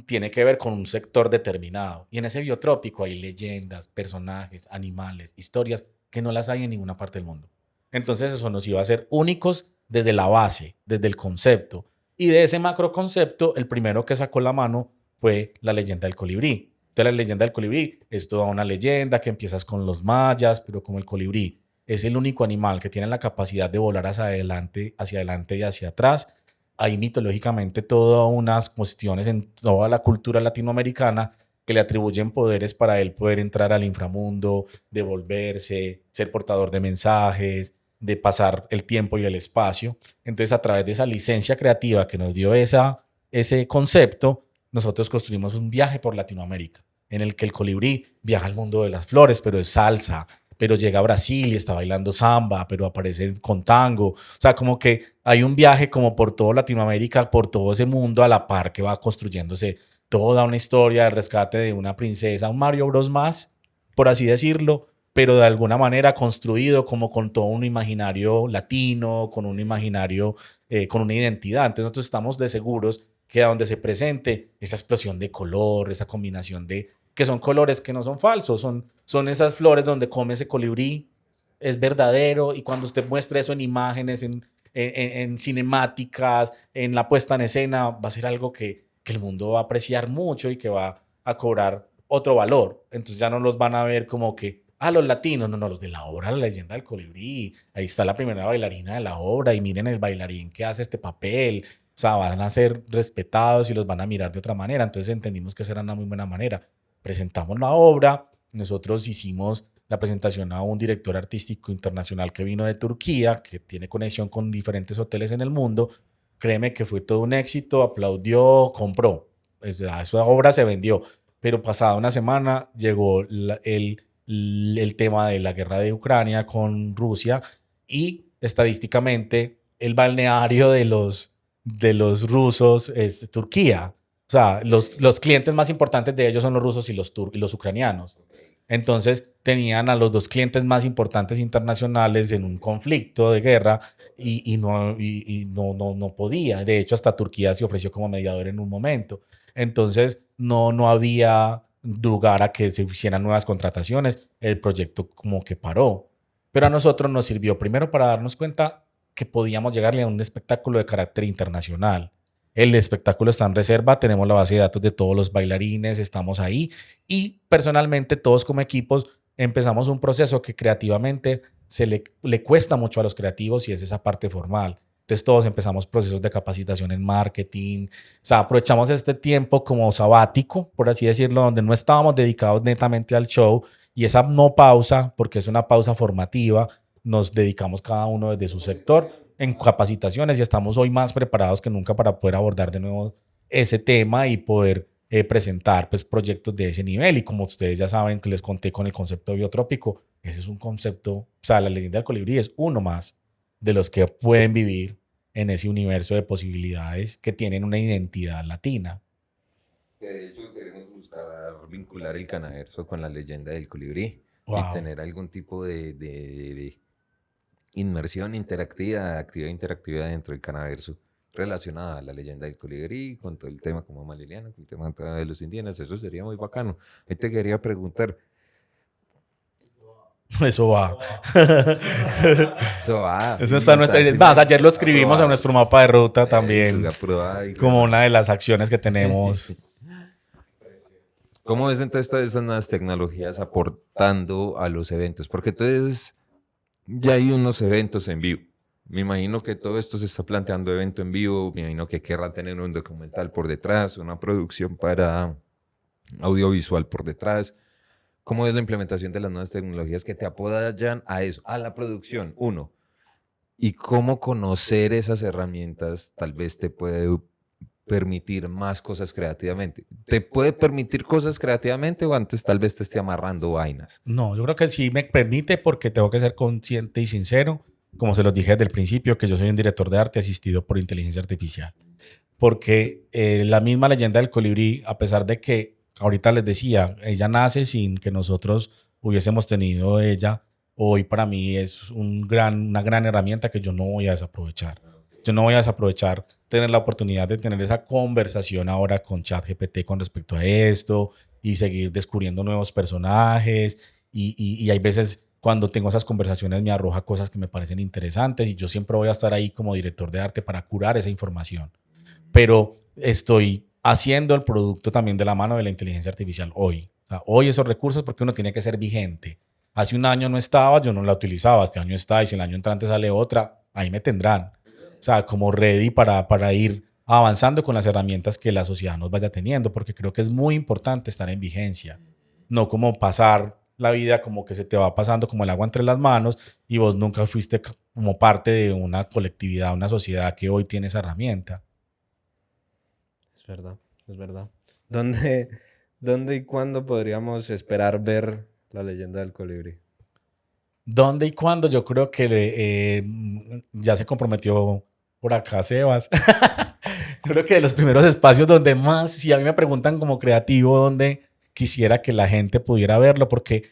tiene que ver con un sector determinado. Y en ese biotrópico hay leyendas, personajes, animales, historias que no las hay en ninguna parte del mundo. Entonces eso nos iba a hacer únicos desde la base, desde el concepto. Y de ese macro concepto, el primero que sacó la mano fue la leyenda del colibrí. Entonces la leyenda del colibrí es toda una leyenda que empiezas con los mayas, pero como el colibrí es el único animal que tiene la capacidad de volar hacia adelante y hacia atrás, hay mitológicamente todas unas cuestiones en toda la cultura latinoamericana que le atribuyen poderes para él poder entrar al inframundo, devolverse, ser portador de mensajes, de pasar el tiempo y el espacio. Entonces, a través de esa licencia creativa que nos dio ese concepto, nosotros construimos un viaje por Latinoamérica, en el que el colibrí viaja al mundo de las flores, pero es salsa, pero llega a Brasil y está bailando samba, pero aparece con tango. O sea, como que hay un viaje como por toda Latinoamérica, por todo ese mundo a la par que va construyéndose toda una historia del rescate de una princesa, un Mario Bros. Más, por así decirlo, pero de alguna manera construido como con todo un imaginario latino, con un imaginario, con una identidad. Entonces nosotros estamos de seguros que a donde se presente esa explosión de color, esa combinación de que son colores que no son falsos, son esas flores donde come ese colibrí, es verdadero, y cuando usted muestre eso en imágenes, en cinemáticas, en la puesta en escena, va a ser algo que el mundo va a apreciar mucho y que va a cobrar otro valor. Entonces ya no los van a ver como que, los latinos, no, los de la obra, la leyenda del colibrí, ahí está la primera bailarina de la obra y miren el bailarín que hace este papel. O sea, van a ser respetados y los van a mirar de otra manera. Entonces entendimos que esa era una muy buena manera. Presentamos la obra, nosotros hicimos la presentación a un director artístico internacional que vino de Turquía, que tiene conexión con diferentes hoteles en el mundo. Créeme que fue todo un éxito, aplaudió, compró. Esa obra se vendió, pero pasada una semana llegó el tema de la guerra de Ucrania con Rusia y estadísticamente el balneario de los rusos es Turquía. O sea, los clientes más importantes de ellos son los rusos y los ucranianos. Entonces tenían a los dos clientes más importantes internacionales en un conflicto de guerra y no podía. De hecho, hasta Turquía se ofreció como mediador en un momento. Entonces no había lugar a que se hicieran nuevas contrataciones. El proyecto como que paró. Pero a nosotros nos sirvió primero para darnos cuenta que podíamos llegarle a un espectáculo de carácter internacional. El espectáculo está en reserva, tenemos la base de datos de todos los bailarines, estamos ahí y personalmente todos como equipos empezamos un proceso que creativamente le cuesta mucho a los creativos y es esa parte formal. Entonces todos empezamos procesos de capacitación en marketing, o sea, aprovechamos este tiempo como sabático, por así decirlo, donde no estábamos dedicados netamente al show y esa no pausa, porque es una pausa formativa, nos dedicamos cada uno desde su sector en capacitaciones y estamos hoy más preparados que nunca para poder abordar de nuevo ese tema y poder presentar pues, proyectos de ese nivel. Y como ustedes ya saben que les conté con el concepto biotrópico, ese es un concepto, o sea, la leyenda del colibrí es uno más de los que pueden vivir en ese universo de posibilidades que tienen una identidad latina. De hecho, queremos buscar vincular el Canaverso con la leyenda del colibrí Wow. y tener algún tipo de inmersión interactiva, actividad interactiva dentro del Canaverso relacionada a la leyenda del colibrí, con todo el tema como Maliliana, con el tema de los indígenas, eso sería muy bacano. Ahí te quería preguntar. Eso va. Eso va. Eso está en nuestra. Más, ayer lo escribimos a nuestro mapa de ruta también, como una de las acciones que tenemos. ¿Cómo ves entonces todas estas nuevas tecnologías aportando a los eventos? Porque entonces ya hay unos eventos en vivo. Me imagino que todo esto se está planteando evento en vivo. Me imagino que querrá tener un documental por detrás, una producción para audiovisual por detrás. ¿Cómo es la implementación de las nuevas tecnologías que te apoyan a eso, a la producción? Uno. Y cómo conocer esas herramientas tal vez te puede permitir más cosas creativamente? ¿Te puede permitir cosas creativamente o antes tal vez te esté amarrando vainas? No, yo creo que sí me permite porque tengo que ser consciente y sincero, como se los dije desde el principio, que yo soy un director de arte asistido por inteligencia artificial. Porque la misma leyenda del colibrí, a pesar de que ahorita les decía, ella nace sin que nosotros hubiésemos tenido ella, hoy para mí es una gran herramienta que yo no voy a desaprovechar. Yo no voy a desaprovechar tener la oportunidad de tener esa conversación ahora con ChatGPT con respecto a esto y seguir descubriendo nuevos personajes. Y hay veces cuando tengo esas conversaciones me arroja cosas que me parecen interesantes y yo siempre voy a estar ahí como director de arte para curar esa información. Pero estoy haciendo el producto también de la mano de la inteligencia artificial hoy. O sea, hoy esos recursos porque uno tiene que ser vigente. Hace un año no estaba, yo no la utilizaba, este año está y si el año entrante sale otra, ahí me tendrán. O sea, como ready para ir avanzando con las herramientas que la sociedad nos vaya teniendo, porque creo que es muy importante estar en vigencia, no como pasar la vida como que se te va pasando como el agua entre las manos y vos nunca fuiste como parte de una colectividad, una sociedad que hoy tiene esa herramienta. Es verdad, es verdad. ¿Dónde y cuándo podríamos esperar ver la leyenda del colibrí? ¿Dónde y cuándo? Yo creo que ya se comprometió por acá Sebas. Creo que de los primeros espacios donde más, si a mí me preguntan como creativo, donde quisiera que la gente pudiera verlo, porque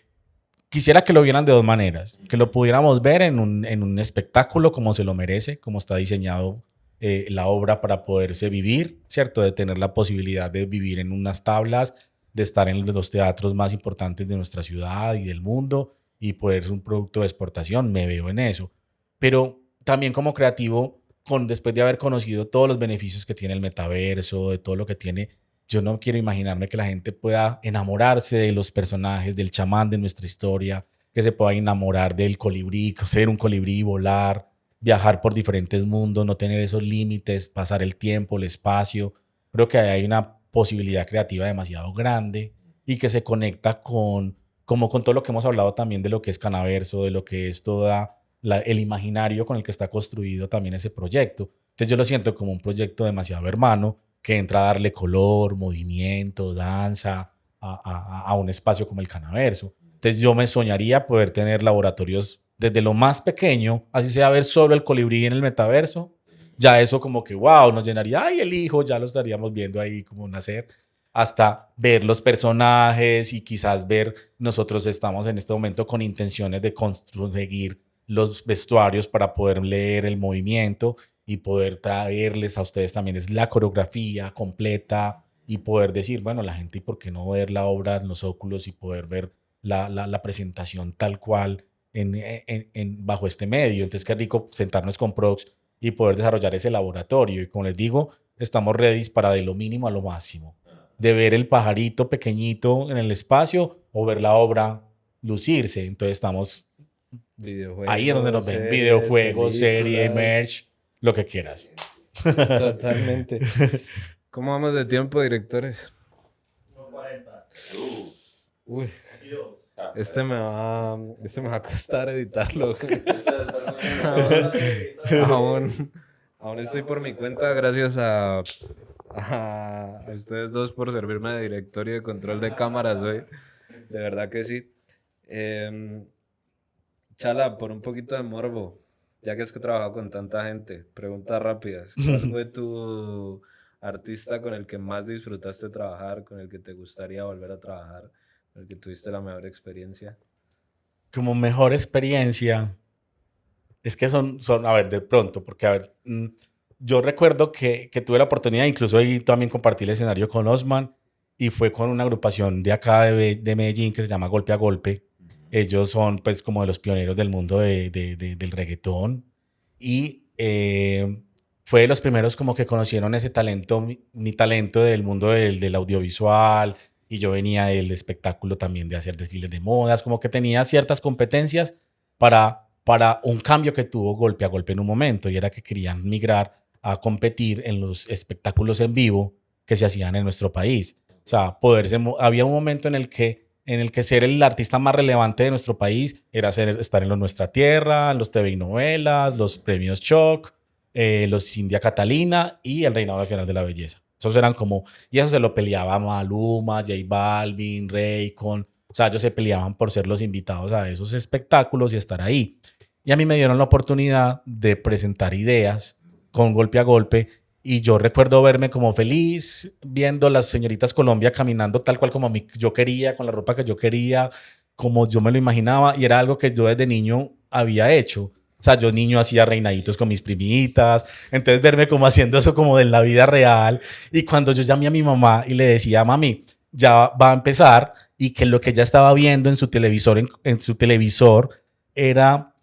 quisiera que lo vieran de dos maneras, que lo pudiéramos ver en un espectáculo como se lo merece, como está diseñado la obra para poderse vivir, ¿cierto? De tener la posibilidad de vivir en unas tablas, de estar en los teatros más importantes de nuestra ciudad y del mundo y poder ser un producto de exportación, me veo en eso. Pero también como creativo, después de haber conocido todos los beneficios que tiene el metaverso, de todo lo que tiene, yo no quiero imaginarme que la gente pueda enamorarse de los personajes, del chamán de nuestra historia, que se pueda enamorar del colibrí, ser un colibrí, volar, viajar por diferentes mundos, no tener esos límites, pasar el tiempo, el espacio. Creo que hay una posibilidad creativa demasiado grande y que se conecta como con todo lo que hemos hablado también de lo que es Canaverso, de lo que es toda el imaginario con el que está construido también ese proyecto. Entonces yo lo siento como un proyecto demasiado hermano que entra a darle color, movimiento, danza a un espacio como el Canaverso. Entonces yo me soñaría poder tener laboratorios desde lo más pequeño, así sea ver solo el colibrí en el metaverso, ya eso como que wow, nos llenaría, ay, el hijo, ya lo estaríamos viendo ahí como nacer, hasta ver los personajes y quizás ver, nosotros estamos en este momento con intenciones de construir los vestuarios para poder leer el movimiento y poder traerles a ustedes también es la coreografía completa y poder decir, bueno, la gente, ¿y por qué no ver la obra en los óculos y poder ver la presentación tal cual bajo este medio? Entonces, qué rico sentarnos con Prox y poder desarrollar ese laboratorio. Y como les digo, estamos ready para de lo mínimo a lo máximo. De ver el pajarito pequeñito en el espacio o ver la obra lucirse. Entonces estamos ahí es donde nos ven. Series, Videojuegos, serie, películas. merch, lo que quieras. Totalmente. ¿Cómo vamos de tiempo, directores? 40. Uy, este me va a costar editarlo. Aún estoy por mi cuenta, gracias a ustedes dos por servirme de director y de control de cámaras hoy. De verdad que sí. Chala, por un poquito de morbo, ya que has trabajado con tanta gente, preguntas rápidas. ¿Cuál fue tu artista con el que más disfrutaste trabajar, con el que te gustaría volver a trabajar, con el que tuviste la mejor experiencia? Como mejor experiencia, es que a ver, de pronto, porque a ver, yo recuerdo que tuve la oportunidad, incluso ahí también compartí el escenario con Osman, y fue con una agrupación de acá de Medellín que se llama Golpe a Golpe. Ellos son pues como de los pioneros del mundo del reggaetón, y fue de los primeros como que conocieron ese talento, mi talento del mundo del audiovisual, y yo venía del espectáculo también de hacer desfiles de modas, como que tenía ciertas competencias para un cambio que tuvo Golpe a Golpe en un momento, y era que querían migrar a competir en los espectáculos en vivo que se hacían en nuestro país. O sea, había un momento en el que ser el artista más relevante de nuestro país era estar en Nuestra Tierra, en los TV y novelas, los premios Shock, los India Catalina y el Reinado Nacional de la Belleza. Esos eran como, y eso se lo peleaba Maluma, J Balvin, Raycon. O sea, ellos se peleaban por ser los invitados a esos espectáculos y estar ahí. Y a mí me dieron la oportunidad de presentar ideas con Golpe a Golpe. Y yo recuerdo verme como feliz viendo las señoritas Colombia caminando tal cual como yo quería, con la ropa que yo quería, como yo me lo imaginaba. Y era algo que yo desde niño había hecho. O sea, yo niño hacía reinaditos con mis primitas. Entonces verme como haciendo eso como de la vida real. Y cuando yo llamé a mi mamá y le decía, mami, ya va a empezar, y que lo que ella estaba viendo en su televisor, en su televisor era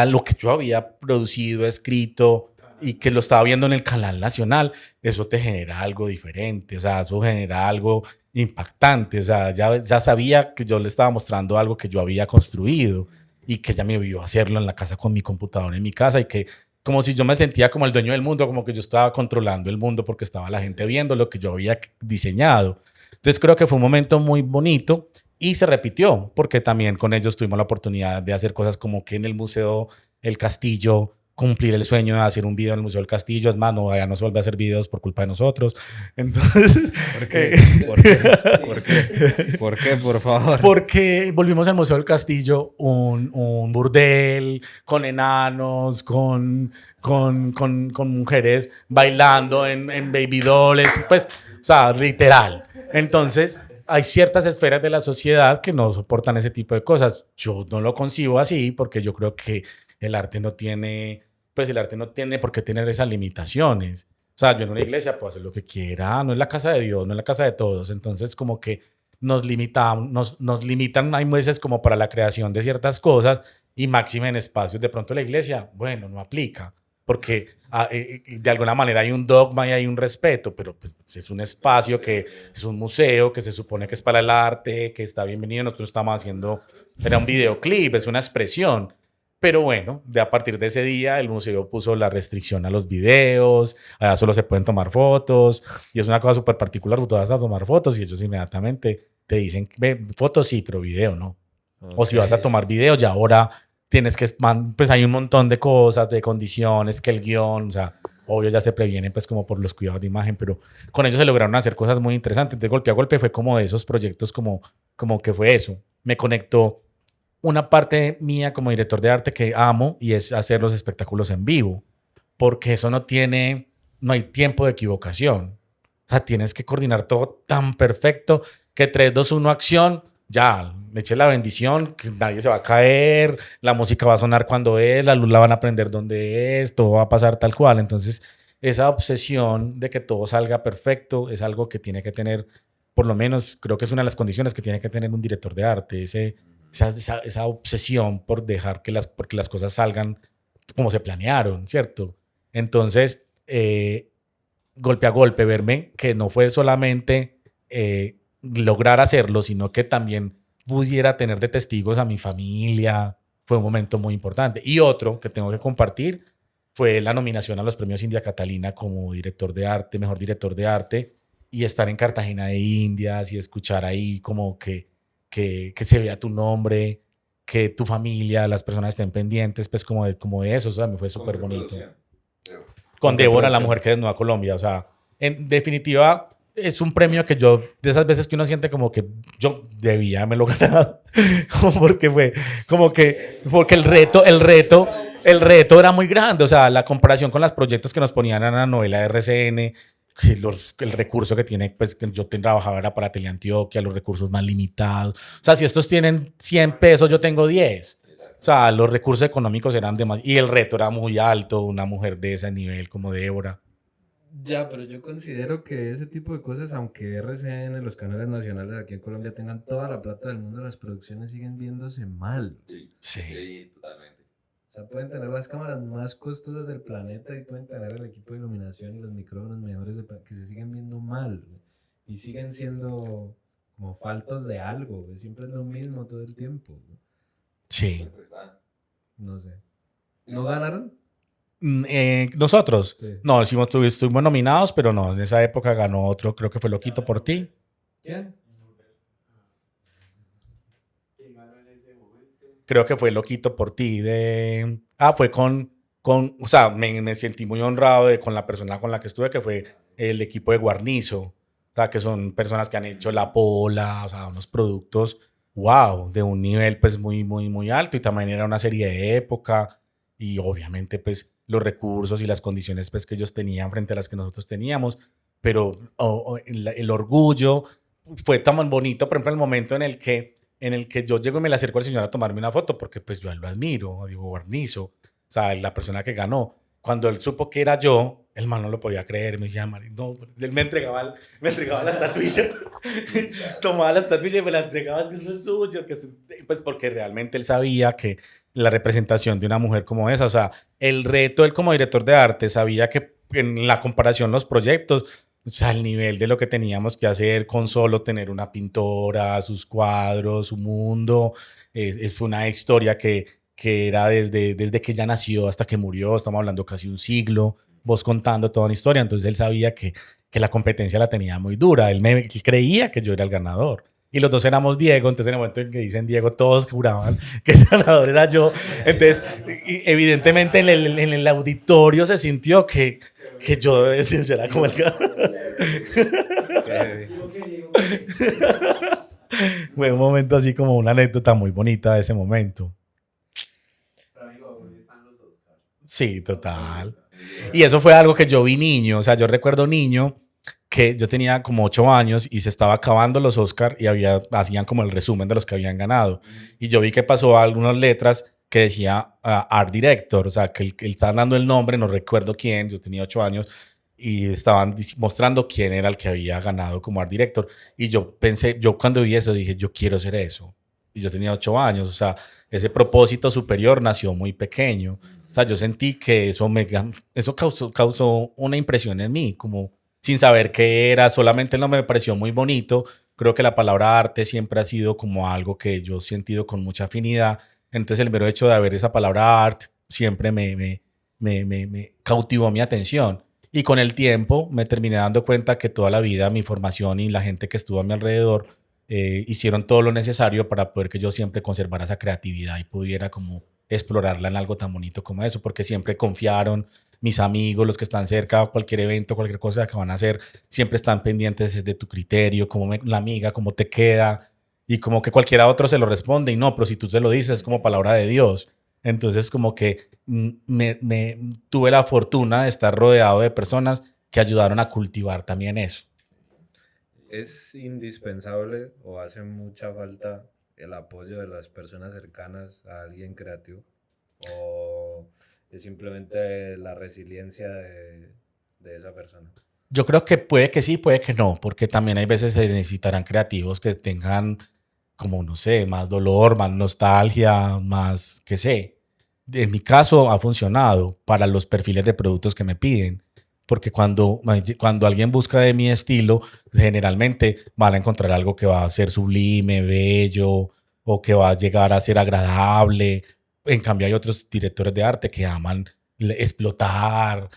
lo que yo había producido, escrito, y que lo estaba viendo en el canal nacional, eso te genera algo diferente, o sea, eso genera algo impactante, o sea, ya sabía que yo le estaba mostrando algo que yo había construido y que ella me vio hacerlo en la casa con mi computadora en mi casa y que como si yo me sentía como el dueño del mundo, como que yo estaba controlando el mundo porque estaba la gente viendo lo que yo había diseñado. Entonces creo que fue un momento muy bonito y se repitió porque también con ellos tuvimos la oportunidad de hacer cosas como que en el Museo El Castillo cumplir el sueño de hacer un video en el Museo del Castillo. Es más, no, ya no se vuelve a hacer videos por culpa de nosotros. Entonces, ¿Por qué? ¿Por qué? ¿Por qué? ¿Por qué? Por favor. porque volvimos al Museo del Castillo, un burdel con enanos, con mujeres bailando en baby dolls, pues, o sea, literal. Entonces, hay ciertas esferas de la sociedad que no soportan ese tipo de cosas. Yo no lo concibo así porque yo creo que el arte no tiene, pues el arte no tiene por qué tener esas limitaciones. O sea, yo en una iglesia puedo hacer lo que quiera, no es la casa de Dios, no es la casa de todos. Entonces, como que nos limitan, hay veces como para la creación de ciertas cosas y máxima en espacios. De pronto la iglesia, bueno, no aplica, porque de alguna manera hay un dogma y hay un respeto, pero pues, es un espacio que es un museo, que se supone que es para el arte, que está bienvenido. Nosotros estamos haciendo, era un videoclip, es una expresión. Pero bueno, de a partir de ese día el museo puso la restricción a los videos, allá solo se pueden tomar fotos y es una cosa súper particular, tú vas a tomar fotos y ellos inmediatamente te dicen, ve, fotos sí, pero video no. O si vas a tomar video, ya ahora tienes que, pues hay un montón de cosas, de condiciones, que el guión, o sea, obvio ya se previenen pues como por los cuidados de imagen, pero con ellos se lograron hacer cosas muy interesantes. De Golpe a Golpe fue como de esos proyectos como que fue eso. Me conectó una parte mía como director de arte que amo y es hacer los espectáculos en vivo, porque eso no hay tiempo de equivocación. O sea, tienes que coordinar todo tan perfecto que 3, 2, 1, acción, ya, me eché la bendición, que nadie se va a caer, la música va a sonar cuando es, la luz la van a prender donde es, todo va a pasar tal cual. Entonces, esa obsesión de que todo salga perfecto es algo que tiene que tener, por lo menos, creo que es una de las condiciones que tiene que tener un director de arte, esa obsesión por dejar porque las cosas salgan como se planearon, ¿cierto? Entonces, Golpe a Golpe, verme que no fue solamente lograr hacerlo, sino que también pudiera tener de testigos a mi familia, fue un momento muy importante. Y otro que tengo que compartir fue la nominación a los premios India Catalina como director de arte, mejor director de arte, y estar en Cartagena de Indias y escuchar ahí como que se vea tu nombre, que tu familia, las personas estén pendientes, pues como de eso, o sea, me fue súper bonito. Con Débora, la mujer que desnuda Colombia, o sea, en definitiva es un premio que yo, de esas veces que uno siente como que yo debía haberme ganado, porque fue porque el reto era muy grande, o sea, la comparación con los proyectos que nos ponían en la novela de RCN, que el recurso que tiene, pues que yo trabajaba era para Teleantioquia, los recursos más limitados. O sea, si estos tienen 100 pesos, yo tengo 10. O sea, los recursos económicos eran demasiado. Y el reto era muy alto, una mujer de ese nivel como Débora. Ya, pero yo considero que ese tipo de cosas, aunque RCN, los canales nacionales aquí en Colombia tengan toda la plata del mundo, las producciones siguen viéndose mal. Sí. Totalmente. O sea, pueden tener las cámaras más costosas del planeta y pueden tener el equipo de iluminación y los micrófonos mejores que se siguen viendo mal y siguen siendo como faltos de algo. Siempre es lo mismo todo el tiempo. Sí. No sé. ¿No ganaron? Nosotros, Sí. no, estuvimos nominados, pero no, en esa época ganó otro, creo que fue Loquito por ti. ¿Quién? Creo que fue Loquito por ti. Fue con o sea, me sentí muy honrado con la persona con la que estuve, que fue el equipo de Guarnizo, o sea, que son personas que han hecho La Pola, o sea, unos productos, wow, de un nivel pues muy, muy, muy alto, y también era una serie de época, y obviamente pues los recursos y las condiciones pues que ellos tenían frente a las que nosotros teníamos, pero el orgullo fue tan bonito, por ejemplo, el momento en el que yo llego y me le acerco al señor a tomarme una foto, porque pues yo a él lo admiro, digo, Guarnizo, o sea, la persona que ganó. Cuando él supo que era yo, el man no lo podía creer, me decía, "Mari, no", él me entregaba la estatuilla, tomaba la estatuilla y me la entregaba, es que eso es suyo, pues porque realmente él sabía que la representación de una mujer como esa, o sea, el reto, él como director de arte sabía que en la comparación los proyectos, o sea, el nivel de lo que teníamos que hacer con solo tener una pintora, sus cuadros, su mundo, fue una historia que era desde que ella nació hasta que murió, estamos hablando casi un siglo, vos contando toda una historia, entonces él sabía que la competencia la tenía muy dura, él creía que yo era el ganador. Y los dos éramos Diego, entonces en el momento en que dicen Diego, todos juraban que el ganador era yo. Entonces, evidentemente en el auditorio se sintió que yo era como el ganador. Fue un momento así como una anécdota muy bonita de ese momento. Sí, total. Y eso fue algo que yo vi niño, o sea, yo recuerdo niño que yo tenía como 8 años y se estaba acabando los Oscar y hacían como el resumen de los que habían ganado. Y yo vi que pasó algunas letras que decía Art Director, o sea, que él estaba dando el nombre, no recuerdo quién, yo tenía 8 años, y estaban mostrando quién era el que había ganado como Art Director. Y yo pensé, yo cuando vi eso dije, yo quiero ser eso. Y yo tenía 8 años, o sea, ese propósito superior nació muy pequeño. O sea, yo sentí que eso causó una impresión en mí, como sin saber qué era, solamente el nombre me pareció muy bonito. Creo que la palabra arte siempre ha sido como algo que yo he sentido con mucha afinidad. Entonces el mero hecho de haber esa palabra art siempre me cautivó mi atención. Y con el tiempo me terminé dando cuenta que toda la vida mi formación y la gente que estuvo a mi alrededor hicieron todo lo necesario para poder que yo siempre conservara esa creatividad y pudiera como explorarla en algo tan bonito como eso, porque siempre confiaron, mis amigos, los que están cerca, cualquier evento, cualquier cosa que van a hacer, siempre están pendientes de tu criterio, la amiga, cómo te queda, y como que cualquiera otro se lo responde, y no, pero si tú se lo dices es como palabra de Dios. Entonces como que tuve la fortuna de estar rodeado de personas que ayudaron a cultivar también eso. ¿Es indispensable o hace mucha falta el apoyo de las personas cercanas a alguien creativo? ¿O es simplemente la resiliencia de esa persona? Yo creo que puede que sí, puede que no, porque también hay veces se necesitarán creativos que tengan como, no sé, más dolor, más nostalgia, más, qué sé. En mi caso ha funcionado para los perfiles de productos que me piden, porque cuando alguien busca de mi estilo, generalmente van a encontrar algo que va a ser sublime, bello, o que va a llegar a ser agradable. En cambio, hay otros directores de arte que aman explotar,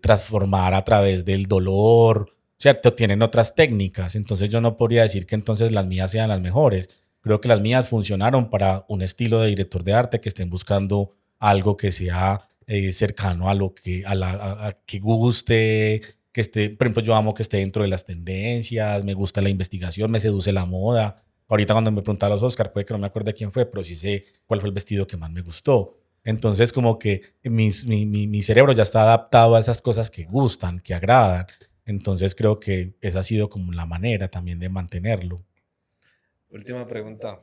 transformar a través del dolor, ¿cierto? Tienen otras técnicas, entonces yo no podría decir que entonces las mías sean las mejores. Creo que las mías funcionaron para un estilo de director de arte que estén buscando algo que sea cercano a lo que, a que guste, que esté, por ejemplo, yo amo que esté dentro de las tendencias, me gusta la investigación, me seduce la moda. Ahorita cuando me preguntan los Oscar, puede que no me acuerde quién fue, pero sí sé cuál fue el vestido que más me gustó. Entonces, como que mi cerebro ya está adaptado a esas cosas que gustan, que agradan. Entonces, creo que esa ha sido como la manera también de mantenerlo. Última pregunta.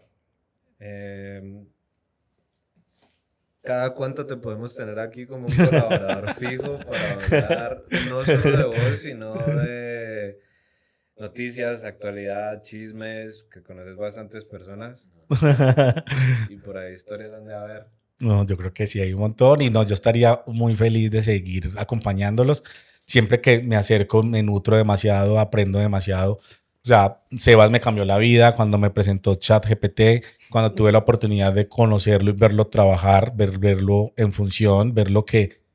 ¿Cada cuánto te podemos tener aquí como un colaborador fijo para hablar no solo de vos, sino de noticias, actualidad, chismes, que conoces bastantes personas? Y por ahí historias donde a ver. No, yo creo que sí hay un montón y no, yo estaría muy feliz de seguir acompañándolos. Siempre que me acerco me nutro demasiado, aprendo demasiado. O sea, Sebas me cambió la vida cuando me presentó ChatGPT, cuando tuve la oportunidad de conocerlo y verlo trabajar, verlo en función,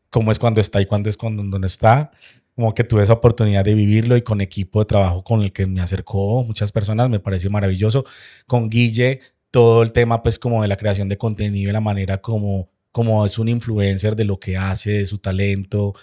cómo es cuando está y cuándo es cuando no está. Como que tuve esa oportunidad de vivirlo y con equipo de trabajo con el que me acercó muchas personas, me pareció maravilloso. Con Guille, todo el tema pues como de la creación de contenido y la manera como como es un influencer de lo que hace, de su talento,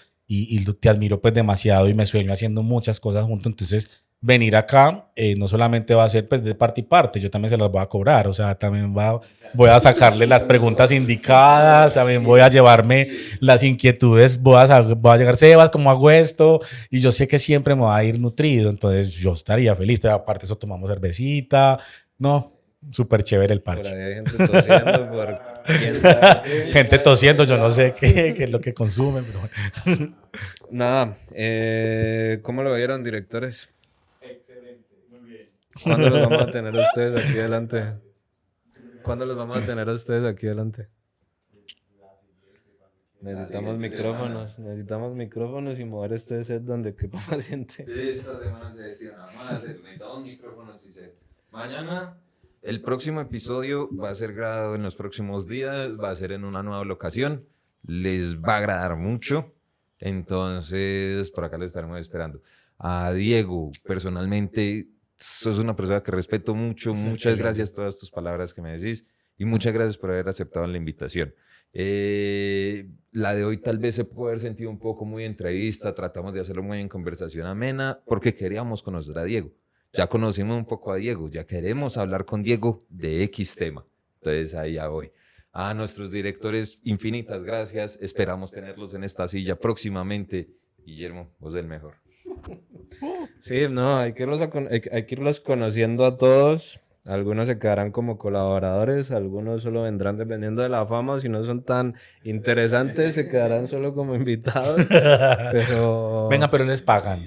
te admiro pues demasiado y me sueño haciendo muchas cosas juntos. Entonces, venir acá no solamente va a ser pues de parte y parte, yo también se las voy a cobrar, o sea, también voy a sacarle las preguntas indicadas, también voy a llevarme las inquietudes, voy a llegar, Sebas, ¿cómo hago esto? Y yo sé que siempre me va a ir nutrido, entonces yo estaría feliz, aparte eso tomamos cervecita, no, súper chévere el Por parche. ahí hay gente tosiendo por quién sabe. Gente tosiendo, yo no sé qué es lo que consumen, pero bueno. Nada, ¿cómo lo vieron, directores? ¿Cuándo los vamos a tener a ustedes aquí adelante? ¿Cuándo los vamos a tener a ustedes aquí adelante? Necesitamos micrófonos y mover este set donde quepa más gente. Esta semana se gestiona más, necesitamos micrófonos y set. Mañana, el próximo episodio va a ser grabado en los próximos días, va a ser en una nueva locación, les va a agradar mucho, entonces por acá lo estaremos esperando. A Diego, personalmente, sos una persona que respeto mucho, muchas gracias por todas tus palabras que me decís y muchas gracias por haber aceptado la invitación. La de hoy tal vez se puede haber sentido un poco muy entrevista, tratamos de hacerlo muy en conversación amena porque queríamos conocer a Diego. Ya conocimos un poco a Diego, ya queremos hablar con Diego de X tema. Entonces ahí ya voy. A nuestros directores, infinitas gracias. Esperamos tenerlos en esta silla próximamente. Guillermo, vos el mejor. Sí, no, hay que irlos conociendo a todos. Algunos se quedarán como colaboradores, algunos solo vendrán dependiendo de la fama, o si no son tan interesantes, se quedarán solo como invitados. Pero Venga, pero les pagan.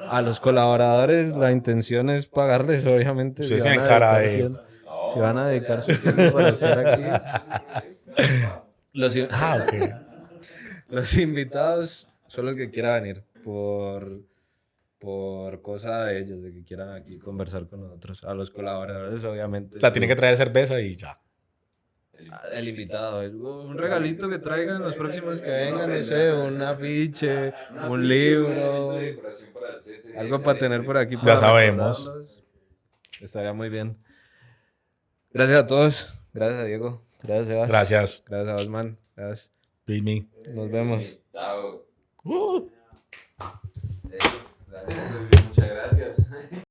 a los colaboradores la intención es pagarles, obviamente. Ustedes tienen cara de... Si van a dedicar su tiempo para estar aquí. ok. Los invitados son los que quieran venir por cosa de ellos, de que quieran aquí conversar con nosotros. A los colaboradores, obviamente. O sea, tienen que traer cerveza y ya. El invitado, un regalito que traigan los próximos que vengan, no sé, un afiche, un libro, algo para tener por aquí. Ya sabemos. recordarlos. Estaría muy bien. Gracias a todos. Gracias a Diego. Gracias, Sebas. Gracias. Gracias a Osman. Gracias. Luis Mi. Nos vemos. Chao. Uh. Muchas gracias.